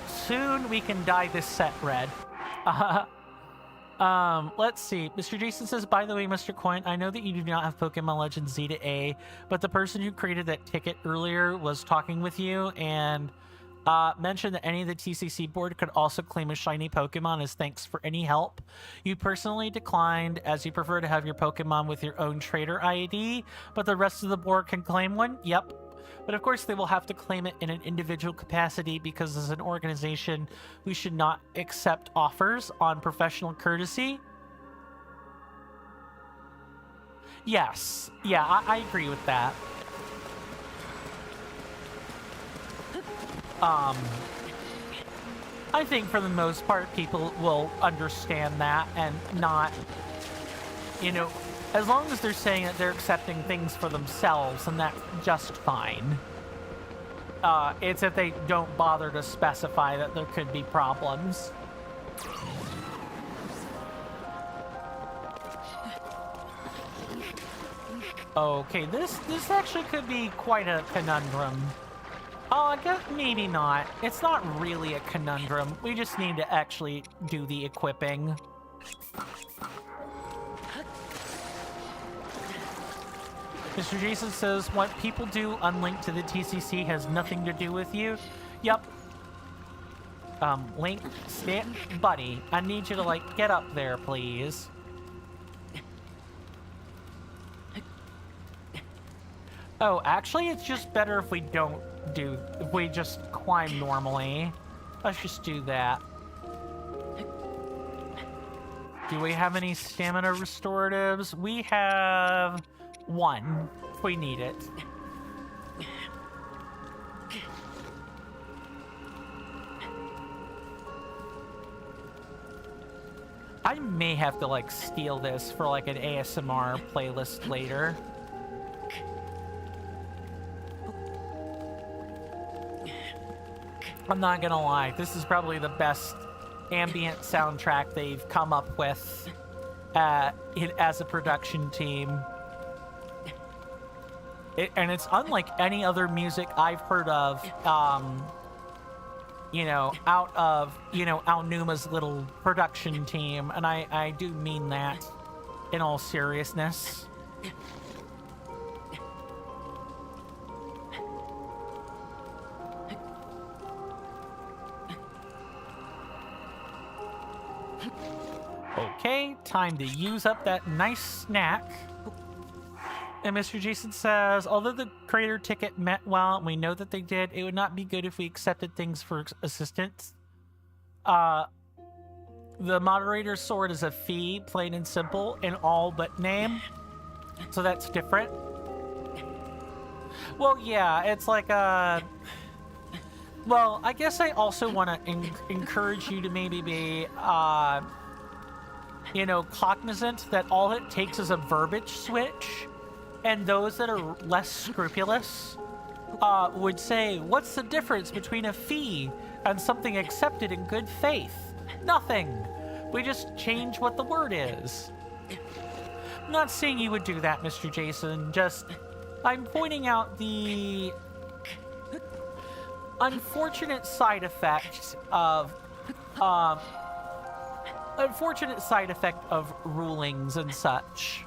Soon we can dye this set red. Let's see. Mr. Jason says, by the way, Mr. Coin, I know that you do not have Pokemon Legends Z to A, but the person who created that ticket earlier was talking with you and mentioned that any of the TCC board could also claim a shiny Pokemon as thanks for any help. You personally declined as you prefer to have your Pokemon with your own trader ID, but the rest of the board can claim one? Yep. But of course they will have to claim it in an individual capacity because as an organization, we should not accept offers on professional courtesy. Yes. Yeah, I agree with that. I think for the most part, people will understand that and not, you know, as long as they're saying that they're accepting things for themselves, and that's just fine. It's if they don't bother to specify that there could be problems. Okay, this actually could be quite a conundrum. Oh, I guess maybe not. It's not really a conundrum. We just need to actually do the equipping. Mr. Jason says, what people do unlinked to the TCC has nothing to do with you. Yep. Link, buddy, I need you to, like, get up there, please. Oh, actually, it's just better if we don't if we just climb normally. Let's just do that. Do we have any stamina restoratives? We have 1, if we need it. I may have to, like, steal this for, like, an ASMR playlist later. I'm not gonna lie, this is probably the best ambient soundtrack they've come up with as a production team. And it's unlike any other music I've heard of, you know, out of, you know, Aonuma's little production team. And I do mean that in all seriousness. Okay, time to use up that nice snack. And Mr. Jason says, although the creator ticket met well, and we know that they did, it would not be good if we accepted things for assistance. The moderator's sword is a fee, plain and simple, in all but name. So that's different. Well, yeah, it's like a... Well, I guess I also want to encourage you to maybe be, you know, cognizant that all it takes is a verbiage switch. And those that are less scrupulous would say, what's the difference between a fee and something accepted in good faith? Nothing. We just change what the word is. I'm not saying you would do that, Mr. Jason. Just, I'm pointing out the unfortunate side effect of rulings and such.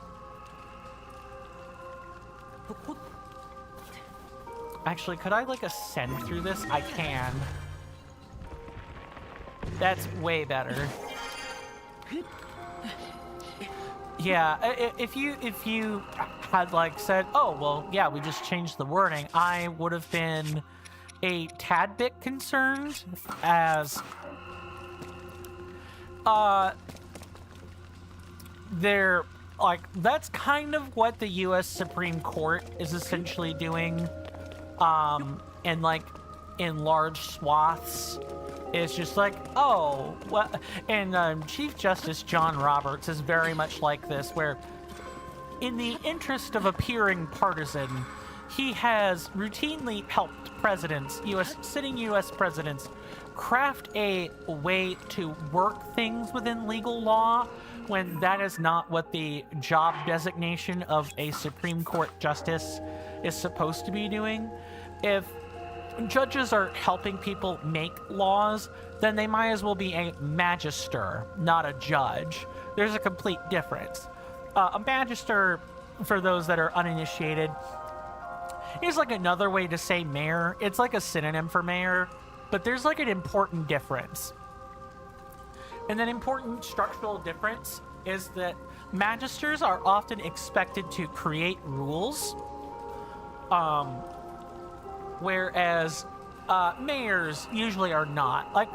Actually, could I, like, ascend through this? I can. That's way better. Yeah, if you had, like, said, oh, well, yeah, we just changed the wording, I would have been a tad bit concerned, as they're like, that's kind of what the US Supreme Court is essentially doing, and like in large swaths. It's just like, oh, what? And Chief Justice John Roberts is very much like this, where in the interest of appearing partisan, he has routinely helped presidents, sitting US presidents, craft a way to work things within legal law when that is not what the job designation of a Supreme Court justice is supposed to be doing. If judges are helping people make laws, then they might as well be a magister, not a judge. There's a complete difference. A magister, for those that are uninitiated, is like another way to say mayor. It's like a synonym for mayor, but there's like an important difference. And that important structural difference is that magisters are often expected to create rules, whereas mayors usually are not. Like,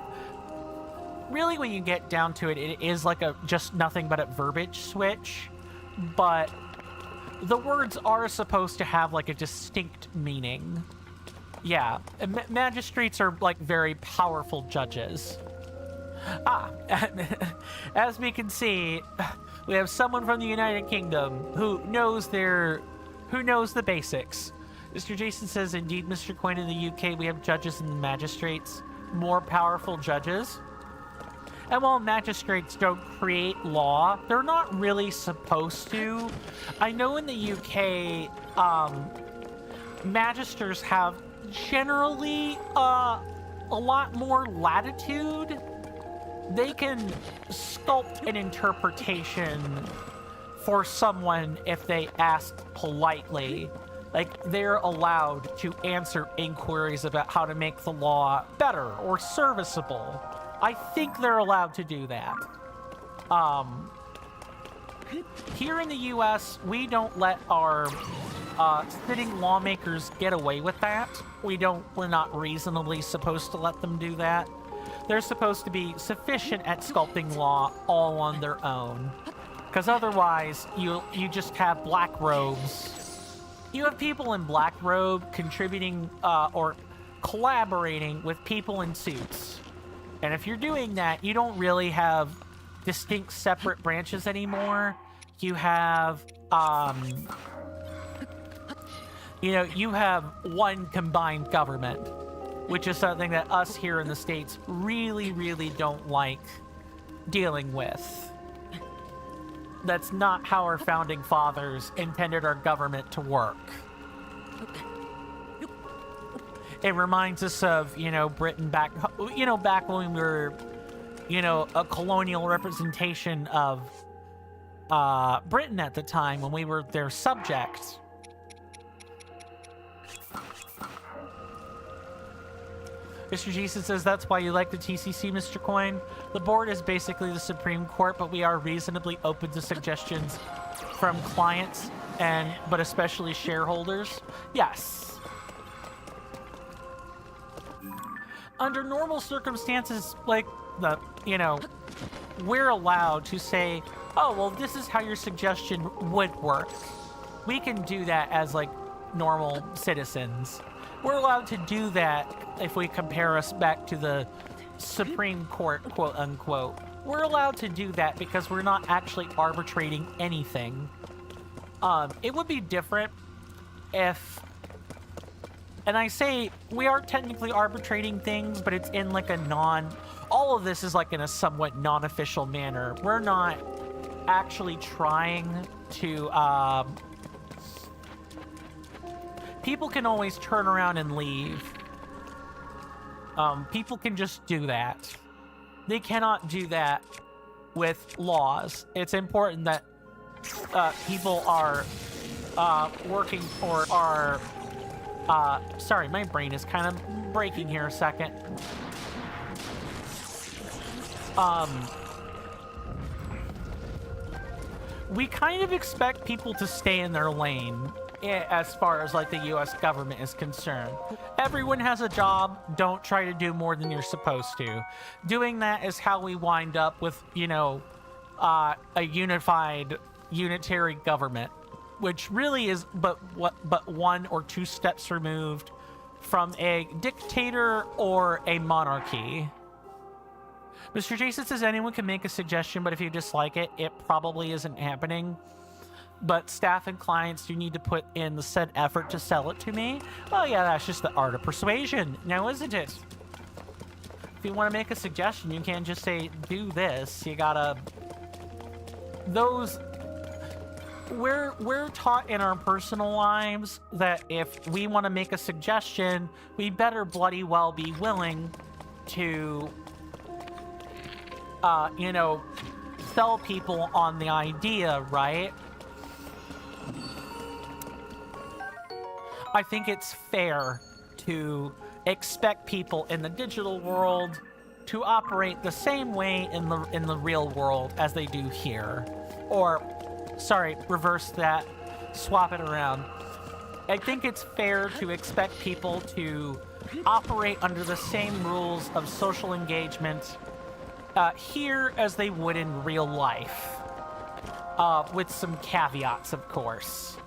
really, when you get down to it, it is like just nothing but a verbiage switch, but the words are supposed to have like a distinct meaning. Yeah, magistrates are like very powerful judges. As we can see, we have someone from the United Kingdom who knows the basics. Mr. Jason says, indeed, Mr. Coyne, in the UK, we have judges and magistrates, more powerful judges. And while magistrates don't create law, they're not really supposed to. I know in the UK, magisters have generally a lot more latitude. They can sculpt an interpretation for someone if they ask politely. Like, they're allowed to answer inquiries about how to make the law better or serviceable. I think they're allowed to do that. Here in the US, we don't let our sitting lawmakers get away with that. We're not reasonably supposed to let them do that. They're supposed to be sufficient at sculpting law all on their own. Because otherwise, you just have black robes. You have people in black robe contributing or collaborating with people in suits. And if you're doing that, you don't really have distinct separate branches anymore. You have, you have one combined government, which is something that us here in the States really, really don't like dealing with. That's not how our founding fathers intended our government to work. It reminds us of, Britain back when we were, a colonial representation of Britain at the time, when we were their subjects. Mr. Jesus says, that's why you like the TCC, Mr. Coin. The board is basically the Supreme Court, but we are reasonably open to suggestions from clients, but especially shareholders. Yes. Under normal circumstances, like we're allowed to say, oh, well, this is how your suggestion would work. We can do that as normal citizens. We're allowed to do that if we compare us back to the Supreme Court, quote unquote. We're allowed to do that because we're not actually arbitrating anything. It would be different if, and I say we are technically arbitrating things, but it's in all of this is in a somewhat non-official manner. We're not actually trying to, people can always turn around and leave. People can just do that. They cannot do that with laws. It's important that people are working for our... sorry, my brain is kind of breaking here a second. We kind of expect people to stay in their lane as far as the US government is concerned. Everyone has a job. Don't try to do more than you're supposed to. Doing that is how we wind up with, a unitary government, which really is but one or two steps removed from a dictator or a monarchy. Mr. Jason says anyone can make a suggestion, but if you dislike it, it probably isn't happening. But staff and clients do need to put in the said effort to sell it to me. Well, yeah, that's just the art of persuasion, now isn't it? If you want to make a suggestion, you can't just say, do this. You gotta... We're taught in our personal lives that if we want to make a suggestion, we better bloody well be willing to, sell people on the idea, right? I think it's fair to expect people in the digital world to operate the same way in the real world as they do here. Or, sorry, reverse that, swap it around. I think it's fair to expect people to operate under the same rules of social engagement here as they would in real life. With some caveats, of course.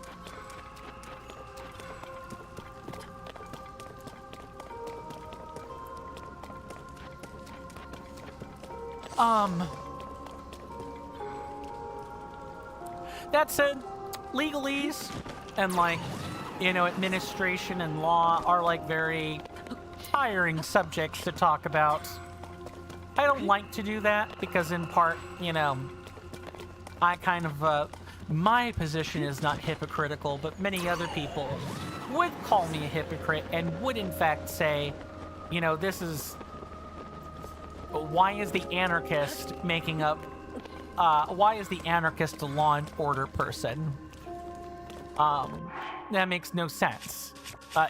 That said, legalese and administration and law are very tiring subjects to talk about. I don't like to do that because in part, I kind of, my position is not hypocritical, but many other people would call me a hypocrite and would in fact say, this is... Why is the anarchist making up... why is the anarchist a law and order person? That makes no sense.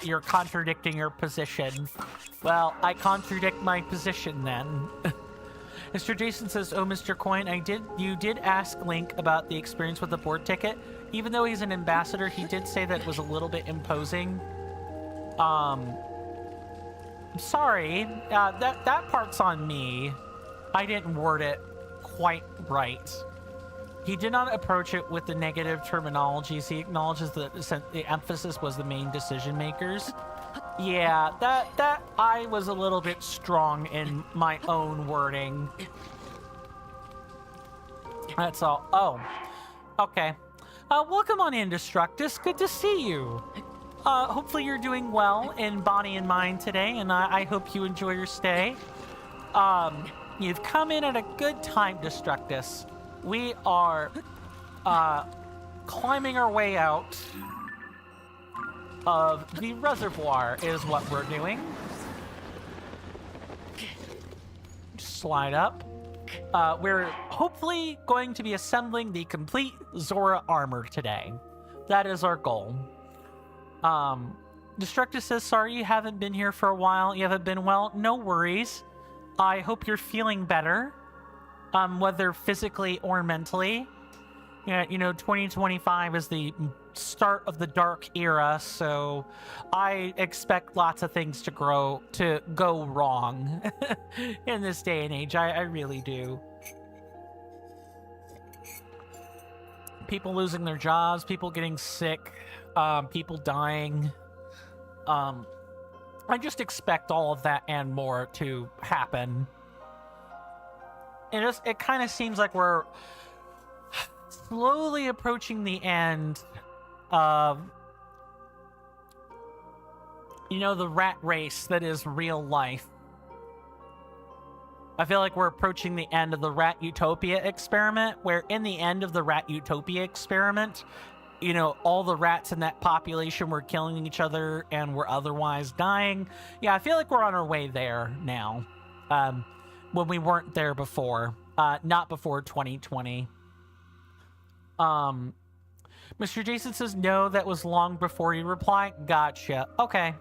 You're contradicting your position. Well, I contradict my position then. Mr. Jason says, "Oh, Mr. Coin, you did ask Link about the experience with the board ticket. Even though he's an ambassador, he did say that it was a little bit imposing. Sorry, that part's on me. I didn't word it quite right. He did not approach it with the negative terminologies. He acknowledges that the emphasis was the main decision makers. Yeah, that I was a little bit strong in my own wording. That's all. Oh, okay. Welcome on in, Destructus. Good to see you. Hopefully you're doing well in body and mind today, and I hope you enjoy your stay. You've come in at a good time, Destructus. We are climbing our way out of the reservoir is what we're doing. Slide up. We're hopefully going to be assembling the complete Zora armor today. That is our goal. Destructus says, "Sorry you haven't been here for a while. You haven't been well. No worries. I hope you're feeling better, whether physically or mentally. Yeah, you know, 2025 is the start of the dark era, so I expect lots of things to go wrong in this day and age. I really do. People losing their jobs, people getting sick, people dying. I just expect all of that and more to happen. It kind of seems like we're slowly approaching the end of, you know, the rat race that is real life. I feel like we're approaching the end of the rat utopia experiment, where in the end of the rat utopia experiment, you know, all the rats in that population were killing each other and were otherwise dying. Yeah, I feel like we're on our way there now, when we weren't there before. Not before 2020. Mr. Jason says, "No, that was long before you reply." Gotcha. Okay.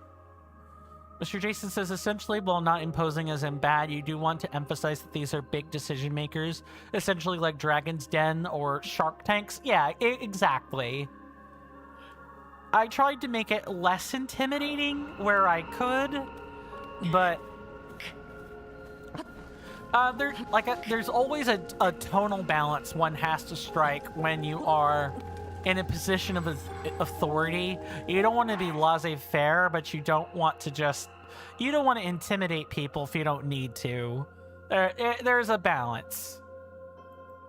Mr. Jason says, "Essentially, while not imposing as in bad, you do want to emphasize that these are big decision makers, essentially like Dragon's Den or Shark Tanks." Yeah, exactly. I tried to make it less intimidating where I could, but there's always a tonal balance one has to strike when you are in a position of authority. You don't want to be laissez-faire, but you don't want to intimidate people if you don't need to. There's a balance.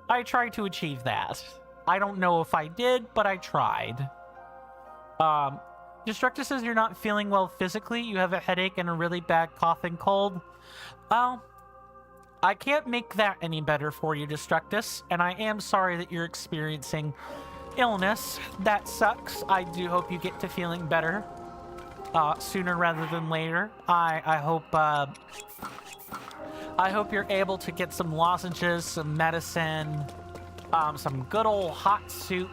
I tried to achieve that. I don't know if I did, but I tried. Destructus says, "You're not feeling well physically. You have a headache and a really bad cough and cold." Well, I can't make that any better for you, Destructus, and I am sorry that you're experiencing illness. That sucks. I do hope you get to feeling better sooner rather than later. I hope you're able to get some lozenges, some medicine, some good old hot soup,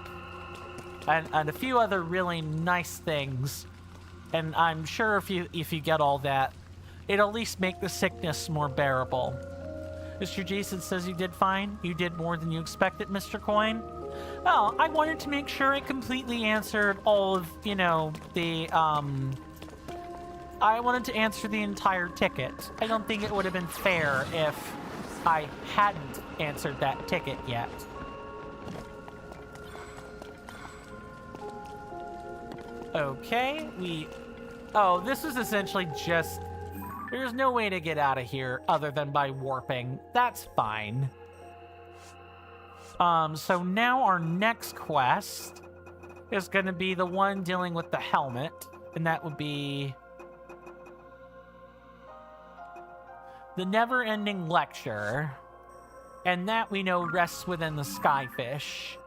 and a few other really nice things. And I'm sure if you get all that, it'll at least make the sickness more bearable. Mr. Jason says, "You did fine. You did more than you expected, Mr. Coin." Well, I wanted to make sure it completely answered all of, you know, I wanted to answer the entire ticket. I don't think it would have been fair if I hadn't answered that ticket yet. Okay, oh, this is essentially just... There's no way to get out of here other than by warping. That's fine. So now our next quest is going to be the one dealing with the helmet, and that would be the never-ending lecture, and that we know rests within the Skyfish.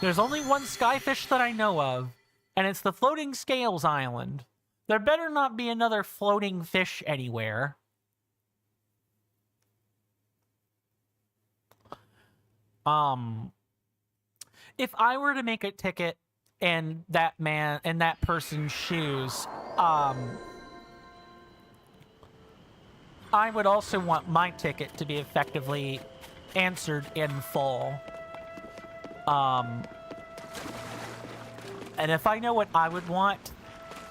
There's only one Skyfish that I know of, and it's the Floating Scales Island. There better not be another floating fish anywhere. if I were to make a ticket in that person's shoes, I would also want my ticket to be effectively answered in full. And if I know what I would want,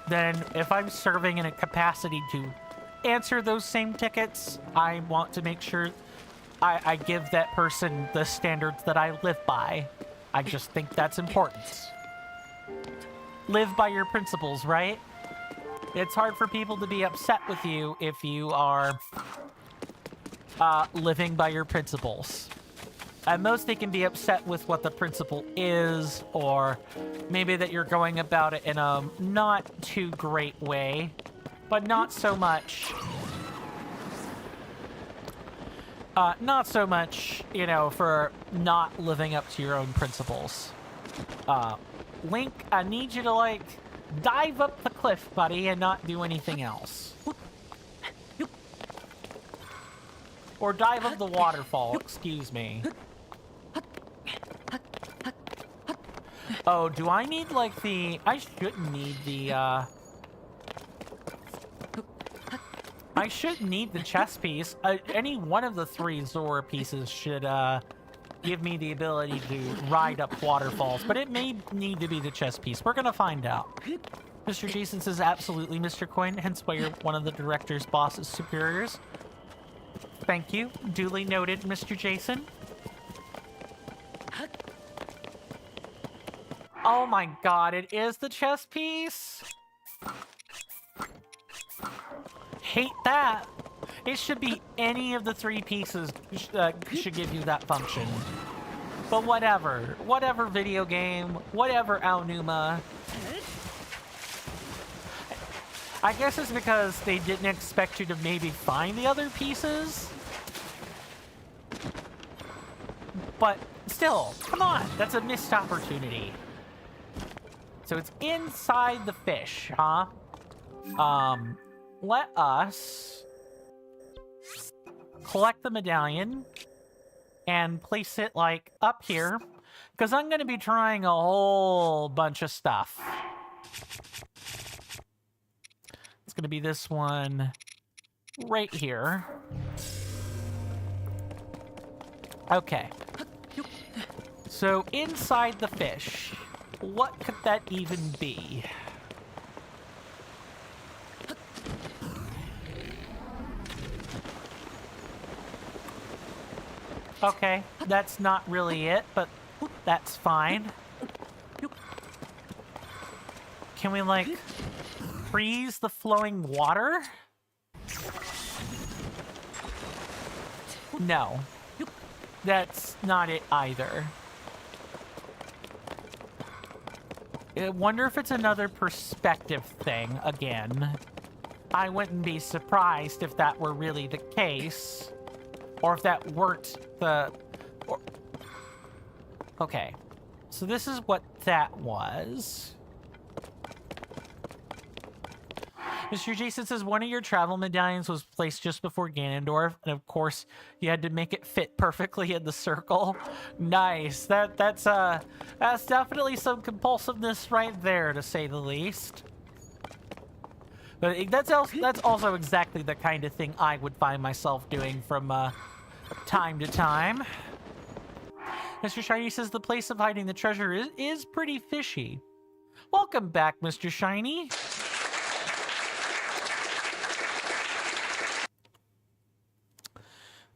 then if I'm serving in a capacity to answer those same tickets, I want to make sure I give that person the standards that I live by. I just think that's important. Live by your principles, right? It's hard for people to be upset with you if you are living by your principles. At most, they can be upset with what the principle is, or maybe that you're going about it in a not too great way, but not so much... not so much, you know, for not living up to your own principles. Link, I need you to, like, dive up the cliff, buddy, and not do anything else. Or dive up the waterfall, excuse me. Oh, do I need, like, the... I shouldn't need the, I shouldn't need the chess piece. Any one of the 3 Zora pieces should, give me the ability to ride up waterfalls, but it may need to be the chess piece. We're gonna find out. Mr. Jason says, absolutely, Mr. Coin, hence why you're one of the director's boss's superiors. Thank you. Duly noted, Mr. Jason. Oh my god, it is the chess piece? Hate that. It should be any of the 3 pieces should give you that function. But whatever. Whatever video game. Whatever Aonuma. I guess it's because they didn't expect you to maybe find the other pieces. But still, come on. That's a missed opportunity. So it's inside the fish, huh? Let us collect the medallion and place it, like, up here, because I'm going to be trying a whole bunch of stuff. It's going to be this one right here. Okay. So, inside the fish, what could that even be? Okay, that's not really it, but that's fine. Can we, like, freeze the flowing water? No. That's not it either. I wonder if it's another perspective thing again. I wouldn't be surprised if that were really the case. Or if that worked okay. So this is what that was. Mr. Jason says one of your travel medallions was placed just before Ganondorf, and of course you had to make it fit perfectly in the circle. Nice. That's definitely some compulsiveness right there, to say the least. But that's also exactly the kind of thing I would find myself doing from time to time. Mr. Shiny says the place of hiding the treasure is pretty fishy. Welcome back, Mr. Shiny.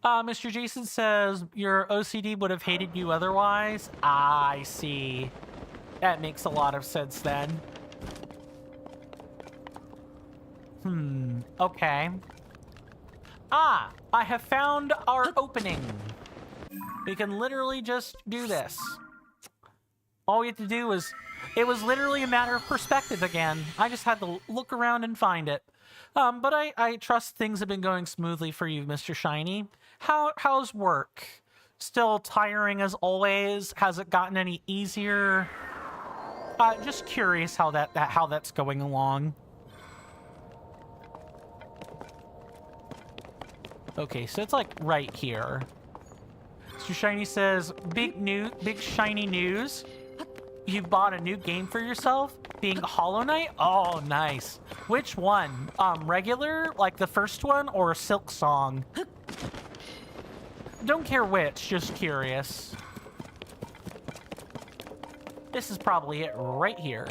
Mr. Jason says your OCD would have hated you otherwise. I see. That makes a lot of sense then. Okay. I have found our opening. We can literally just do this. All we have to do is... It was literally a matter of perspective again. I just had to look around and find it. But I trust things have been going smoothly for you, Mr. Shiny. How's work? Still tiring as always? Has it gotten any easier? Just curious how that's going along. Okay, so it's like right here. Mr. Shiny says, big shiny news. You bought a new game for yourself? Being Hollow Knight? Oh, nice. Which one? Regular, like the first one, or Silk Song? Don't care which, just curious. This is probably it right here.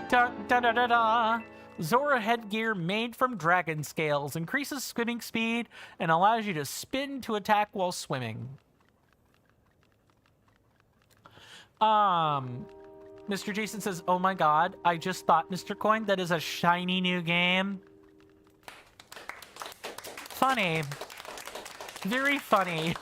Da da da da da. Zora headgear made from dragon scales increases swimming speed and allows you to spin to attack while swimming. Mr. Jason says, oh my god, I just thought, Mr. Coin, that is a shiny new game. Funny. Very funny.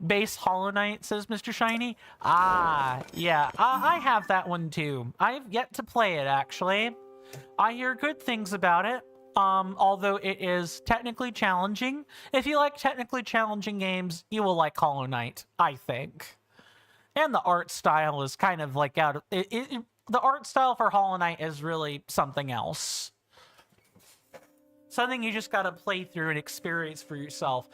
Base Hollow Knight, says Mr. Shiny. Ah, yeah, I have that one too. I have yet to play it, actually. I hear good things about it, although it is technically challenging. If you like technically challenging games, you will like Hollow Knight, I think. And the art style is kind of like out of... the art style for Hollow Knight is really something else. Something you just gotta play through and experience for yourself.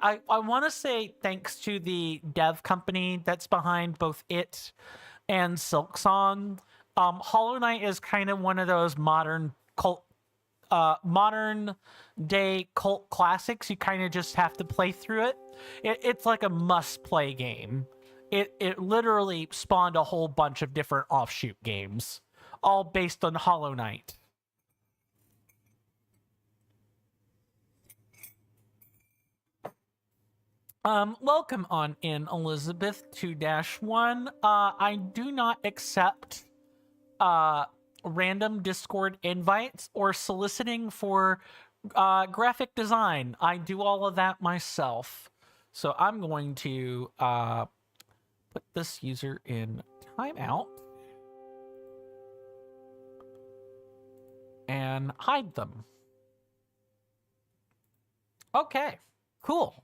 I want to say thanks to the dev company that's behind both it and Silksong. Hollow Knight is kind of one of those modern day cult classics. You kind of just have to play through it. It's like a must-play game. It literally spawned a whole bunch of different offshoot games, all based on Hollow Knight. Welcome on in, Elizabeth 2-1. I do not accept random Discord invites or soliciting for graphic design. I do all of that myself. So I'm going to put this user in timeout and hide them. Okay, cool.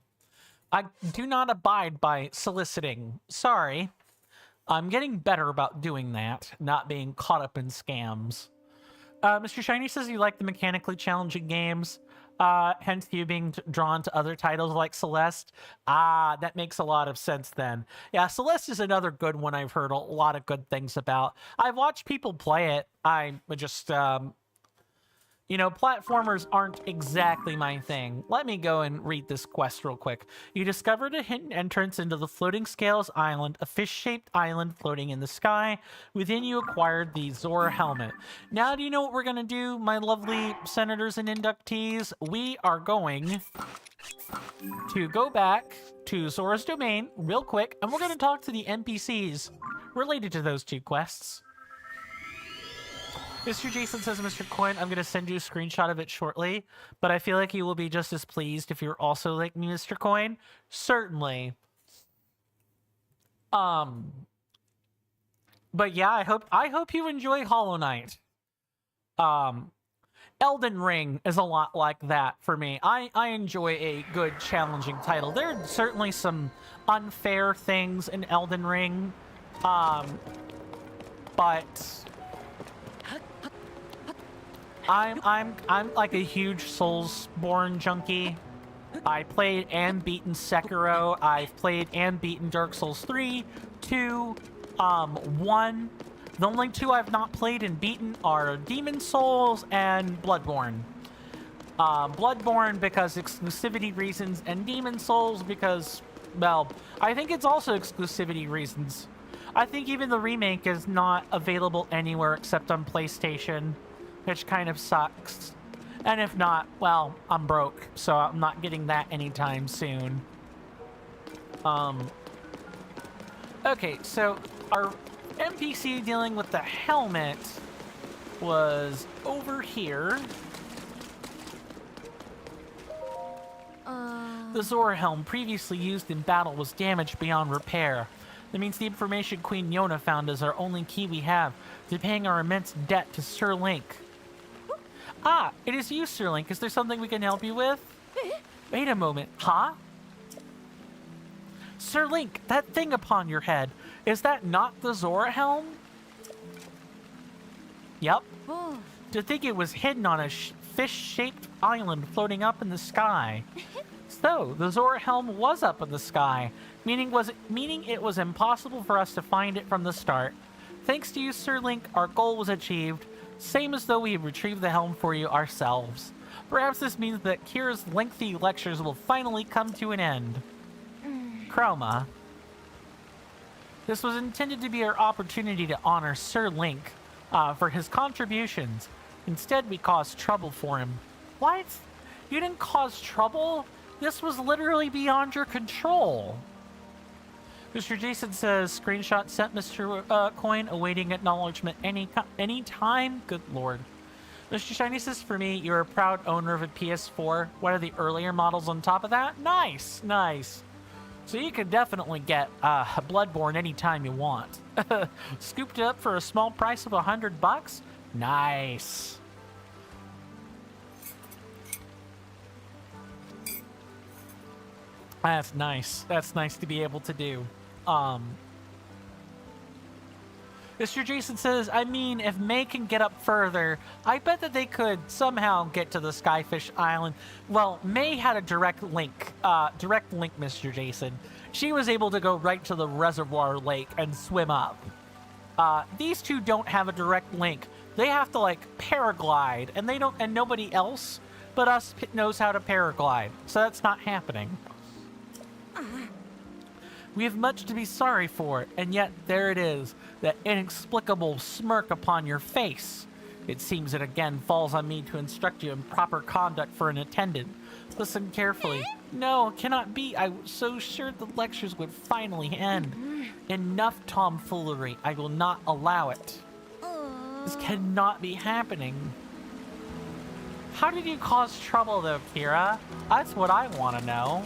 I do not abide by soliciting. Sorry. I'm getting better about doing that, not being caught up in scams. Mr. Shiny says you like the mechanically challenging games, hence you being drawn to other titles like Celeste. Ah, that makes a lot of sense then. Yeah, Celeste is another good one I've heard a lot of good things about. I've watched people play it. I just... you know, platformers aren't exactly my thing. Let me go and read this quest real quick. You discovered a hidden entrance into the Floating Scales Island, a fish-shaped island floating in the sky. Within you acquired the Zora helmet. Now do you know what we're going to do, my lovely senators and inductees? We are going to go back to Zora's domain real quick, and we're going to talk to the NPCs related to those two quests. Mr. Jason says, Mr. Coin, I'm going to send you a screenshot of it shortly, but I feel like you will be just as pleased if you're also like me, Mr. Coin. Certainly. But yeah, I hope you enjoy Hollow Knight. Elden Ring is a lot like that for me. I enjoy a good, challenging title. There are certainly some unfair things in Elden Ring, but... I'm like a huge Soulsborne junkie. I played and beaten Sekiro. I've played and beaten Dark Souls 3, 2, 1. The only two I've not played and beaten are Demon Souls and Bloodborne. Bloodborne because exclusivity reasons, and Demon Souls because, well, I think it's also exclusivity reasons. I think even the remake is not available anywhere except on PlayStation, which kind of sucks. And if not, well, I'm broke, so I'm not getting that anytime soon. Okay, so our NPC dealing with the helmet was over here. The Zora helm previously used in battle was damaged beyond repair. That means the information Queen Yona found is our only key we have to paying our immense debt to Sir Link. Ah, it is you, Sir Link. Is there something we can help you with? Wait a moment. Huh? Sir Link, that thing upon your head, is that not the Zora helm? Yep. To think it was hidden on a fish-shaped island floating up in the sky. So, the Zora helm was up in the sky, meaning it was impossible for us to find it from the start. Thanks to you, Sir Link, our goal was achieved, same as though we had retrieved the helm for you ourselves. Perhaps this means that Kira's lengthy lectures will finally come to an end. Chroma. This was intended to be our opportunity to honor Sir Link for his contributions. Instead, we caused trouble for him. What? You didn't cause trouble? This was literally beyond your control. Mr. Jason says, screenshot sent Mr. Coin, awaiting acknowledgement any time. Good lord. Mr. Shiny says, for me, you're a proud owner of a PS4. One of the earlier models on top of that? Nice, nice. So you can definitely get Bloodborne anytime you want. Scooped it up for a small price of $100? Nice. That's nice. That's nice to be able to do. Mr. Jason says, I mean, if May can get up further, I bet that they could somehow get to the Skyfish Island. Well, May had a direct link, Mr. Jason. She was able to go right to the reservoir lake and swim up. These two don't have a direct link. They have to, like, paraglide, and they don't, and nobody else but us knows how to paraglide. So that's not happening. We have much to be sorry for, and yet there it is, that inexplicable smirk upon your face. It seems it again falls on me to instruct you in proper conduct for an attendant. Listen carefully. No, it cannot be. I was so sure the lectures would finally end. Enough tomfoolery. I will not allow it. This cannot be happening. How did you cause trouble, though, Kira? That's what I want to know.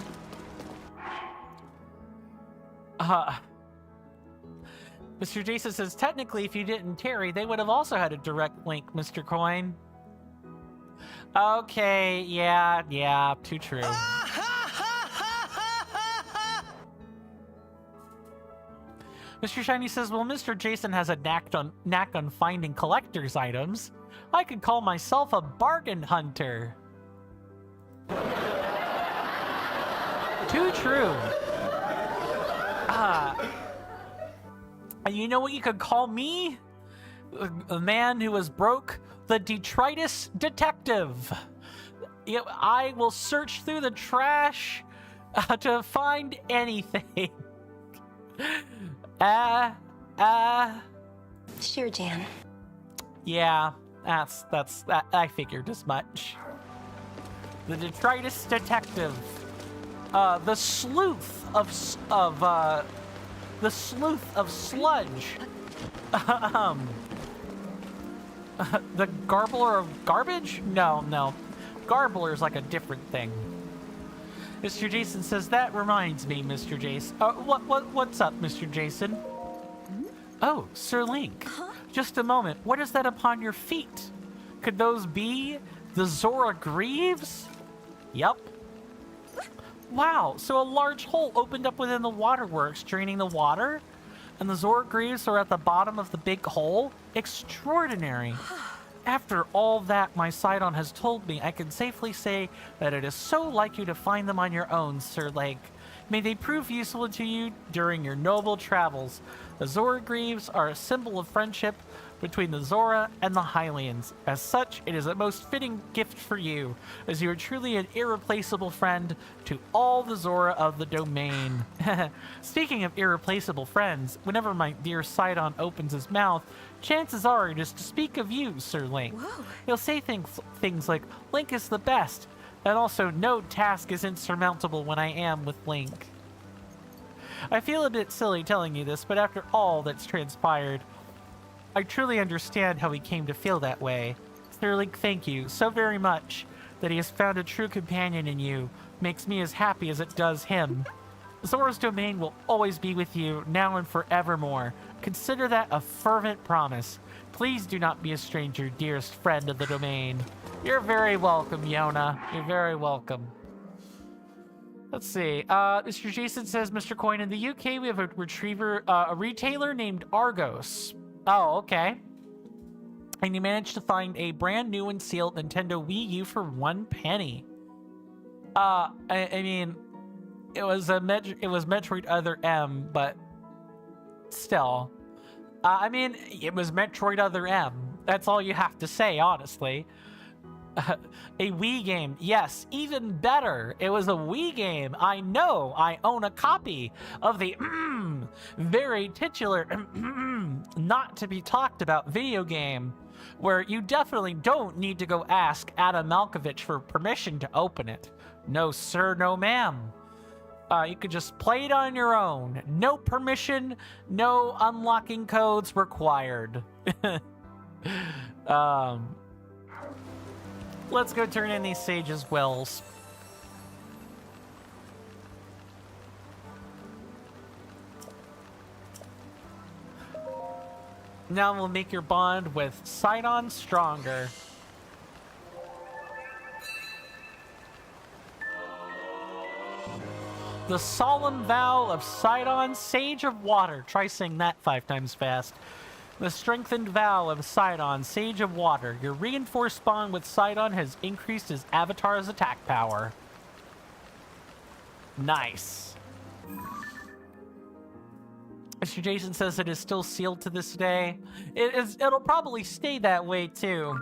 Mr. Jason says, technically, if you didn't tarry, they would have also had a direct link, Mr. Coin. Okay, yeah, too true. Mr. Shiny says, well, Mr. Jason has a knack on finding collector's items. I could call myself a bargain hunter. Too true. You know what you could call me? A man who was broke, the detritus detective. I will search through the trash to find anything. Sure, Jan. Yeah, that's I figured as much. The detritus detective. The sleuth of sludge. The garbler of garbage? No. Garbler's like a different thing. Mr. Jason says, that reminds me, Mr. Jason. What's up, Mr. Jason? Oh, Sir Link. Just a moment. What is that upon your feet? Could those be the Zora Greaves? Yup. Wow, so a large hole opened up within the waterworks, draining the water? And the Zora Greaves are at the bottom of the big hole? Extraordinary. After all that my Sidon has told me, I can safely say that it is so like you to find them on your own, Sir Lake. May they prove useful to you during your noble travels. The Zora Greaves are a symbol of friendship between the Zora and the Hylians. As such, it is a most fitting gift for you, as you are truly an irreplaceable friend to all the Zora of the domain. Speaking of irreplaceable friends, whenever my dear Sidon opens his mouth, chances are it is to speak of you, Sir Link. Whoa. He'll say things like, Link is the best, and also no task is insurmountable when I am with Link. I feel a bit silly telling you this, but after all that's transpired, I truly understand how he came to feel that way. Sir Link, thank you so very much that he has found a true companion in you. Makes me as happy as it does him. Zora's domain will always be with you, now and forevermore. Consider that a fervent promise. Please do not be a stranger, dearest friend of the domain. You're very welcome, Yona. You're very welcome. Let's see. Mr. Jason says, Mr. Coin, in the UK we have a retailer named Argos. Oh, okay. And you managed to find a brand new and sealed Nintendo Wii U for 1 penny. I mean, it was Metroid Other M, but still. I mean, it was Metroid Other M. That's all you have to say, honestly. A Wii game. Yes, even better. It was a Wii game. I know. I own a copy of the very titular not to be talked about video game, where you definitely don't need to go ask Adam Malkovich for permission to open it. No sir, no ma'am. You could just play it on your own. No permission, no unlocking codes required. Let's go turn in these Sage's Wills. Now we'll make your bond with Sidon stronger. The solemn vow of Sidon, Sage of Water. Try saying that 5 times fast. The strengthened vow of Sidon, Sage of Water. Your reinforced bond with Sidon has increased his avatar's attack power. Nice. Mr. Jason says it is still sealed to this day. It'll probably stay that way too.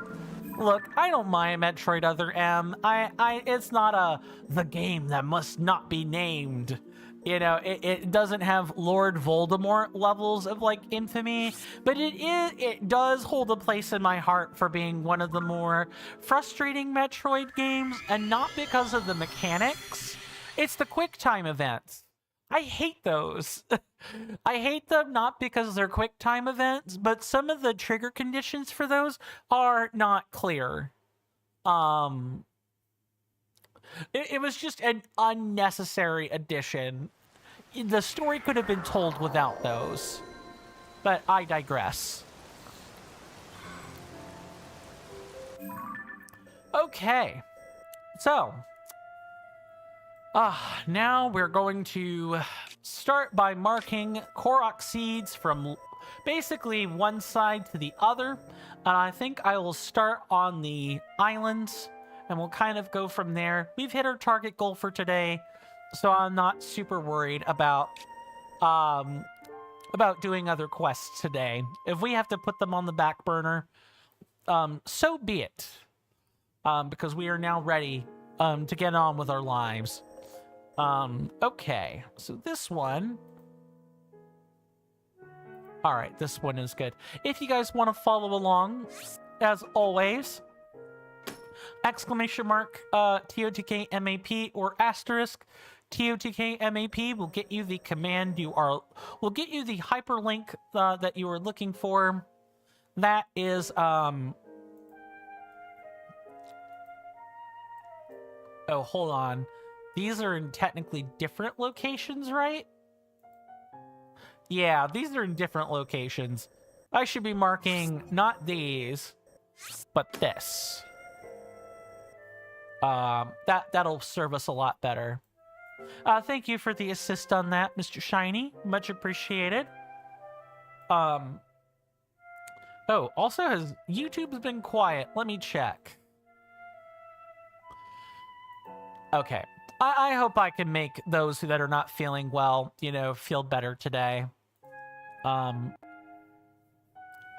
Look, I don't mind Metroid Other M. It's not the game that must not be named. You know, it doesn't have Lord Voldemort levels of, like, infamy, but it does hold a place in my heart for being one of the more frustrating Metroid games, and not because of the mechanics. It's the quick time events. I hate those. I hate them not because they're quick time events, but some of the trigger conditions for those are not clear. It was just an unnecessary addition. The story could have been told without those. But I digress. Okay. So. Now we're going to start by marking Koroks seeds from basically one side to the other. And I think I will start on the islands. And we'll kind of go from there. We've hit our target goal for today, so I'm not super worried about doing other quests today. If we have to put them on the back burner, so be it. Because we are now ready to get on with our lives. Okay, so this one. All right, this one is good. If you guys want to follow along, as always, exclamation mark TOTK MAP or asterisk TOTK MAP will get you the command will get you the hyperlink that you are looking for. That is oh, hold on. These are in technically different locations, right? Yeah, these are in different locations. I should be marking not these, but this. That'll serve us a lot better. Thank you for the assist on that, Mr. Shiny. Much appreciated. Oh, also has YouTube's been quiet. Let me check. Okay. I hope I can make those that are not feeling well, you know, feel better today.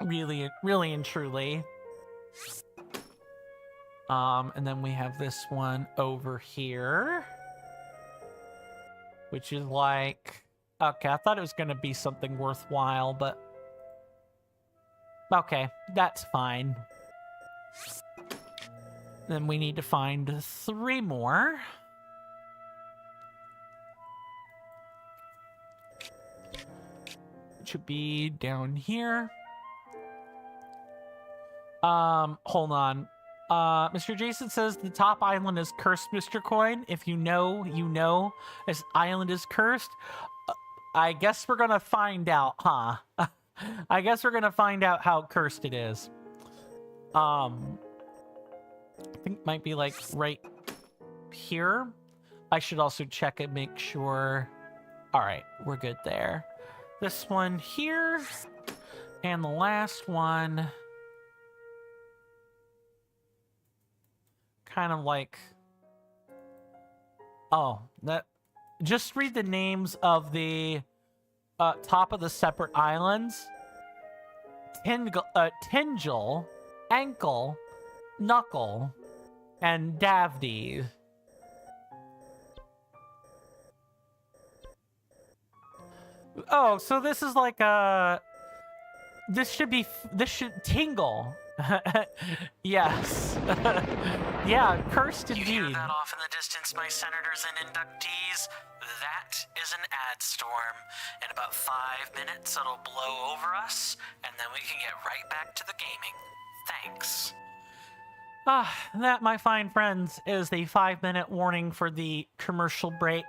Really and truly. And then we have this one over here, which is like, okay, I thought it was going to be something worthwhile, but okay, that's fine. Then we need to find 3 more. It should be down here. Hold on. Mr. Jason says the top island is cursed, Mr. Coin. If you know, you know. This island is cursed. I guess we're gonna find out, huh? I guess we're gonna find out how cursed it is. I think it might be like right here. I should also check and make sure. All right, we're good there. This one here, and the last one. Kind of like Oh, that. Just read the names of the top of the separate islands. Tingel, Ankle, Knuckle, and Davdi. Oh, so this is like this should Tingle. Yes. Yeah, cursed indeed. You hear that off in the distance, my senators and inductees? That is an ad storm. In about 5 minutes, it'll blow over us, and then we can get right back to the gaming. Thanks. That, my fine friends, is the 5-minute warning for the commercial break.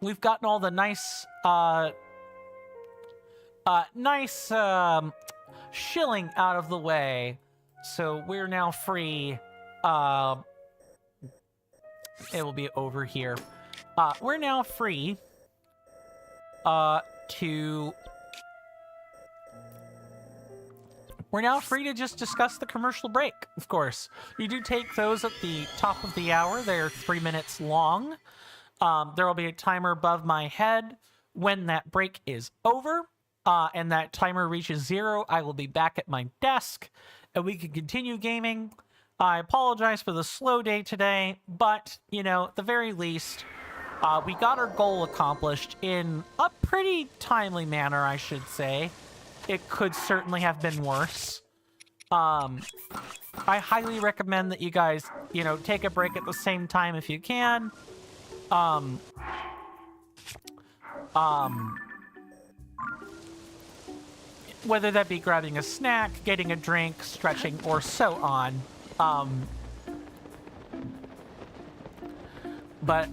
We've gotten all the nice shilling out of the way, so we're now free. It will be over here. We're now free to just discuss the commercial break, of course. We do take those at the top of the hour. They're 3 minutes long. There will be a timer above my head when that break is over, and that timer reaches 0. I will be back at my desk, and we can continue gaming. I apologize for the slow day today, but, you know, at the very least, we got our goal accomplished in a pretty timely manner, I should say. It could certainly have been worse. I highly recommend that you guys, you know, take a break at the same time if you can. Whether that be grabbing a snack, getting a drink, stretching, or so on. But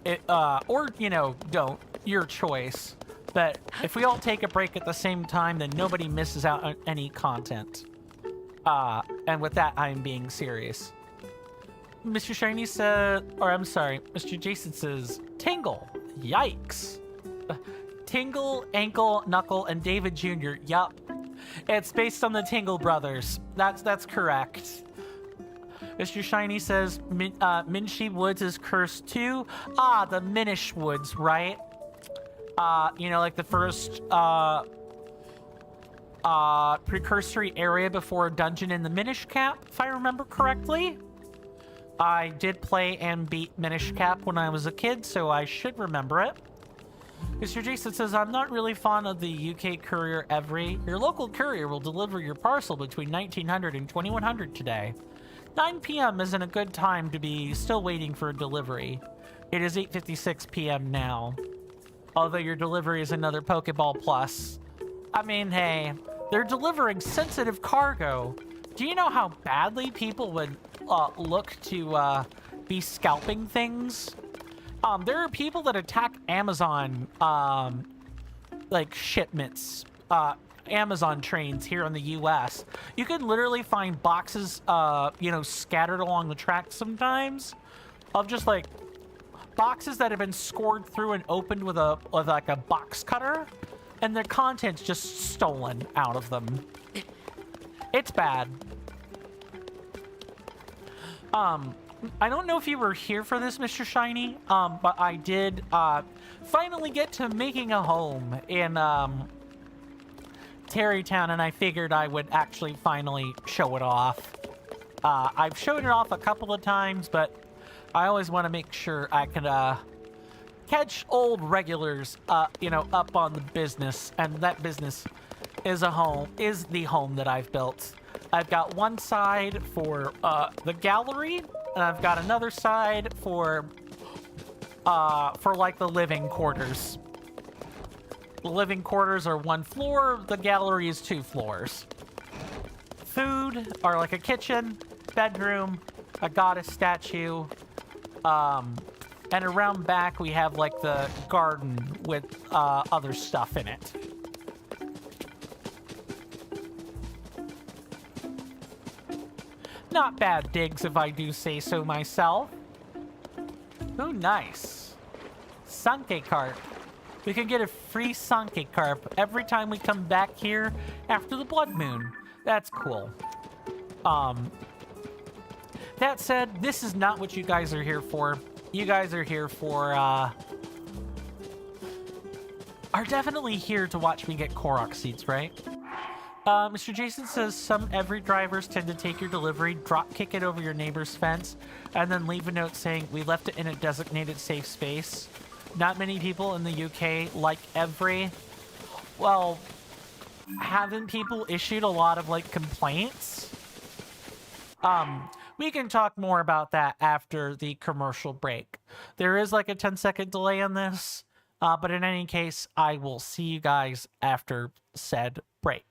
it, or, you know, don't. Your choice. But if we all take a break at the same time, then nobody misses out on any content. And with that, I'm being serious. Mr. Shiny said, or I'm sorry, Mr. Jason says, Tingle. Yikes. Tingle, Ankle, Knuckle, and David Jr. Yup. It's based on the Tingle brothers. That's correct. Mr. Shiny says, Minshi Woods is cursed too. Ah, the Minish Woods, right? You know, like the first, precursory area before a dungeon in the Minish Cap, if I remember correctly. I did play and beat Minish Cap when I was a kid, so I should remember it. Mr. Jason says, I'm not really fond of the UK courier Every. Your local courier will deliver your parcel between 1900 and 2100 today. 9 p.m. isn't a good time to be still waiting for a delivery. It is 8:56 p.m. now. Although your delivery is another Pokeball Plus. I mean, hey, they're delivering sensitive cargo. Do you know how badly people would look to be scalping things? There are people that attack Amazon, like shipments, Amazon trains here in the U.S. You can literally find boxes, you know, scattered along the tracks sometimes, of just like boxes that have been scored through and opened with like a box cutter, and their contents just stolen out of them. It's bad. I don't know if you were here for this, Mr. Shiny, but I did finally get to making a home in Terrytown, and I figured I would actually finally show it off. I've shown it off a couple of times, but I always want to make sure I can catch old regulars, you know, up on the business, and that business is the home that I've built. I've got one side for the gallery, and I've got another side for like the living quarters. The living quarters are 1 floor, the gallery is 2 floors. Food are like a kitchen, bedroom, a goddess statue, and around back we have like the garden with other stuff in it. Not bad digs, if I do say so myself. Oh, nice. Sanke carp. We can get a free Sanke carp every time we come back here after the blood moon. That's cool. That said, this is not what you guys are here for. you guys are here for, are definitely here to watch me get Korok seeds, right? Mr. Jason says some every drivers tend to take your delivery, drop kick it over your neighbor's fence, and then leave a note saying, we left it in a designated safe space. Not many people in the UK like every... Well, haven't people issued a lot of, like, complaints? We can talk more about that after the commercial break. There is, like, a 10-second delay on this, but in any case, I will see you guys after said break.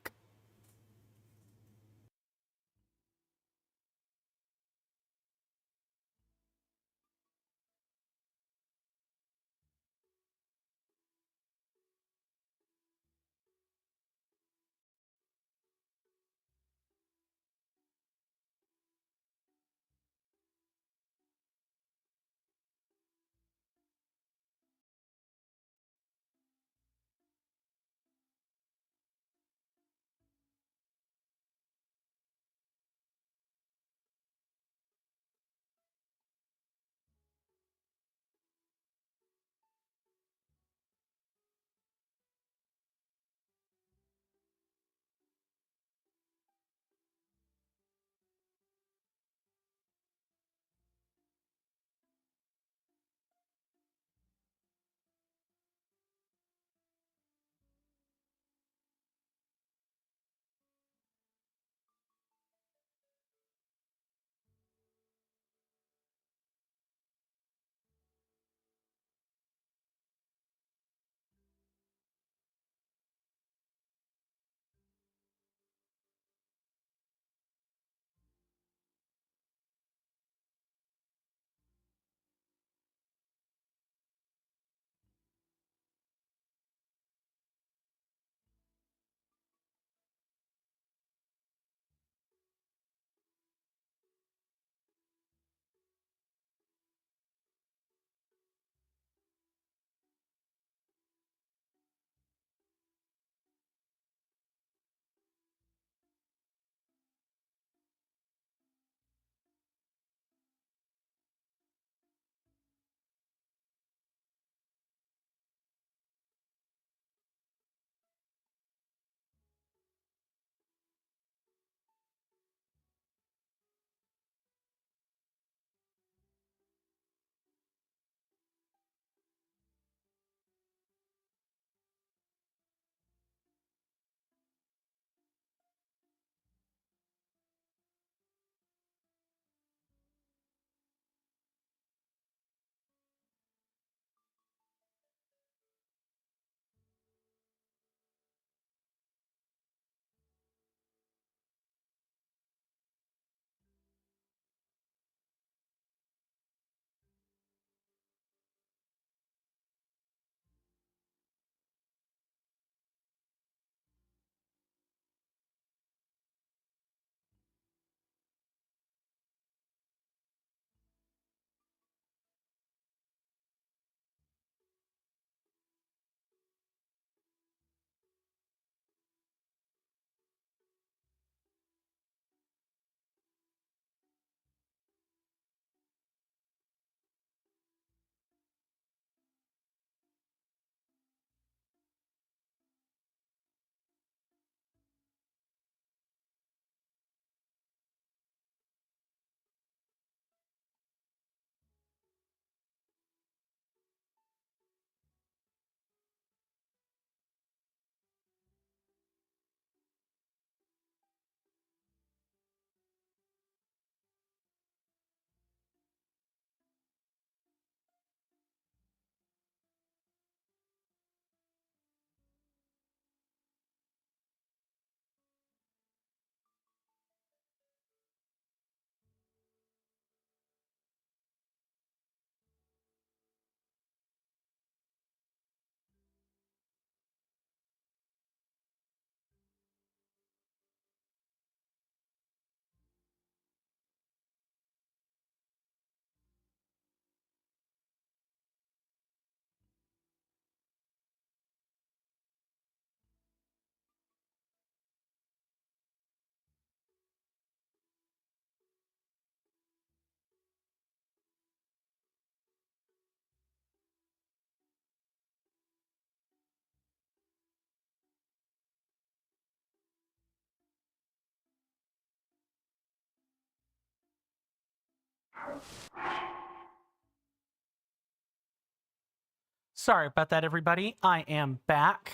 Sorry about that, everybody. I am back.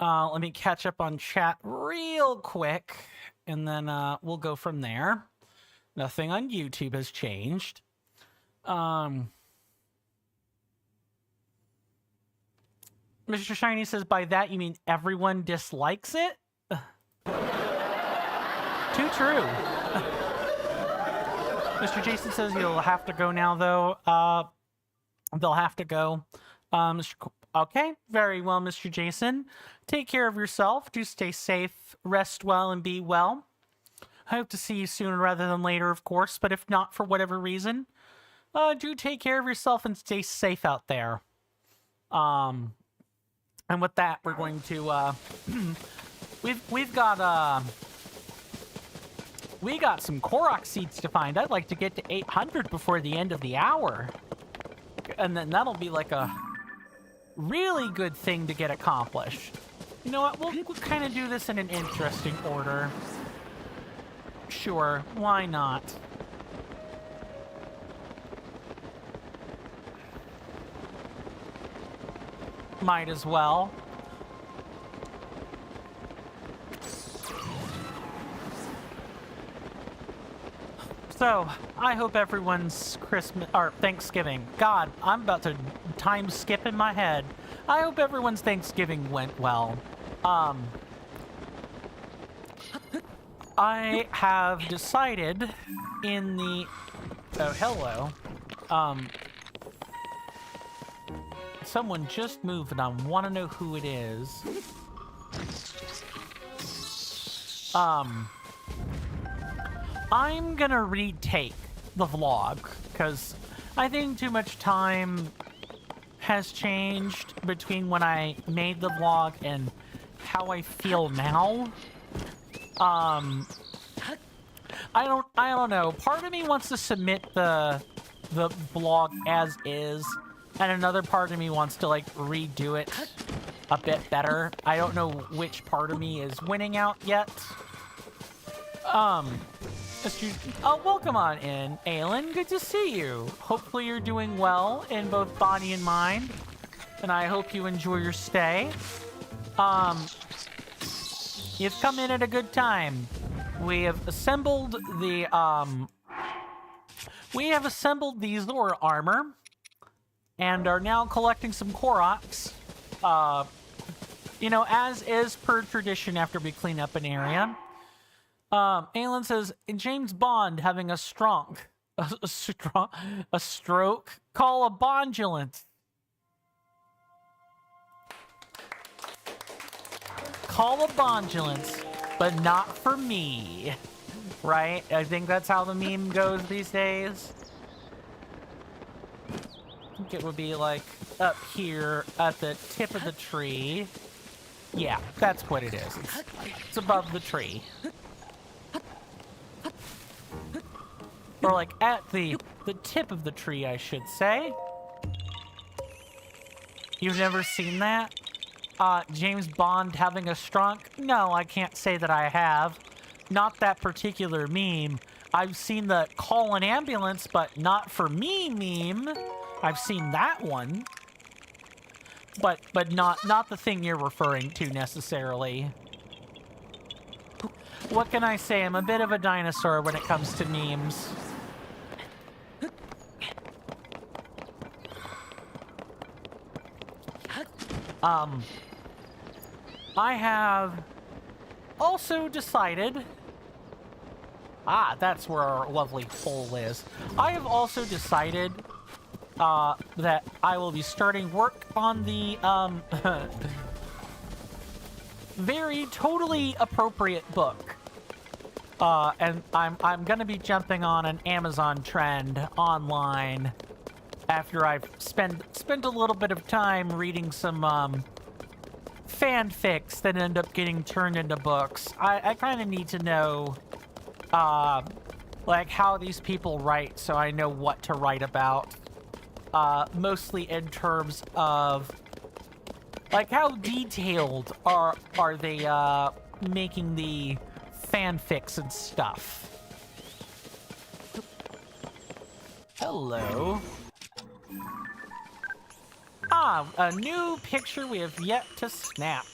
Let me catch up on chat real quick, and then we'll go from there. Nothing on YouTube has changed. Mr. Shiny says, by that you mean everyone dislikes it? Too true. Mr. Jason says you'll have to go now, though. They'll have to go. Okay, very well, Mr. Jason. Take care of yourself. Do stay safe, rest well, and be well. I hope to see you sooner rather than later, of course, but if not for whatever reason, do take care of yourself and stay safe out there. And with that, we're going to, we got some Koroks seeds to find. I'd like to get to 800 before the end of the hour. And then that'll be like a really good thing to get accomplished. You know what? We'll kind of do this in an interesting order. Sure, why not? Might as well. So, I hope everyone's Christmas or Thanksgiving. God, I'm about to time skip in my head. I hope everyone's Thanksgiving went well. I have decided in the hello. Someone just moved and I want to know who it is. I'm gonna retake the vlog because I think too much time has changed between when I made the vlog and how I feel now. I don't know. Part of me wants to submit the vlog as is, and another part of me wants to like redo it a bit better. I don't know which part of me is winning out yet. Welcome on in, Aelin. Good to see you. Hopefully you're doing well in both body and mind, and I hope you enjoy your stay. You've come in at a good time. We have assembled the Zora armor, and are now collecting some Koroks. You know, as is per tradition after we clean up an area. Aelin says, James Bond having a stroke. Call a bondulance. Call a bondulance, but not for me. Right? I think that's how the meme goes these days. I think it would be like up here at the tip of the tree. Yeah, that's what it is. It's above the tree. Or like at the tip of the tree, I should say. You've never seen that? James Bond having a strunk? No, I can't say that I have. Not that particular meme. I've seen the call an ambulance, but not for me meme. I've seen that one. But not the thing you're referring to necessarily. What can I say? I'm a bit of a dinosaur when it comes to memes. I have also decided... Ah, that's where our lovely pole is. I have also decided that I will be starting work on the very totally appropriate book. And I'm gonna be jumping on an Amazon trend online after I've spent a little bit of time reading some fanfics that end up getting turned into books. I kind of need to know like how these people write so I know what to write about. Mostly in terms of like how detailed are they making the fanfics and stuff. Hello. Ah, a new picture we have yet to snap.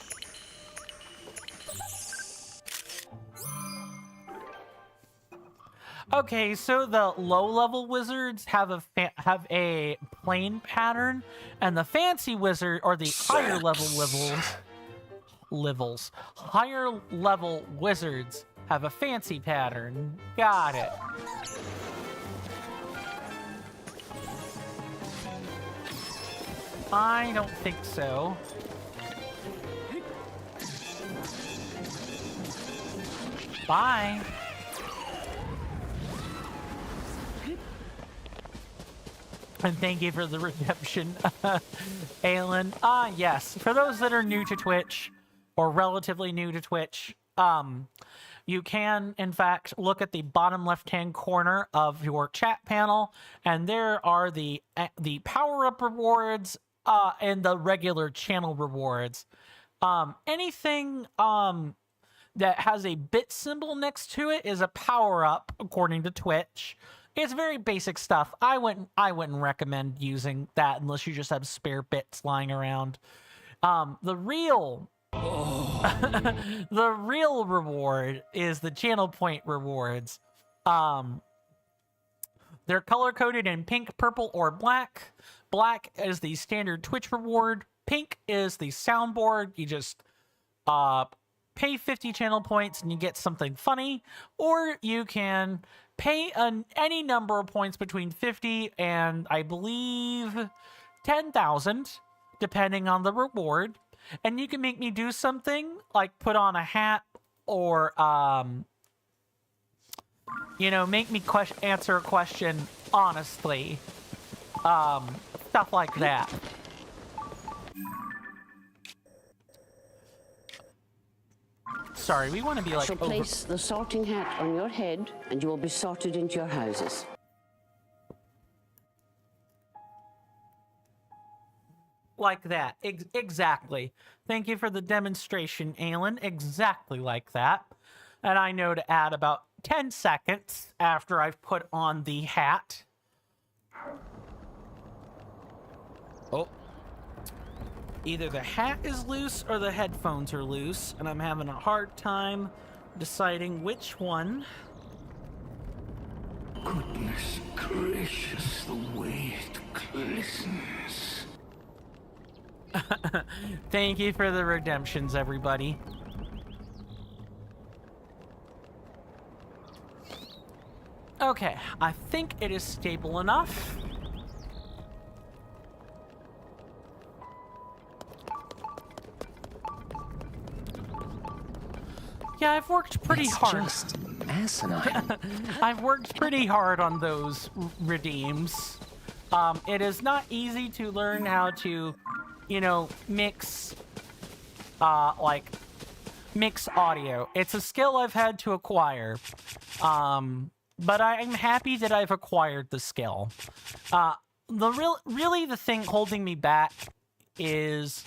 Okay, so the low-level wizards have a plain pattern, and the fancy wizard or the higher level wizards have a fancy pattern. Got it. I don't think so. Bye. And thank you for the redemption, Aelin. Yes. For those that are new to Twitch, or relatively new to Twitch, you can, in fact, look at the bottom left-hand corner of your chat panel, and there are the power-up rewards and the regular channel rewards. Anything that has a bit symbol next to it is a power-up, according to Twitch. It's very basic stuff. I wouldn't recommend using that unless you just have spare bits lying around. The real reward is the channel point rewards. They're color coded in pink, purple, or black. Black is the standard Twitch reward. Pink is the soundboard. You just pay 50 channel points and you get something funny, or you can pay any number of points between 50 and, I believe, 10,000, depending on the reward. And you can make me do something like put on a hat or, make me answer a question honestly. Stuff like that. Sorry, we want to be like... I shall place the sorting hat on your head, and you will be sorted into your houses. Like that. Exactly. Thank you for the demonstration, Aelin. Exactly like that. And I know to add about 10 seconds after I've put on the hat. Oh. Either the hat is loose or the headphones are loose, and I'm having a hard time deciding which one. Goodness gracious, the way it glistens. Thank you for the redemptions, everybody. Okay, I think it is stable enough. Yeah, I've worked pretty hard. Just asinine. I've worked pretty hard on those redeems. It is not easy to learn how to, mix, mix audio. It's a skill I've had to acquire. But I'm happy that I've acquired the skill. Really the thing holding me back is,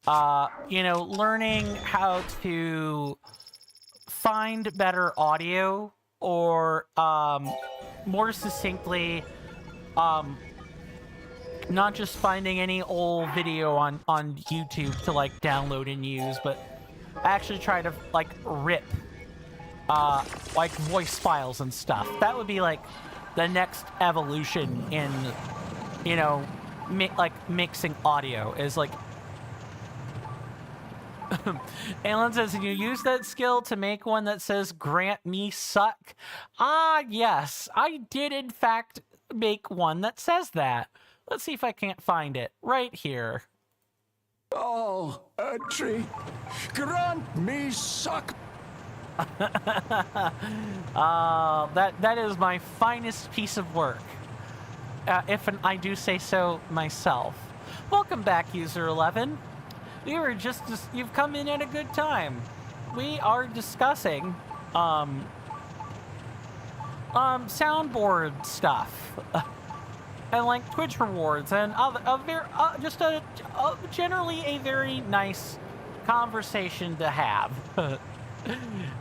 learning how to find better audio, or more succinctly, not just finding any old video on YouTube to download and use, but actually try to rip voice files and stuff. That would be the next evolution in mixing audio, is Alan says, you use that skill to make one that says, grant me suck? Yes, I did in fact make one that says that. Let's see if I can't find it. Right here. Oh, a treat. Grant me suck. That is my finest piece of work. If I do say so myself. Welcome back, User 11. We were you've come in at a good time. We are discussing, soundboard stuff. And Twitch rewards and generally a very nice conversation to have. And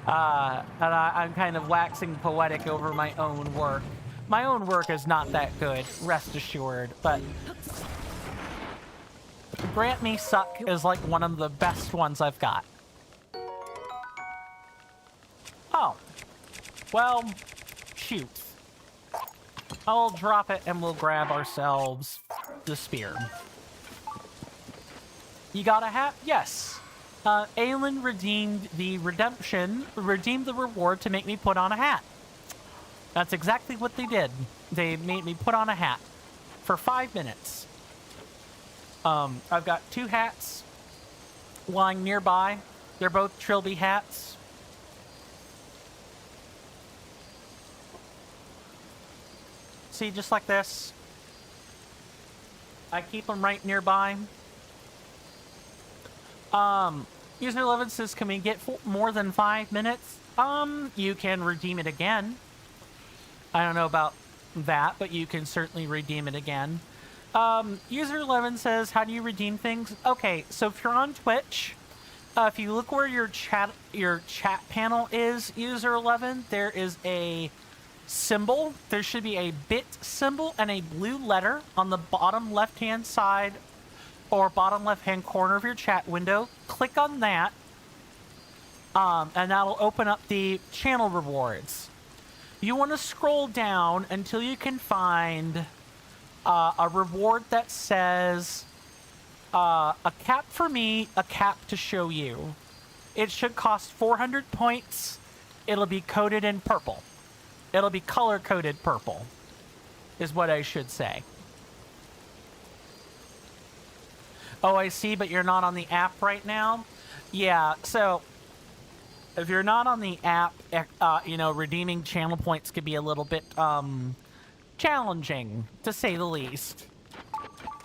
I'm kind of waxing poetic over my own work. My own work is not that good, rest assured, but Grant Me Suck is like one of the best ones I've got. Oh. Well, shoot. I'll drop it and we'll grab ourselves the spear. You got a hat? Yes. Aelin redeemed the reward to make me put on a hat. That's exactly what they did. They made me put on a hat for 5 minutes. I've got 2 hats lying nearby. They're both Trilby hats. See, just like this. I keep them right nearby. User 11 says, can we get more than 5 minutes? You can redeem it again. I don't know about that, but you can certainly redeem it again. User 11 says, how do you redeem things? Okay, so if you're on Twitch, if you look where your chat panel is, User 11, there is a symbol. There should be a bit symbol and a blue letter on the bottom left-hand side or bottom left-hand corner of your chat window. Click on that, and that'll open up the channel rewards. You want to scroll down until you can find a reward that says a cap for me, a cap to show you. It should cost 400 points. It'll be coded in purple. It'll be color-coded purple, is what I should say. Oh, I see, but you're not on the app right now? Yeah, so if you're not on the app, you know, redeeming channel points could be a little bit challenging, to say the least.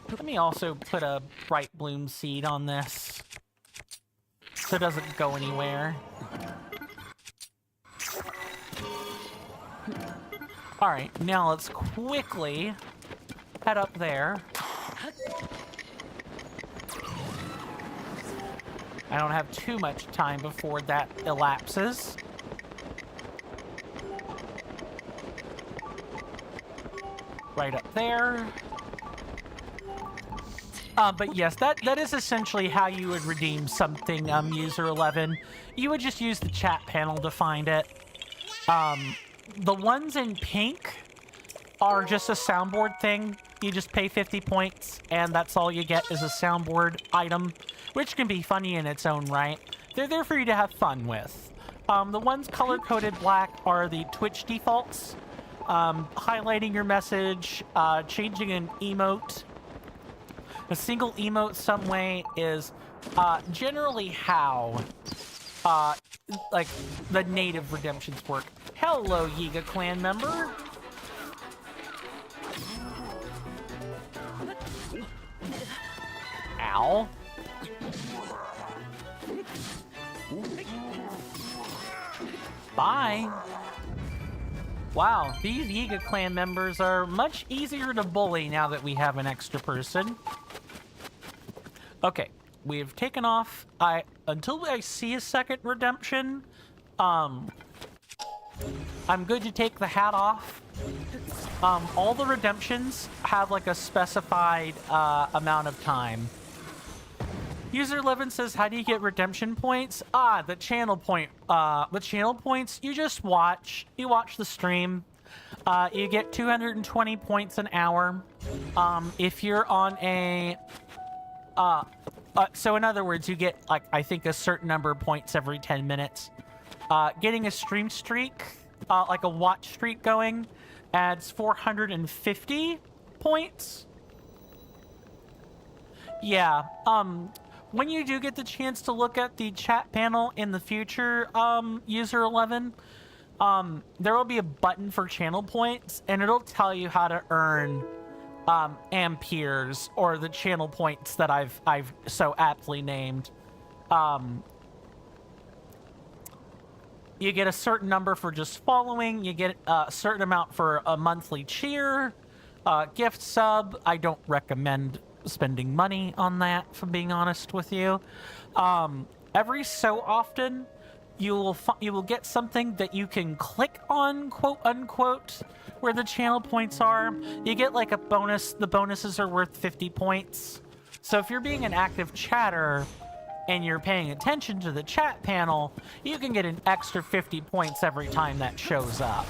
Let me also put a bright bloom seed on this so it doesn't go anywhere. Alright, now let's quickly head up there. I don't have too much time before that elapses. Right up there. But yes, that is essentially how you would redeem something, User 11. You would just use the chat panel to find it. The ones in pink are just a soundboard thing. You just pay 50 points, and that's all you get is a soundboard item, which can be funny in its own right. They're there for you to have fun with. The ones color-coded black are the Twitch defaults. Highlighting your message, changing an emote. A single emote some way is generally how like the native redemptions work. Hello, Yiga clan member. Ow. Bye. Wow, these Yiga clan members are much easier to bully now that we have an extra person. Okay, we've taken off. Until I see a second redemption, I'm good to take the hat off. All the redemptions have like a specified amount of time. User 11 says, how do you get redemption points? The channel point. With channel points, you just watch. You watch the stream. You get 220 points an hour. If you're on a... so in other words, you get, like, I think a certain number of points every 10 minutes. Getting a stream streak, like a watch streak going, adds 450 points. Yeah, when you do get the chance to look at the chat panel in the future, User 11, there will be a button for channel points, and it'll tell you how to earn amperes, or the channel points that I've so aptly named. You get a certain number for just following. You get a certain amount for a monthly cheer, gift sub. I don't recommend spending money on that, if I'm being honest with you. Every so often, you will get something that you can click on, quote unquote, where the channel points are. You get like a bonus. The bonuses are worth 50 points. So if you're being an active chatter and you're paying attention to the chat panel, you can get an extra 50 points every time that shows up.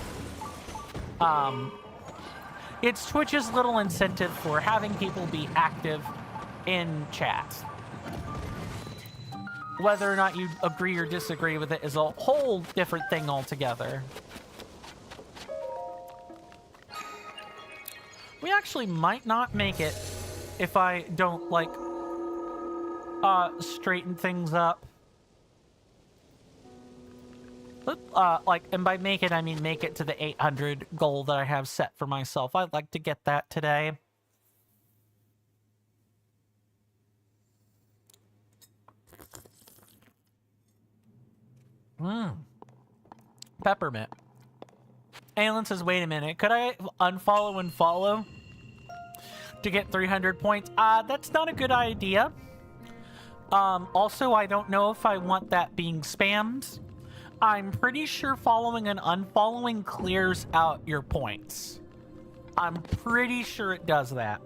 It's Twitch's little incentive for having people be active in chat. Whether or not you agree or disagree with it is a whole different thing altogether. We actually might not make it if I don't, like, straighten things up. And by make it, I mean make it to the 800 goal that I have set for myself. I'd like to get that today. Peppermint. Alan says, wait a minute, could I unfollow and follow to get 300 points? That's not a good idea. Also, I don't know if I want that being spammed. I'm pretty sure following and unfollowing clears out your points. I'm pretty sure it does that.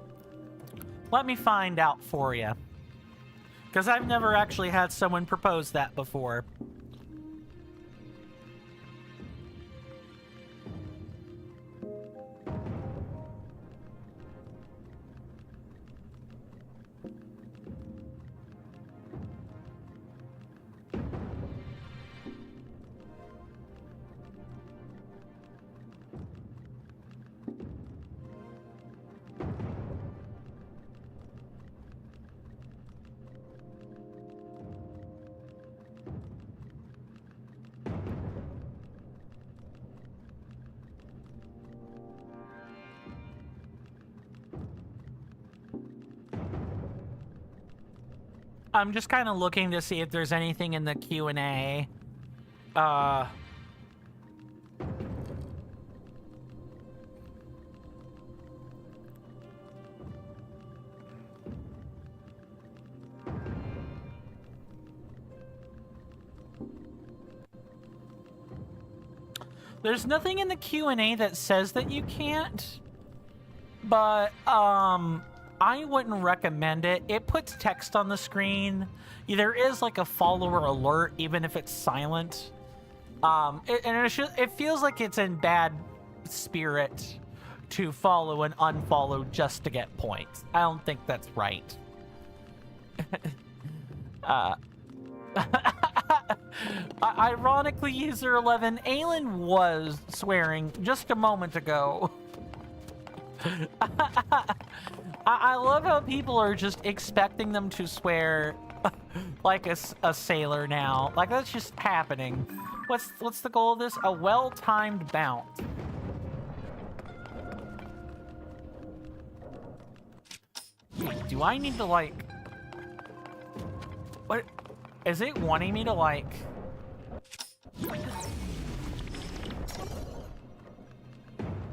Let me find out for you. Because I've never actually had someone propose that before. I'm just kind of looking to see if there's anything in the Q&A. There's nothing in the Q&A that says that you can't, but, I wouldn't recommend it. It puts text on the screen. There is like a follower alert, even if it's silent. It feels like it's in bad spirit to follow and unfollow just to get points. I don't think that's right. Ironically, user 11, Aelin was swearing just a moment ago. I love how people are just expecting them to swear like a sailor now. Like, that's just happening. What's the goal of this? A well-timed bounce. Wait, do I need to, like... What? Is it wanting me to, like...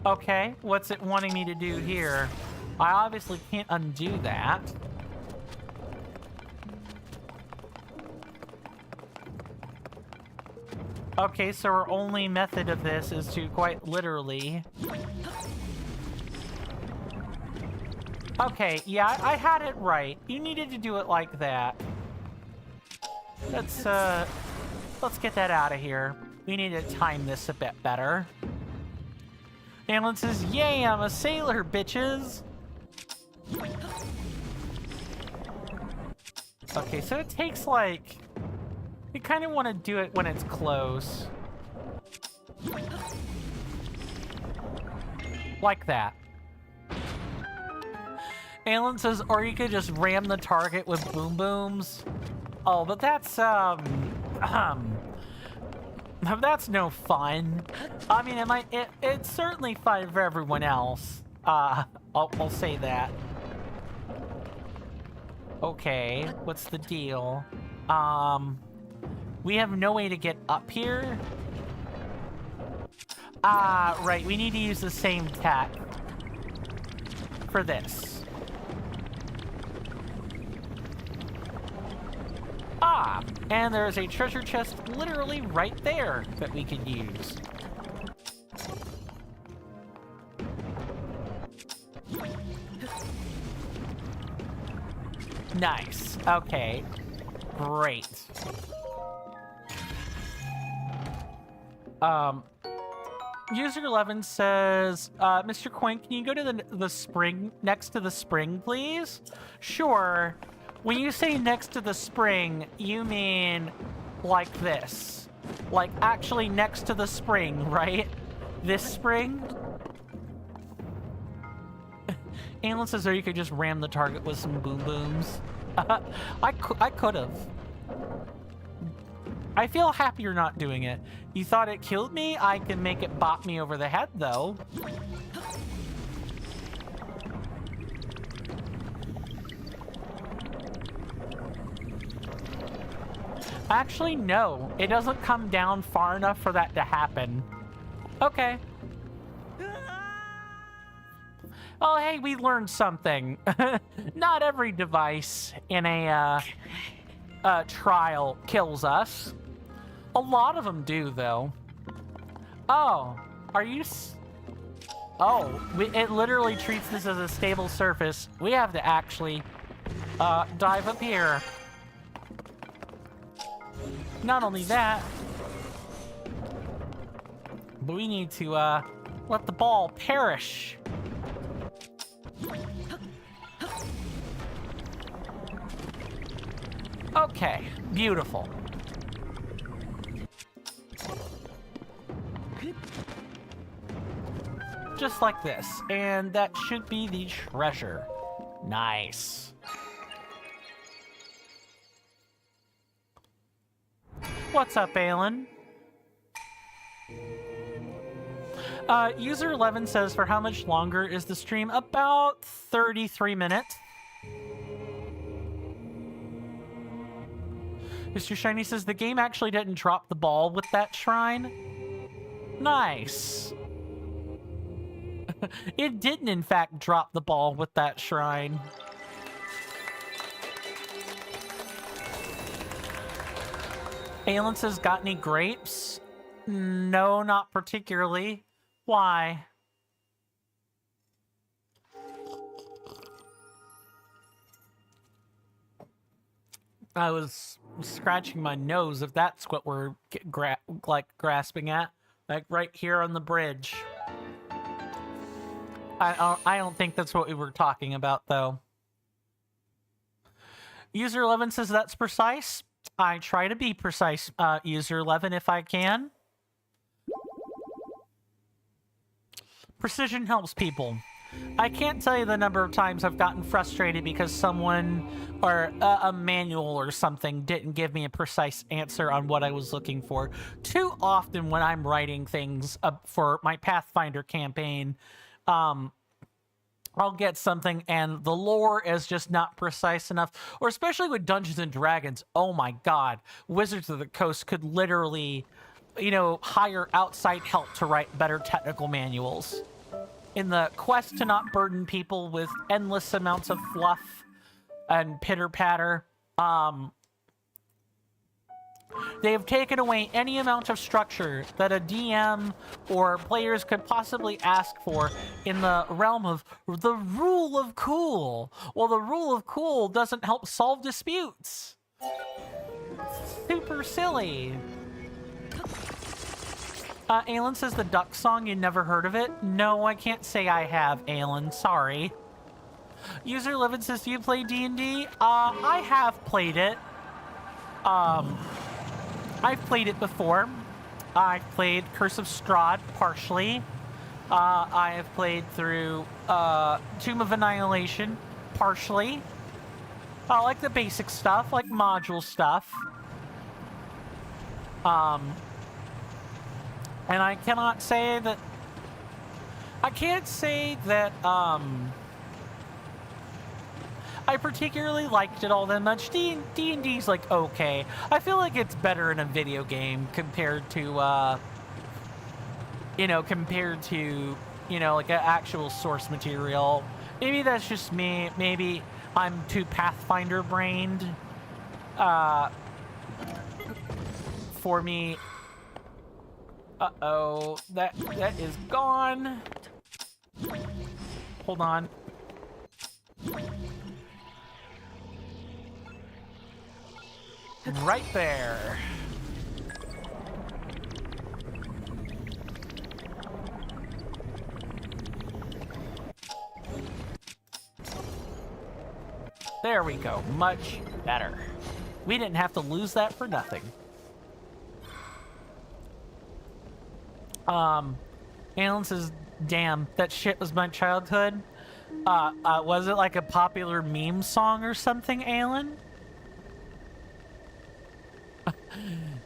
Okay, what's it wanting me to do here? I obviously can't undo that. Okay, so our only method of this is to quite literally... Okay, yeah, I had it right. You needed to do it like that. Let's get that out of here. We need to time this a bit better. Alan says, yay, I'm a sailor, bitches! Okay, so it takes, like... You kind of want to do it when it's close. Like that. Alan says, or you could just ram the target with boom booms. Oh, but that's, that's no fun. I mean, it's certainly fun for everyone else. I'll say that. Okay, what's the deal? We have no way to get up here. Right, we need to use the same tech for this. Ah, and there's a treasure chest literally right there that we can use. Nice. Okay. Great. User 11 says, Mr. Coin, can you go to the spring next to the spring, please? Sure. When you say next to the spring, you mean like this. Like actually next to the spring, right? This spring? Alan says, or you could just ram the target with some boom booms. I could have. I feel happy you're not doing it. You thought it killed me? I can make it bop me over the head, though. Actually, no. It doesn't come down far enough for that to happen. Okay. Oh, hey, we learned something. Not every device in a trial kills us. A lot of them do, though. Oh, are you... it literally treats this as a stable surface. We have to actually dive up here. Not only that, but we need to let the ball perish. Okay, beautiful. Just like this, and that should be the treasure. Nice. What's up, Alan? User 11 says, for how much longer is the stream? About 33 minutes. Mr. Shiny says, the game actually didn't drop the ball with that shrine. Nice. It didn't, in fact, drop the ball with that shrine. Alan says, got any grapes? No, not particularly. Why? I was scratching my nose, if that's what we're grasping at. Like right here on the bridge. I don't think that's what we were talking about, though. User 11 says that's precise. I try to be precise, User 11, if I can. Precision helps people. I can't tell you the number of times I've gotten frustrated because someone or a manual or something didn't give me a precise answer on what I was looking for. Too often when I'm writing things for my Pathfinder campaign, I'll get something and the lore is just not precise enough, or especially with Dungeons and Dragons. Oh my god, Wizards of the Coast could literally, you know, hire outside help to write better technical manuals. In the quest to not burden people with endless amounts of fluff and pitter-patter, they have taken away any amount of structure that a DM or players could possibly ask for in the realm of the rule of cool. Well, the rule of cool doesn't help solve disputes. Super silly. Alan says the duck song, you never heard of it? No, I can't say I have, Alan. Sorry. User 11 says, do you play D&D? I have played it. I've played it before. I've played Curse of Strahd partially. I have played through Tomb of Annihilation partially. Like the basic stuff, like module stuff. And I cannot say that... I can't say that, I particularly liked it all that much. D&D's like, okay. I feel like it's better in a video game compared to, like an actual source material. Maybe that's just me. Maybe I'm too Pathfinder-brained. for me. Uh-oh, that is gone. Hold on. Right there. There we go. Much better. We didn't have to lose that for nothing. Alan says, damn, that shit was my childhood. Was it like a popular meme song or something, Alan?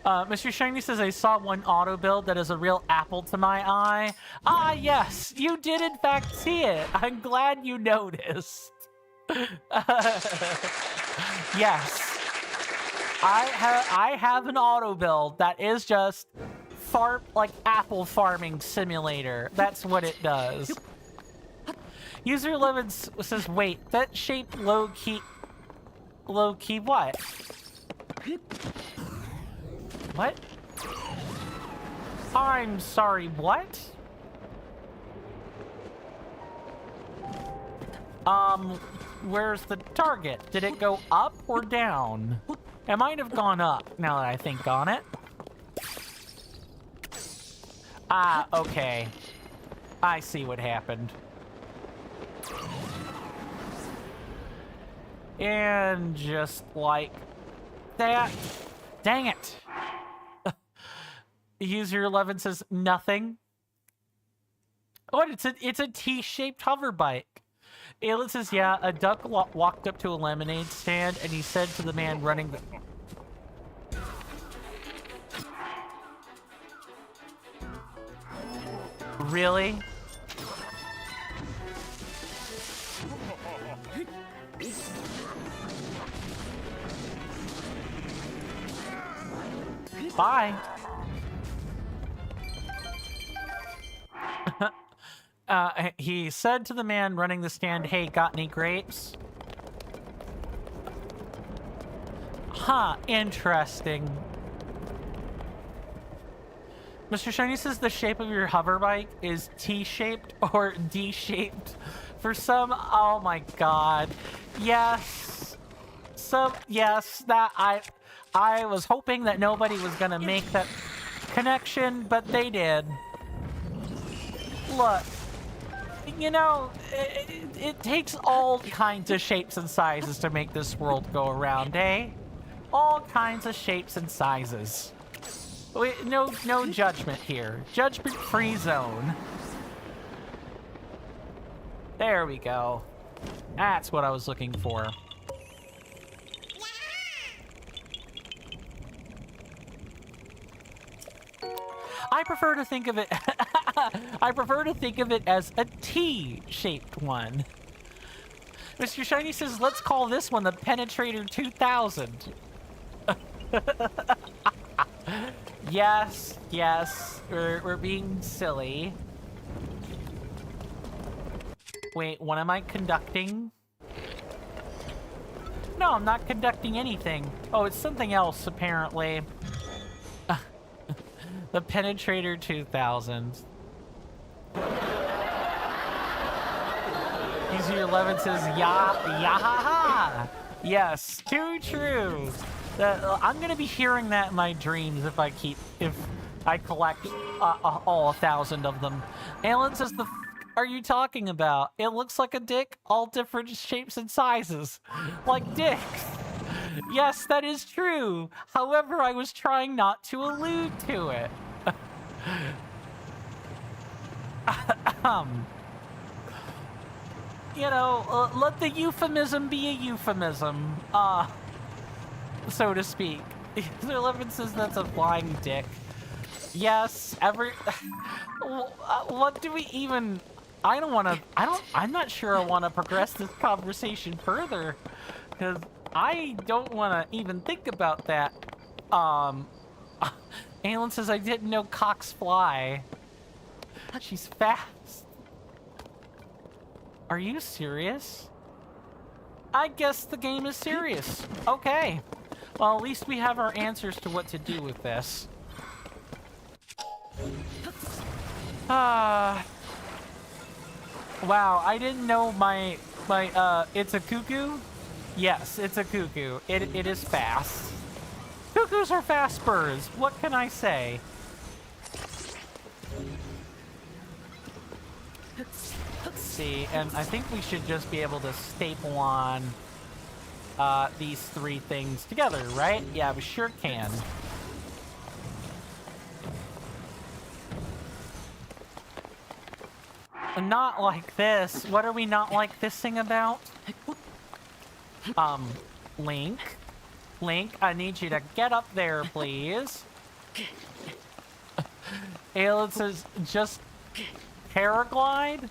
Mr. Shiny says, I saw one auto build that is a real apple to my eye. Ah, yes, you did in fact see it. I'm glad you noticed. Yes. I have an auto build that is just like apple farming simulator. That's what it does. User 11 says, wait, that shape low-key what? What? I'm sorry, what? Where's the target? Did it go up or down? It might have gone up, now that I think on it. Ah, okay. I see what happened. And just like that. Dang it. User 11 says nothing. What? It's a T-shaped hover bike. Alan says, yeah, a duck walked up to a lemonade stand and he said to the man running the... Really? Bye. He said to the man running the stand, hey, got any grapes? Huh, interesting. Mr. Shiny says the shape of your hover bike is T-shaped or D-shaped. For some, oh my god. Yes. Yes, that I was hoping that nobody was gonna make that connection, but they did. Look, you know, it takes all kinds of shapes and sizes to make this world go around, eh? All kinds of shapes and sizes. Wait, no judgment here. Judgment-free zone. There we go. That's what I was looking for. I prefer to think of it I prefer to think of it as a T-shaped one. Mr. Shiny says, let's call this one the Penetrator 2000. Yes, we're being silly. Wait, what am I conducting? No, I'm not conducting anything. Oh, it's something else, apparently. The Penetrator 2000. User 11 says, yahaha. Yes, too true. I'm gonna be hearing that in my dreams if I collect all 1,000 of them. Alan says, the f are you talking about? It looks like a dick, all different shapes and sizes. Like dicks. Yes, that is true. However, I was trying not to allude to it. You know, let the euphemism be a euphemism, so to speak. 11 says that's a flying dick. Yes, what do we even... I'm not sure I want to progress this conversation further, because I don't want to even think about that. Alan says, I didn't know cocks fly. She's fast. Are you serious? I guess the game is serious. Okay. Well, at least we have our answers to what to do with this. Wow, I didn't know my it's a cuckoo? Yes, it's a cuckoo. It is fast. Cuckoos are fast birds. What can I say? Let's see, and I think we should just be able to staple on these three things together, right? Yeah, we sure can. Not like this. What are we not like thising about? Link. Link, I need you to get up there, please. Aelin says, just paraglide?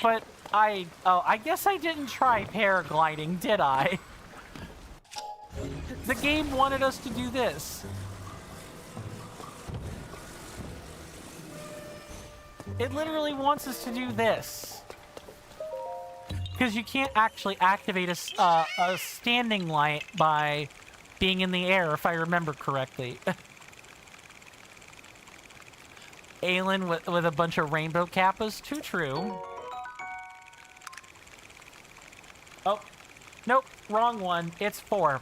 But I guess I didn't try paragliding, did I? The game wanted us to do this. It literally wants us to do this. Because you can't actually activate a standing light by being in the air, if I remember correctly. Aelin with a bunch of rainbow kappas, too true. Oh, nope, wrong one. It's 4.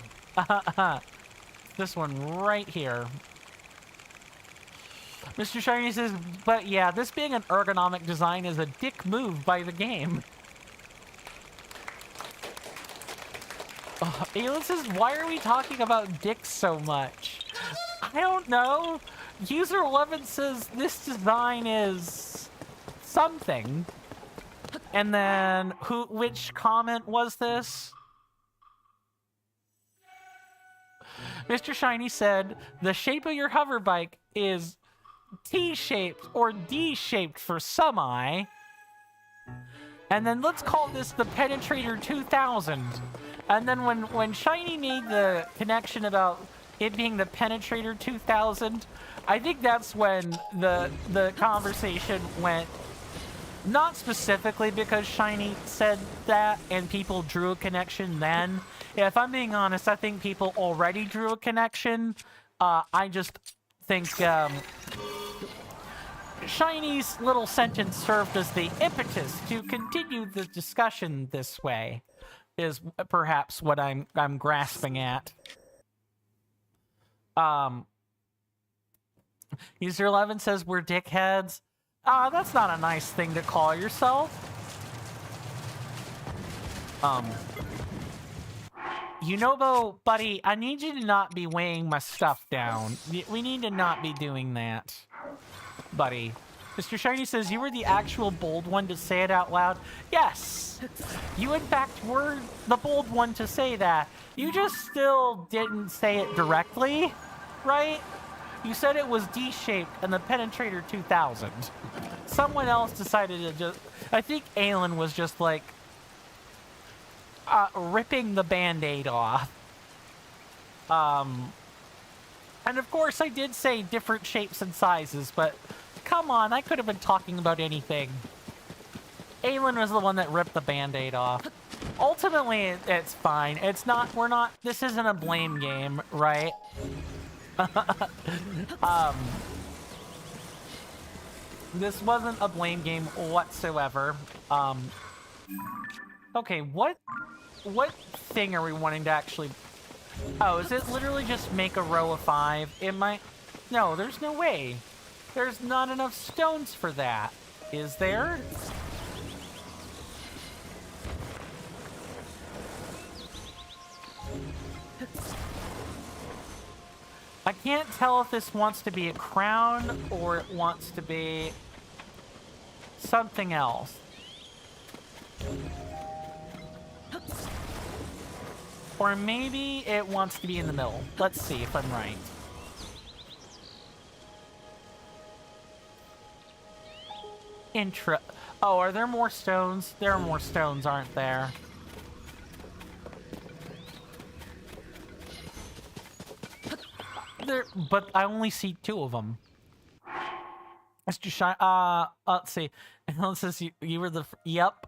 This one right here. Mr. Shiny says, but yeah, this being an ergonomic design is a dick move by the game. Aelin says, why are we talking about dicks so much? I don't know. User 11 says this design is something. And then, which comment was this? Mr. Shiny said, the shape of your hover bike is T-shaped or D-shaped for some eye. And then let's call this the Penetrator 2000. And then when Shiny made the connection about it being the Penetrator 2000, I think that's when the conversation went, not specifically because Shiny said that and people drew a connection then. If I'm being honest, I think people already drew a connection. I just think Shiny's little sentence served as the impetus to continue the discussion this way, is perhaps what I'm grasping at. User 11 says we're dickheads. That's not a nice thing to call yourself. You know, though, buddy, I need you to not be weighing my stuff down. We need to not be doing that, buddy. Mr. Shiny says you were the actual bold one to say it out loud. Yes, you in fact were the bold one to say that. You just still didn't say it directly, right? You said it was D-shaped and the Penetrator 2000. Someone else decided to just... I think Aelin was just like... ripping the Band-Aid off. And of course I did say different shapes and sizes, but come on, I could have been talking about anything. Aelin was the one that ripped the Band-Aid off. Ultimately, it's fine. It's not... We're not... This isn't a blame game, right? This wasn't a blame game whatsoever. Okay, what thing are we wanting to actually... Oh, is it literally just make a row of 5? It might... No, there's no way. There's not enough stones for that. Is there? I can't tell if this wants to be a crown or it wants to be something else. Or maybe it wants to be in the middle. Let's see if I'm right. Oh, are there more stones? There are more stones, aren't there? But I only see 2 of them. Mr. Shine, let's see. It says you were the... Yep,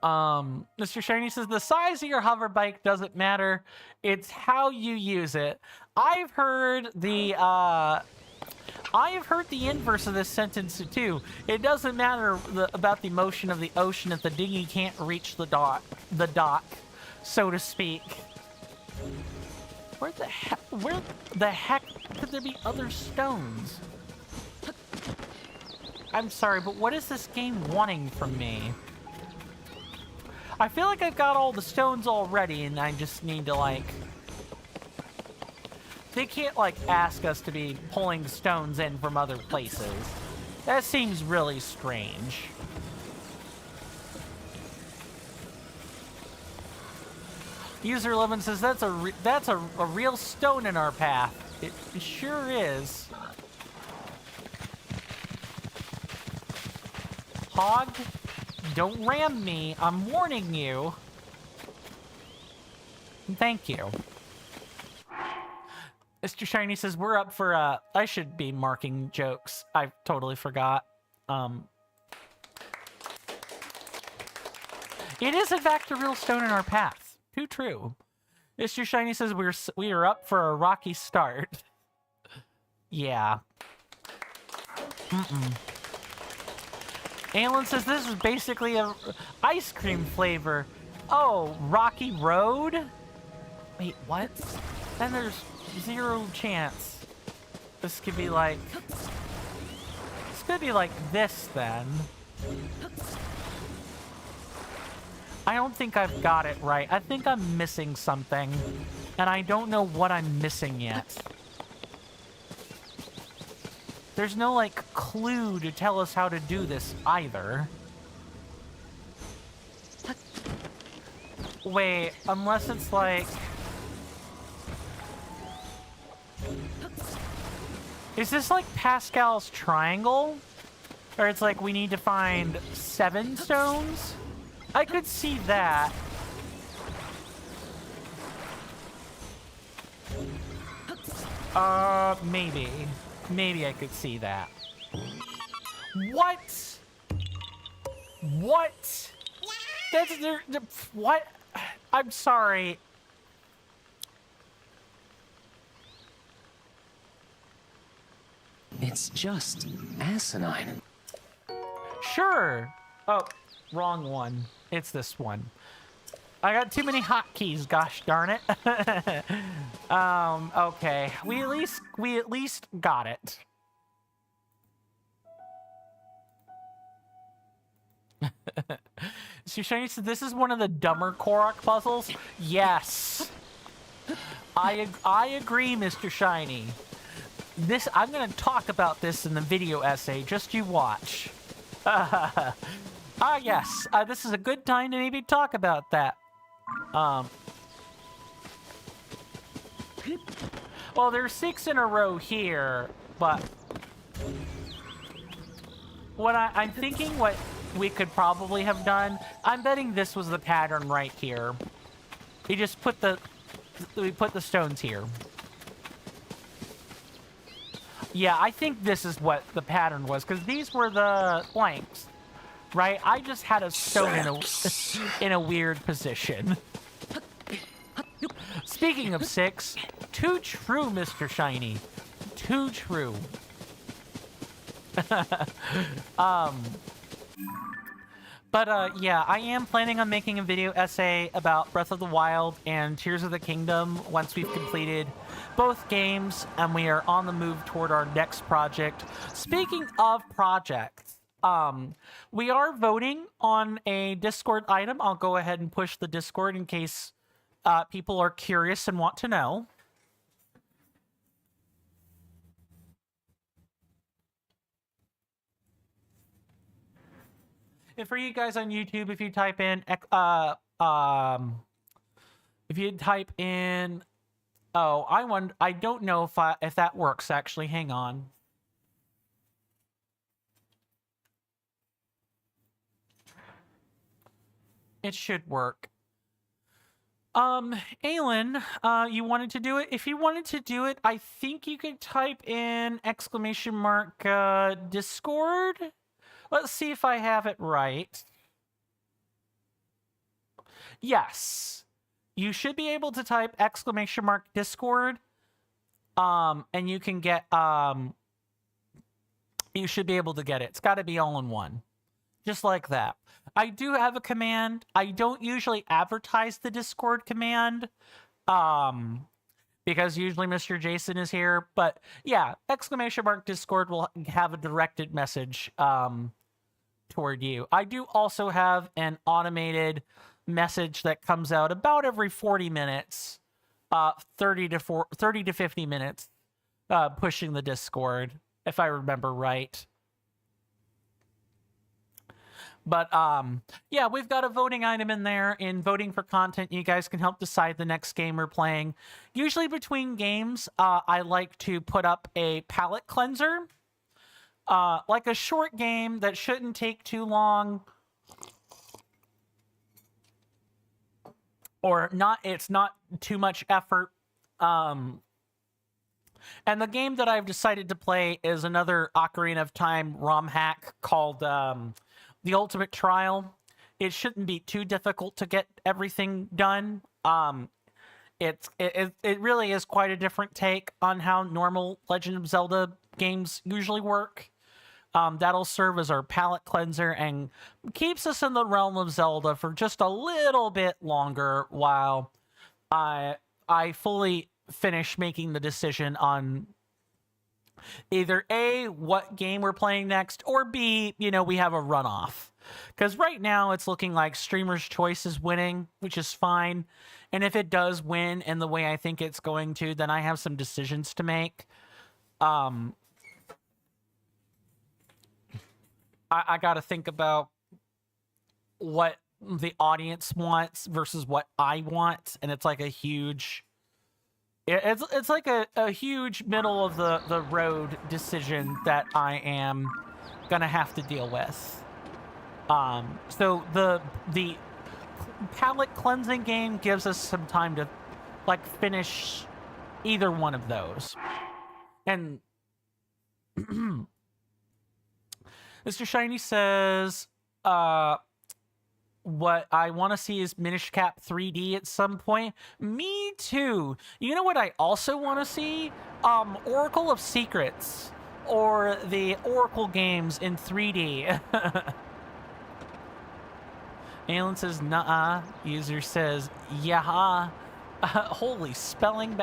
Mr. Shiny says the size of your hover bike doesn't matter. It's how you use it. I've heard the inverse of this sentence too. It doesn't matter about the motion of the ocean if the dinghy can't reach the dock, so to speak. Where the heck could there be other stones? I'm sorry, but what is this game wanting from me? I feel like I've got all the stones already, and I just need to, like... They can't, like, ask us to be pulling stones in from other places. That seems really strange. User 11 says that's a real stone in our path. It sure is. Hog, don't ram me. I'm warning you. Thank you. Mr. Shiny says we're up for I should be marking jokes. I totally forgot. It is in fact a real stone in our path. Too true. Mr. Shiny says we are up for a rocky start. Yeah. Alan says this is basically a ice cream flavor. Oh, Rocky Road? Wait, what? Then there's zero chance. This could be like... This could be like this, then. I don't think I've got it right. I think I'm missing something. And I don't know what I'm missing yet. There's no, like, clue to tell us how to do this, either. Wait, unless it's like... Is this like Pascal's triangle? Or it's like we need to find 7 stones? I could see that. Maybe. Maybe I could see that. What? What? That's the what? I'm sorry. It's just asinine. Sure. Oh, wrong one. It's this one. I got too many hotkeys, gosh darn it. Okay. We at least got it. So Shiny said this is one of the dumber Korok puzzles? Yes. I agree, Mr. Shiny. I'm gonna talk about this in the video essay, just you watch. Yes, this is a good time to maybe talk about that. Well, there's 6 in a row here, but what I'm thinking what we could probably have done, I'm betting this was the pattern right here. We just put the stones here. Yeah, I think this is what the pattern was, because these were the blanks, right? I just had a stone in a weird position. Speaking of 6, too true, Mr. Shiny. Too true. Yeah, I am planning on making a video essay about Breath of the Wild and Tears of the Kingdom once we've completed both games and we are on the move toward our next project. Speaking of projects, we are voting on a Discord item. I'll go ahead and push the Discord in case people are curious and want to know. And for you guys on YouTube, if you type in, oh, I don't know if that works actually. Hang on. It should work. Aylin, you wanted to do it? If you wanted to do it, I think you could type in !Discord. Let's see if I have it right. Yes. You should be able to type !Discord. And you can get, you should be able to get it. It's got to be all in one. Just like that. I do have a command. I don't usually advertise the Discord command. Because usually Mr. Jason is here. But yeah, !Discord will have a directed message toward you. I do also have an automated message that comes out about every 40 minutes, 30 to 50 minutes, pushing the Discord, if I remember right. But yeah, we've got a voting item in there. In voting for content, you guys can help decide the next game we're playing. Usually between games, I like to put up a palate cleanser. Like a short game that shouldn't take too long. Or it's not too much effort. And the game that I've decided to play is another Ocarina of Time ROM hack called The Ultimate Trial. It shouldn't be too difficult to get everything done. It really is quite a different take on how normal Legend of Zelda games usually work. That'll serve as our palate cleanser and keeps us in the realm of Zelda for just a little bit longer while I fully finish making the decision on either A, what game we're playing next, or B, we have a runoff. Because right now it's looking like Streamer's Choice is winning, which is fine. And if it does win in the way I think it's going to, then I have some decisions to make. I got to think about what the audience wants versus what I want. And it's like a huge... It's like a huge middle of the road decision that I am gonna have to deal with. So the palate cleansing game gives us some time to finish either one of those. And Mr. Shiny says, what I want to see is Minish Cap 3D at some point. Me too. You know what I also want to see? Oracle of Secrets. Or the Oracle games in 3D. Alan says, nuh-uh. User says, yeah. Holy spelling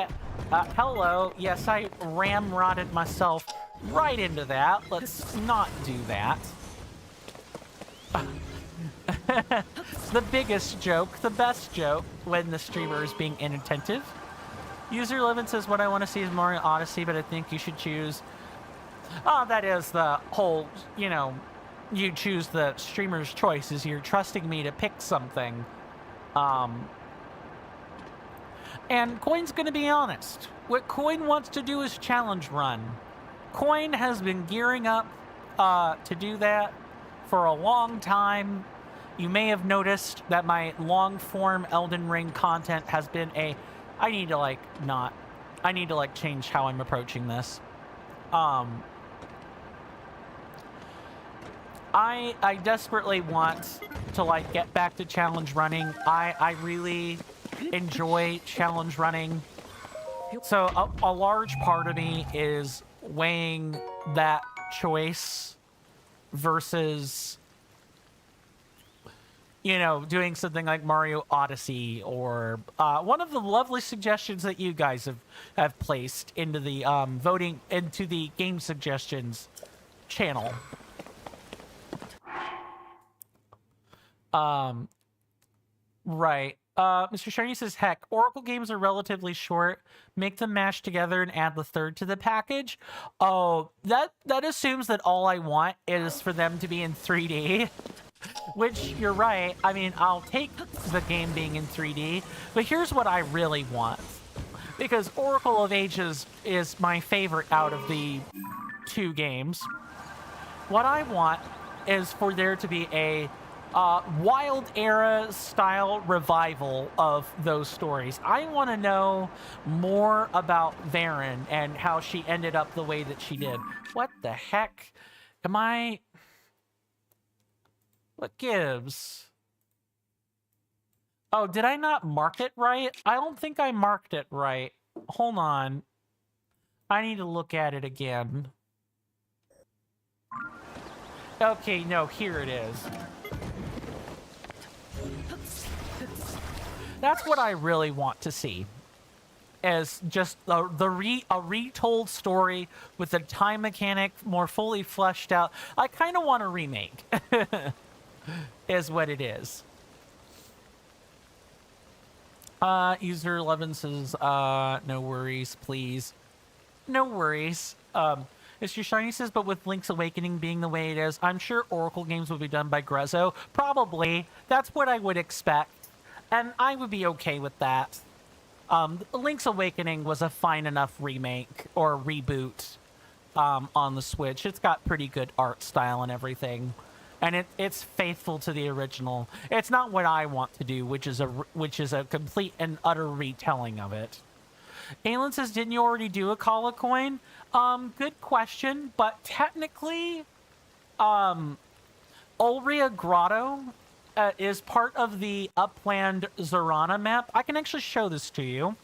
hello. Yes, I ramrodded myself right into that. Let's not do that. The biggest joke, the best joke, when the streamer is being inattentive. User 11 says, what I want to see is Mario Odyssey, but I think you should choose... Oh, that is the whole, you choose the streamer's choice, is you're trusting me to pick something. And Coin's going to be honest. What Coin wants to do is challenge run. Coin has been gearing up to do that for a long time. You may have noticed that my long-form Elden Ring content has been I need to change how I'm approaching this. I desperately want to get back to challenge running. I really enjoy challenge running. So a large part of me is weighing that choice versus doing something like Mario Odyssey, or one of the lovely suggestions that you guys have placed into the voting into the game suggestions channel. Right. Mr. Shiny says, heck, Oracle games are relatively short. Make them mash together and add the third to the package. Oh, that assumes that all I want is for them to be in 3D. Which, you're right. I mean, I'll take the game being in 3D, but here's what I really want. Because Oracle of Ages is my favorite out of the two games. What I want is for there to be a Wild Era style revival of those stories. I want to know more about Varen and how she ended up the way that she did. What the heck? Am I... What gives? Oh, did I not mark it right? I don't think I marked it right. Hold on. I need to look at it again. Okay, no, here it is. That's what I really want to see. As just a retold story with a time mechanic more fully fleshed out. I kind of want a remake. Is what it is. User 11 says, no worries, please. No worries. Mr. Shiny says, but with Link's Awakening being the way it is, I'm sure Oracle games will be done by Grezzo. Probably. That's what I would expect. And I would be okay with that. Link's Awakening was a fine enough remake or reboot on the Switch. It's got pretty good art style and everything. And it's faithful to the original. It's not what I want to do, which is a complete and utter retelling of it. Aelin says, didn't you already do a Kala coin? Good question, but technically, Ulria Grotto is part of the Upland Zorana map. I can actually show this to you.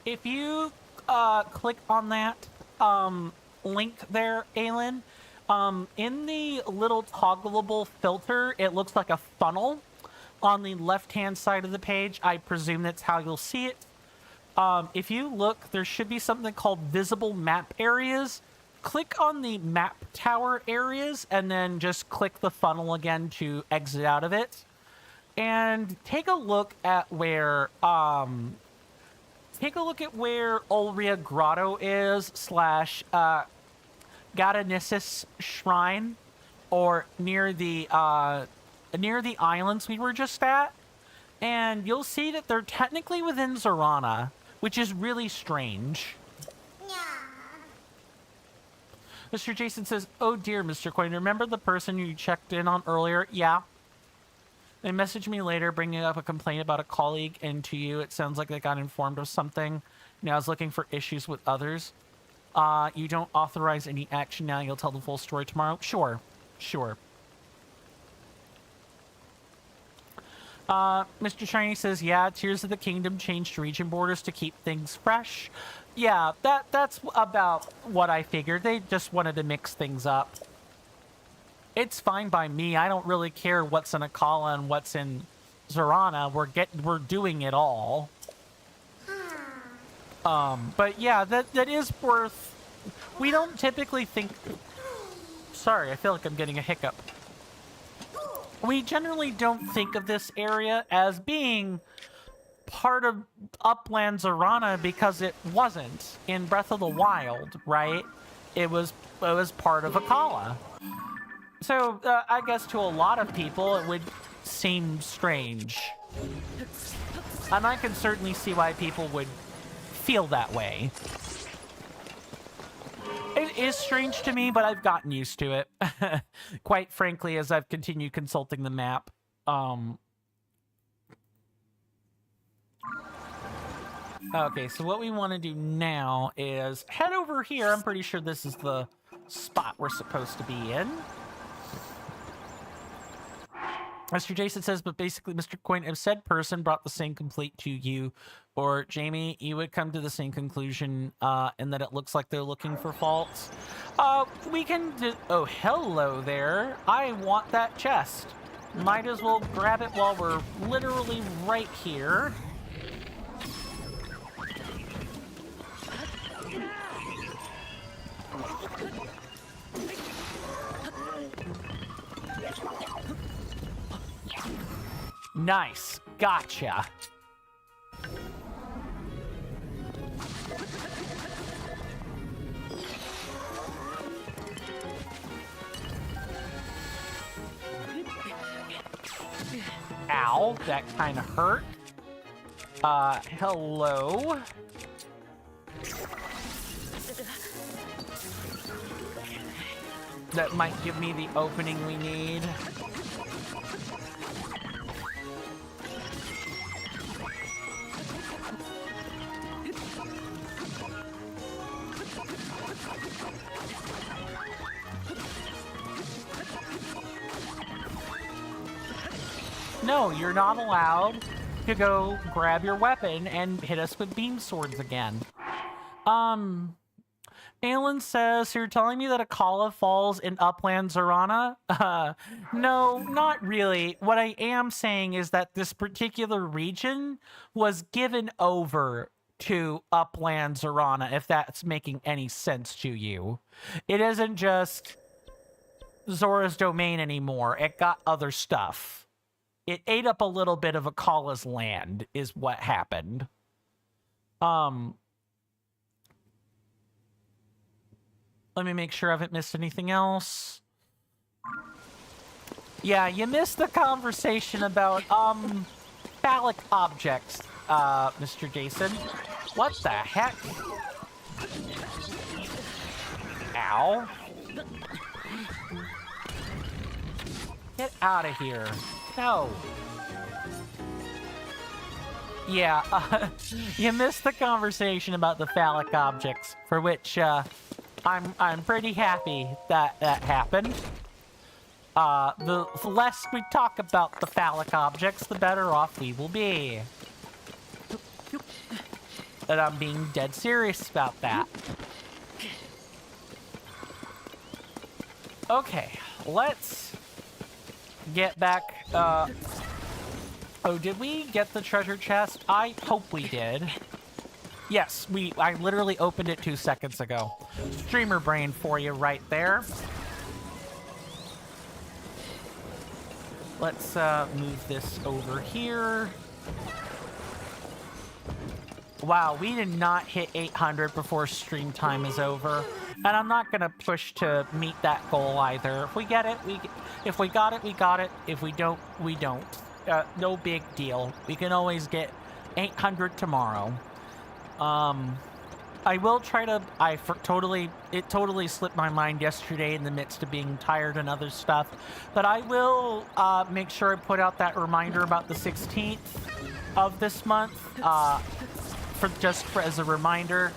If you click on that link there, Aelin, in the little toggleable filter, it looks like a funnel on the left-hand side of the page. I presume that's how you'll see it. If you look, there should be something called visible map areas. Click on the map tower areas and then just click the funnel again to exit out of it. And take a look at where Ulria Grotto is / Gadanissus Shrine, or near the islands we were just at, and you'll see that they're technically within Zorana, which is really strange. Mr. Jason says, oh dear, Mr. Coin, remember the person you checked in on earlier? Yeah. They messaged me later bringing up a complaint about a colleague, and to you, it sounds like they got informed of something. Now I was looking for issues with others. You don't authorize any action now. You'll tell the full story tomorrow? Sure. Sure. Mr. Shiny says, yeah, Tears of the Kingdom changed region borders to keep things fresh. Yeah, that's about what I figured. They just wanted to mix things up. It's fine by me. I don't really care what's in Akala and what's in Zorana. We're doing it all. But yeah, that is worth... We don't typically think... Sorry, I feel like I'm getting a hiccup. We generally don't think of this area as being part of Upland Zorana because it wasn't in Breath of the Wild, right? It was part of Akala. So, I guess to a lot of people, it would seem strange. And I can certainly see why people would feel that way. It is strange to me, but I've gotten used to it. Quite frankly, as I've continued consulting the map. Okay, so what we want to do now is head over here. I'm pretty sure this is the spot we're supposed to be in. Mr. Jason says, but basically, Mr. Coin, if said person brought the same complaint to you or Jamie, you would come to the same conclusion, and that it looks like they're looking for faults. We can do... Oh, hello there. I want that chest. Might as well grab it while we're literally right here. Nice. Gotcha. Ow, that kind of hurt. Hello. That might give me the opening we need. No, you're not allowed to go grab your weapon and hit us with beam swords again. Aelin says, you're telling me that Akala falls in Upland Zorana? No, not really. What I am saying is that this particular region was given over to Upland Zorana, if that's making any sense to you. It isn't just Zora's domain anymore. It got other stuff. It ate up a little bit of Akala's land, is what happened. Let me make sure I haven't missed anything else. Yeah, you missed the conversation about, phallic objects, Mr. Jason. What the heck? Ow. Get out of here. No. Yeah, you missed the conversation about the phallic objects, for which, I'm pretty happy that that happened. The less we talk about the phallic objects, the better off we will be. And I'm being dead serious about that. Okay, let's get back, oh, did we get the treasure chest? I hope we did. Yes, I literally opened it 2 seconds ago. Streamer brain for you right there. Let's move this over here. Wow, we did not hit 800 before stream time is over. And I'm not gonna push to meet that goal either. If we get it, if we got it, we got it. If we don't, we don't. No big deal. We can always get 800 tomorrow. I will try to, it totally slipped my mind yesterday in the midst of being tired and other stuff, but I will, make sure I put out that reminder about the 16th of this month, as a reminder.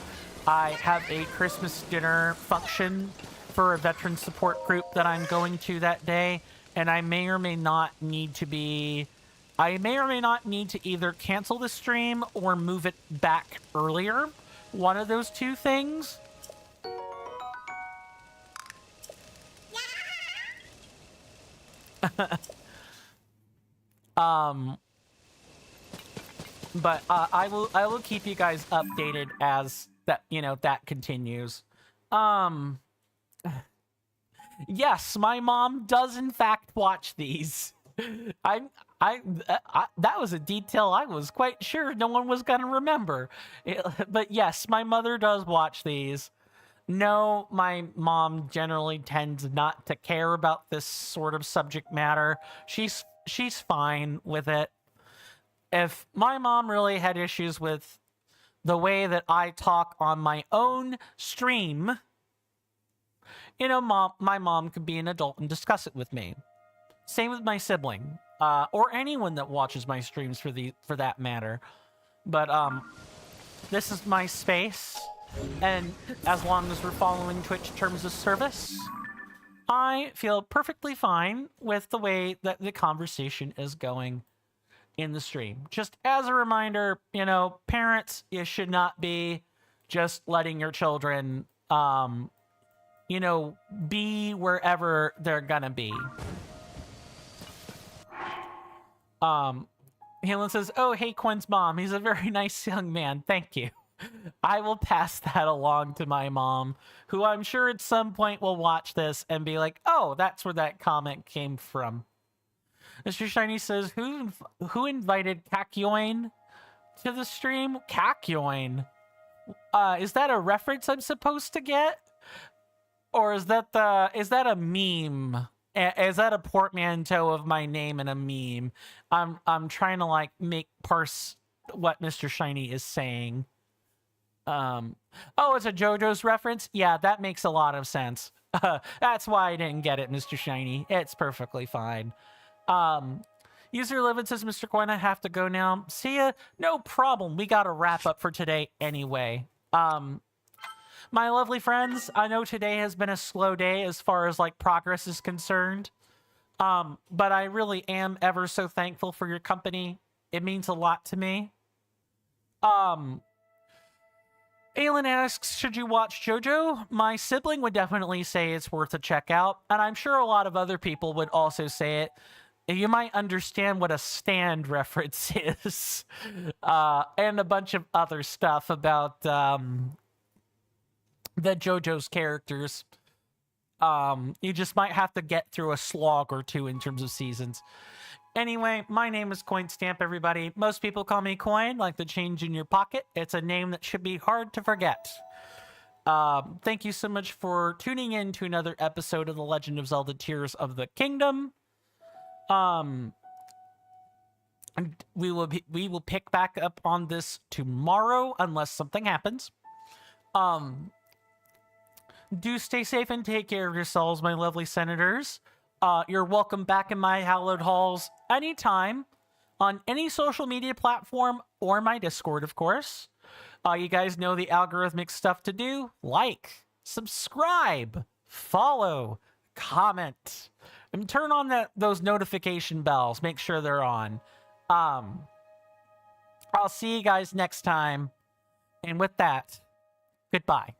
I have a Christmas dinner function for a veteran support group that I'm going to that day, and I may or may not need to either cancel the stream or move it back earlier. One of those two things. But I will keep you guys updated as that, that continues. Yes, my mom does in fact watch these. That was a detail I was quite sure no one was gonna remember. But yes, my mother does watch these. No, my mom generally tends not to care about this sort of subject matter. She's fine with it. If my mom really had issues with the way that I talk on my own stream, my mom could be an adult and discuss it with me. Same with my sibling, or anyone that watches my streams for that matter. But this is my space, and as long as we're following Twitch terms of service, I feel perfectly fine with the way that the conversation is going in the stream. Just as a reminder, parents, you should not be just letting your children, be wherever they're gonna be. Helen says, oh, hey, Quinn's mom. He's a very nice young man. Thank you. I will pass that along to my mom, who I'm sure at some point will watch this and be like, oh, that's where that comment came from. Mr. Shiny says, who invited Kakyoin to the stream? Kakyoin? Is that a reference I'm supposed to get? Or is that a meme? Is that a portmanteau of my name and a meme? I'm trying to parse what Mr. Shiny is saying. Oh, it's a JoJo's reference? Yeah, that makes a lot of sense. That's why I didn't get it, Mr. Shiny. It's perfectly fine. User Livin says, Mr. Coin, I have to go now. See ya. No problem. We got to wrap up for today anyway. My lovely friends, I know today has been a slow day as far as progress is concerned. But I really am ever so thankful for your company. It means a lot to me. Aelin asks, should you watch JoJo? My sibling would definitely say it's worth a check out, and I'm sure a lot of other people would also say it. You might understand what a stand reference is, and a bunch of other stuff about the JoJo's characters. You just might have to get through a slog or two in terms of seasons. Anyway, my name is Coin Stamp, everybody. Most people call me Coin, like the change in your pocket. It's a name that should be hard to forget. Thank you so much for tuning in to another episode of The Legend of Zelda Tears of the Kingdom. We will pick back up on this tomorrow unless something happens. Do stay safe and take care of yourselves, my lovely senators. You're welcome back in my hallowed halls anytime on any social media platform or my Discord, of course. You guys know the algorithmic stuff to do. Like, subscribe, follow, comment, and turn on those notification bells. Make sure they're on. I'll see you guys next time. And with that, goodbye.